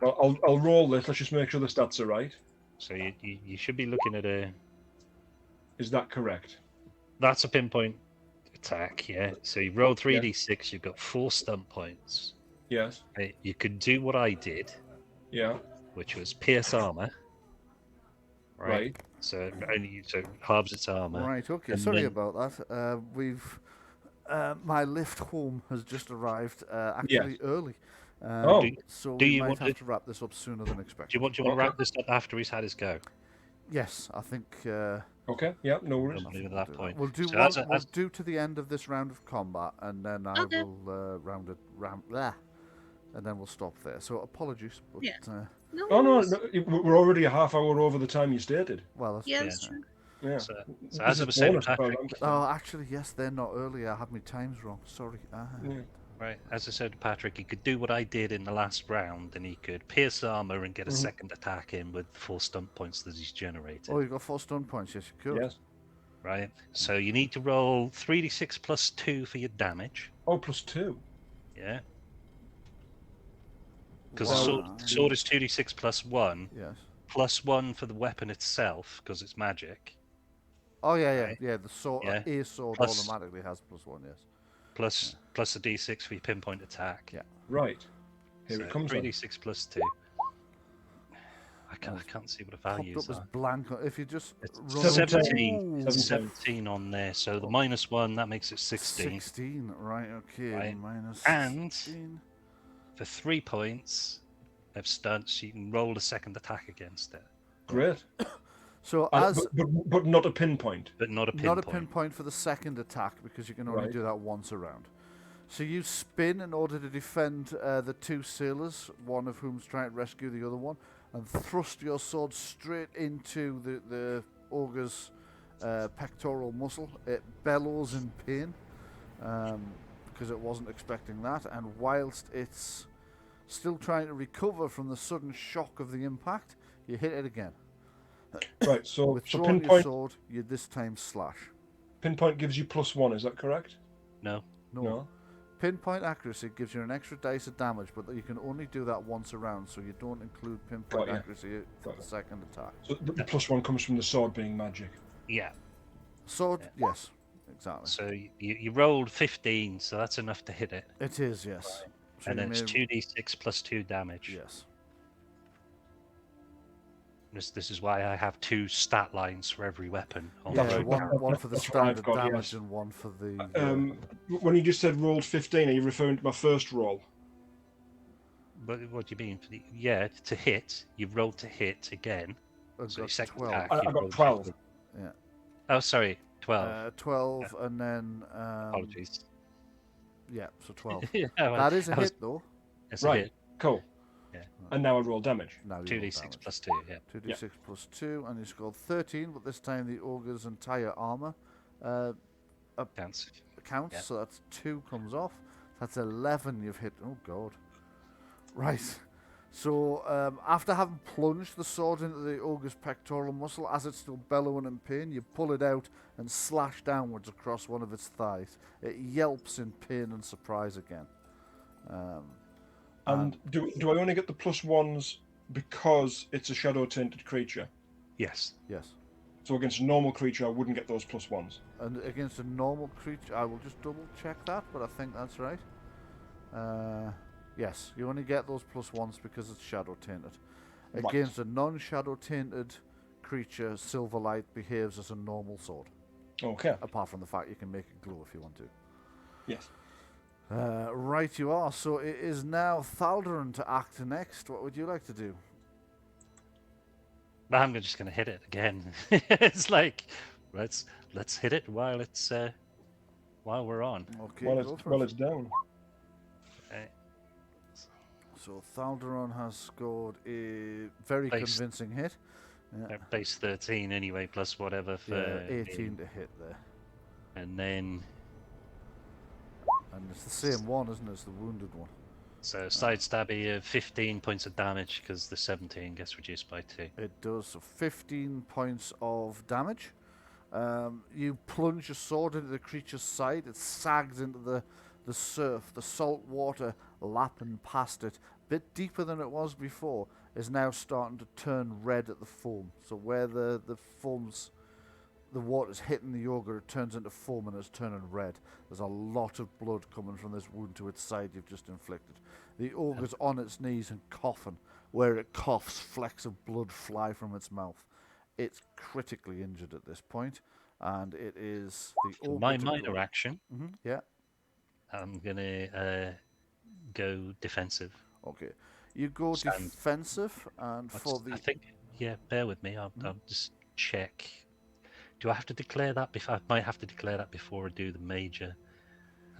Well, I'll roll this. Let's just make sure the stats are right. So you should be looking at a... Is that correct? That's a pinpoint attack, yeah? So you roll 3d6, you've got 4 stunt points. Yes. You could do what I did, Yeah. which was pierce armor. Right. So it halves its armor. Right, okay. And Sorry then- about that. My lift home has just arrived, actually Yes. early. Oh. So do we you might want have to- to wrap this up sooner than Do expected. you want to Okay. wrap this up after he's had his go? Yes, I think. Okay. Yeah. No worries. We'll leave it at we'll that do point. We'll do So one, as a- we'll as- do to the end of this round of combat, and then I Okay. will round there, and then we'll stop there. So apologies, but Yeah. No. Oh no, worries. no, we're already a half hour over the time you stated. well, that's Yeah, true. that's true. Yeah. So This as I is was saying, bonus, as far as Patrick, I'm concerned. Oh, actually, yes, they're not early. I had my times wrong. Sorry. Yeah. right, as I said to Patrick, he could do what I did in the last round, and he could pierce armor and get a Mhm. second attack in with 4 stunt points that he's generated. Oh, you've got 4 stun points. Yes, you could. Yes. Right, so you need to roll 3d6 plus 2 for your damage. Oh, +2. Yeah, because Wow. the sword is 2d6 plus 1, Yes. plus 1 for the weapon itself because it's magic. Oh yeah. Right. Yeah. The sword, Yeah. a sword Plus- automatically has +1. Yes. Plus a d6 for your pinpoint attack. Yeah. Right. Here So it comes. Then. 3d6 plus 2. I can't see what the Popped values up as are. blank. If you just It's run 17. Ooh, 17 on there, so the -1 that makes it 16. 16. Right. Okay. Right. Minus And- 16. For 3 points of stunts, you can roll a second attack against it, Great. So And- as but not a pinpoint. but not a pinpoint. not a pinpoint for the second attack because you can only Right. do that once around. So you spin in order to defend the 2 sailors, one of whom's trying to rescue the other one, and thrust your sword straight into the ogre's pectoral muscle. It bellows in pain because it wasn't expecting that, and whilst it's still trying to recover from the sudden shock of the impact, you hit it again. Right. So Withdrawing your pinpoint sword, you this time slash. pinpoint gives you +1. Is that correct? No. No. Pinpoint accuracy gives you an extra dice of damage, but you can only do that once around, so you don't include pinpoint Got ya. accuracy for Got the ya. second attack. So the +1 comes from the sword being magic. Yeah. Sword, Yeah. yes, exactly. So you rolled 15, so that's enough to hit it. It is, yes. So And you then it's may- 2d6 plus 2 damage. Yes. This is why I have 2 stat lines for every weapon. On Yeah, the one for the That's what I've standard got, damage yes. and one for the. When you just said rolled 15, are you referring to my first roll? But what do you mean? Yeah, to hit. You've rolled to hit again. I've So your got second 12. attack. I you've got rolled 12. Yeah. Oh, sorry, 12. 12, and then. Apologies. Yeah, so 12. Yeah, well, That is a I was- hit, though. It's a Right. hit. Cool. Yeah. And now I roll damage. Now you 2d6 roll damage. plus 2, yeah. 2d6 plus 2, and you scored 13, but this time the ogre's entire armor Counts. counts, Yeah. so that's 2 comes off. That's 11 you've hit. Oh, God. Right. So, after having plunged the sword into the ogre's pectoral muscle, as it's still bellowing in pain, you pull it out and slash downwards across one of its thighs. It yelps in pain and surprise again. And do I only get the +1s because it's a shadow tainted creature? Yes. Yes. So against a normal creature, I wouldn't get those +1s. And against a normal creature, I will just double check that, but I think that's right. Yes, you only get those +1s because it's shadow tainted. Right. Against a non-shadow tainted creature, Silverlight behaves as a normal sword. Okay. Apart from the fact you can make it glow if you want to. Yes. Right you are. So it is now Thaldron to act next. What would you like to do? I'm just going to hit it again. It's like, let's hit it while it's while we're on. Okay, While go for it. it's down. Okay. So Thaldron has scored a very Base. convincing hit. Yeah, Base 13 anyway, plus whatever for yeah, 18 to hit there. and then And it's the same one, isn't it? It's the wounded one. so side stabby of 15 points of damage because the 17 gets reduced by 2. It does. So 15 points of damage. You plunge your sword into the creature's side. It sags into the surf. The salt water lapping past it, a bit deeper than it was before, is now starting to turn red at the foam. So where the foam's, the water's hitting the ogre, it turns into foam and is turning red. There's a lot of blood coming from this wound to its side you've just inflicted. The ogre's on its knees and coughing. Where it coughs, flecks of blood fly from its mouth. It's critically injured at this point, and it is the ogre. My to minor go. action, Yeah. I'm gonna go defensive. Okay. You go Stand. defensive, and for I the think, yeah, bear with me. I'll just check. Do I have to declare that before? I might have to declare that before I do the major.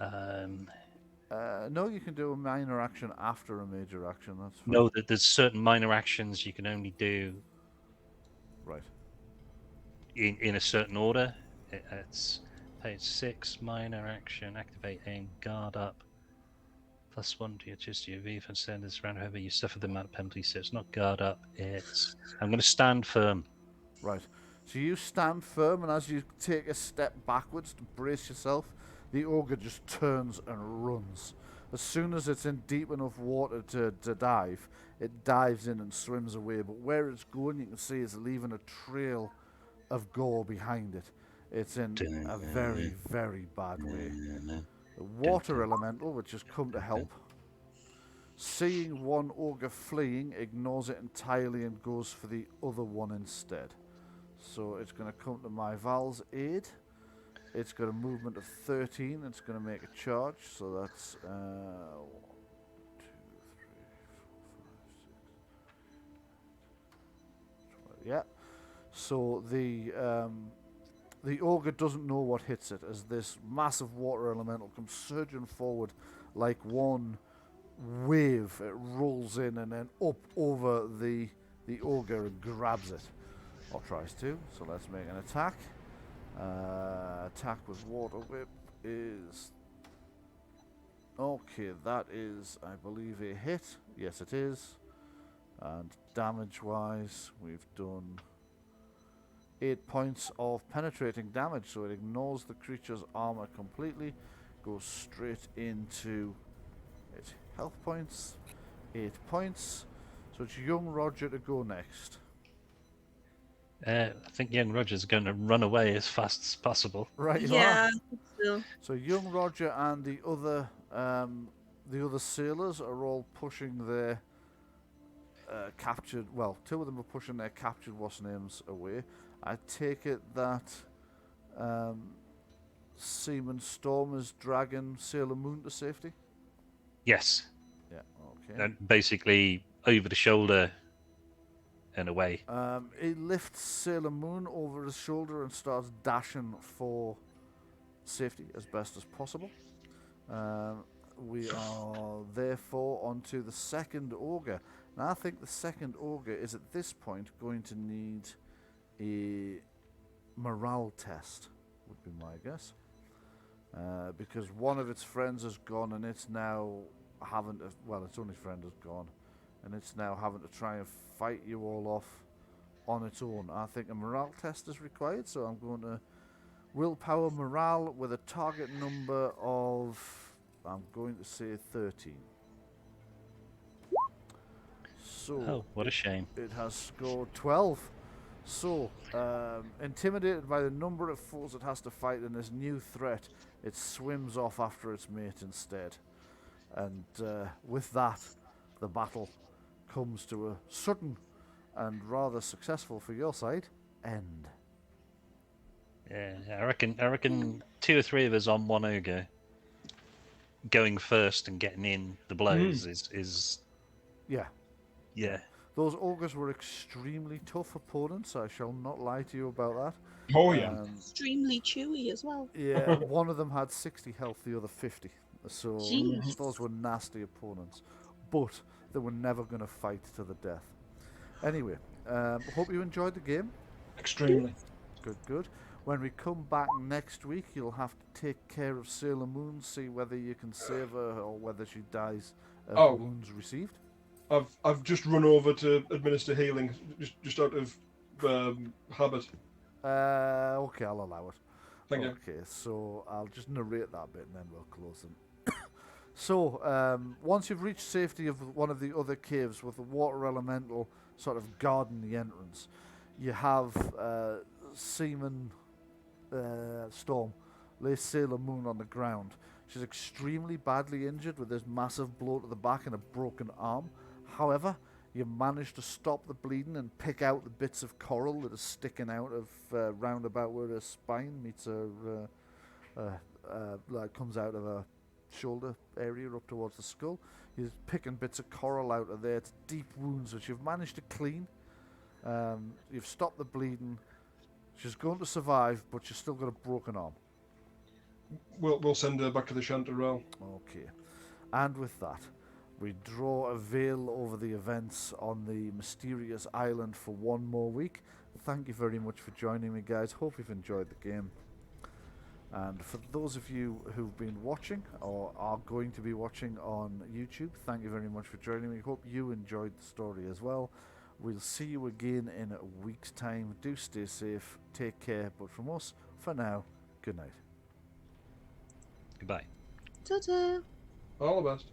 no, you can do a minor action after a major action. That's fine. No, there's certain minor actions you can only do Right. in a certain order. It's page 6, minor action, activate aim, guard up. +1 to your Majesty of Eve and send this round however you suffer the amount of penalty, so it's not guard up, it's I'm gonna stand firm. Right. So you stand firm, and as you take a step backwards to brace yourself, the ogre just turns and runs. As soon as it's in deep enough water to dive, it dives in and swims away. But where it's going, you can see it's leaving a trail of gore behind it. It's in a very, very bad way. The water elemental, which has come to help, seeing one ogre fleeing, ignores it entirely and goes for the other one instead. So it's going to come to Myval's aid. It's got a movement of 13. It's going to make a charge. So that's 1, 2, 3, 4, 5, 6. Yeah. So the ogre doesn't know what hits it as this massive water elemental comes surging forward like one wave. It rolls in and then up over the ogre and grabs it. Or tries to. So let's make an attack. Attack with water whip is... Okay, that is, I believe, a hit. Yes, it is. And damage-wise, we've done 8 points of penetrating damage, so it ignores the creature's armor completely, goes straight into its health points. 8 points. So it's young Roger to go next. I think young Roger's going to run away as fast as possible. Right, you Yeah. are. So young Roger and the other sailors are all pushing their captured. Well, 2 of them are pushing their captured what's names away. I take it that Seaman Storm is dragging Sailor Moon to safety. Yes. Yeah. Okay. And basically over the shoulder and away. He lifts Sailor Moon over his shoulder and starts dashing for safety as best as possible. We are therefore onto the second ogre. Now I think the second ogre is at this point going to need a morale test, would be my guess. Because one of its friends has gone and it's now having to, well, its only friend has gone, and it's now having to try and fight you all off on its own. I think a morale test is required, so I'm going to willpower morale with a target number of, I'm going to say 13. So Oh, what a shame. it has scored 12. So, intimidated by the number of foes it has to fight and this new threat, it swims off after its mate instead. And with that, the battle comes to a sudden and rather successful for your side end. Yeah, I reckon 2 or 3 of us on one ogre going first and getting in the blows is Yeah. yeah. Those ogres were extremely tough opponents, I shall not lie to you about that. Oh yeah. Extremely chewy as well. Yeah, one of them had 60 health, the other 50. So Jeez. those were nasty opponents. But they were never going to fight to the death. Anyway, hope you enjoyed the game. Extremely. Good, good. When we come back next week, you'll have to take care of Sailor Moon, see whether you can save her or whether she dies of wounds received. I've just run over to administer healing, just out of habit. Okay, I'll allow it. Thank you. Okay, so I'll just narrate that bit and then we'll close them. So, once you've reached safety of one of the other caves with the water elemental sort of guarding the entrance, you have Seaman Storm lay Sailor Moon on the ground. She's extremely badly injured with this massive blow to the back and a broken arm. However, you manage to stop the bleeding and pick out the bits of coral that are sticking out of round about where her spine meets her, like comes out of her shoulder area up towards the skull. You're picking bits of coral out of there. It's deep wounds which you've managed to clean. You've stopped the bleeding. She's going to survive, but she's still got a broken arm. We'll send her back to the Chanterelle. Okay. And with that, we draw a veil over the events on the mysterious island for one more week. Thank you very much for joining me, guys. Hope you've enjoyed the game. And for those of you who've been watching or are going to be watching on YouTube, thank you very much for joining me. Hope you enjoyed the story as well. We'll see you again in a week's time. Do stay safe, take care, but from us, for now, good night. Goodbye. Ta-ta. All the best.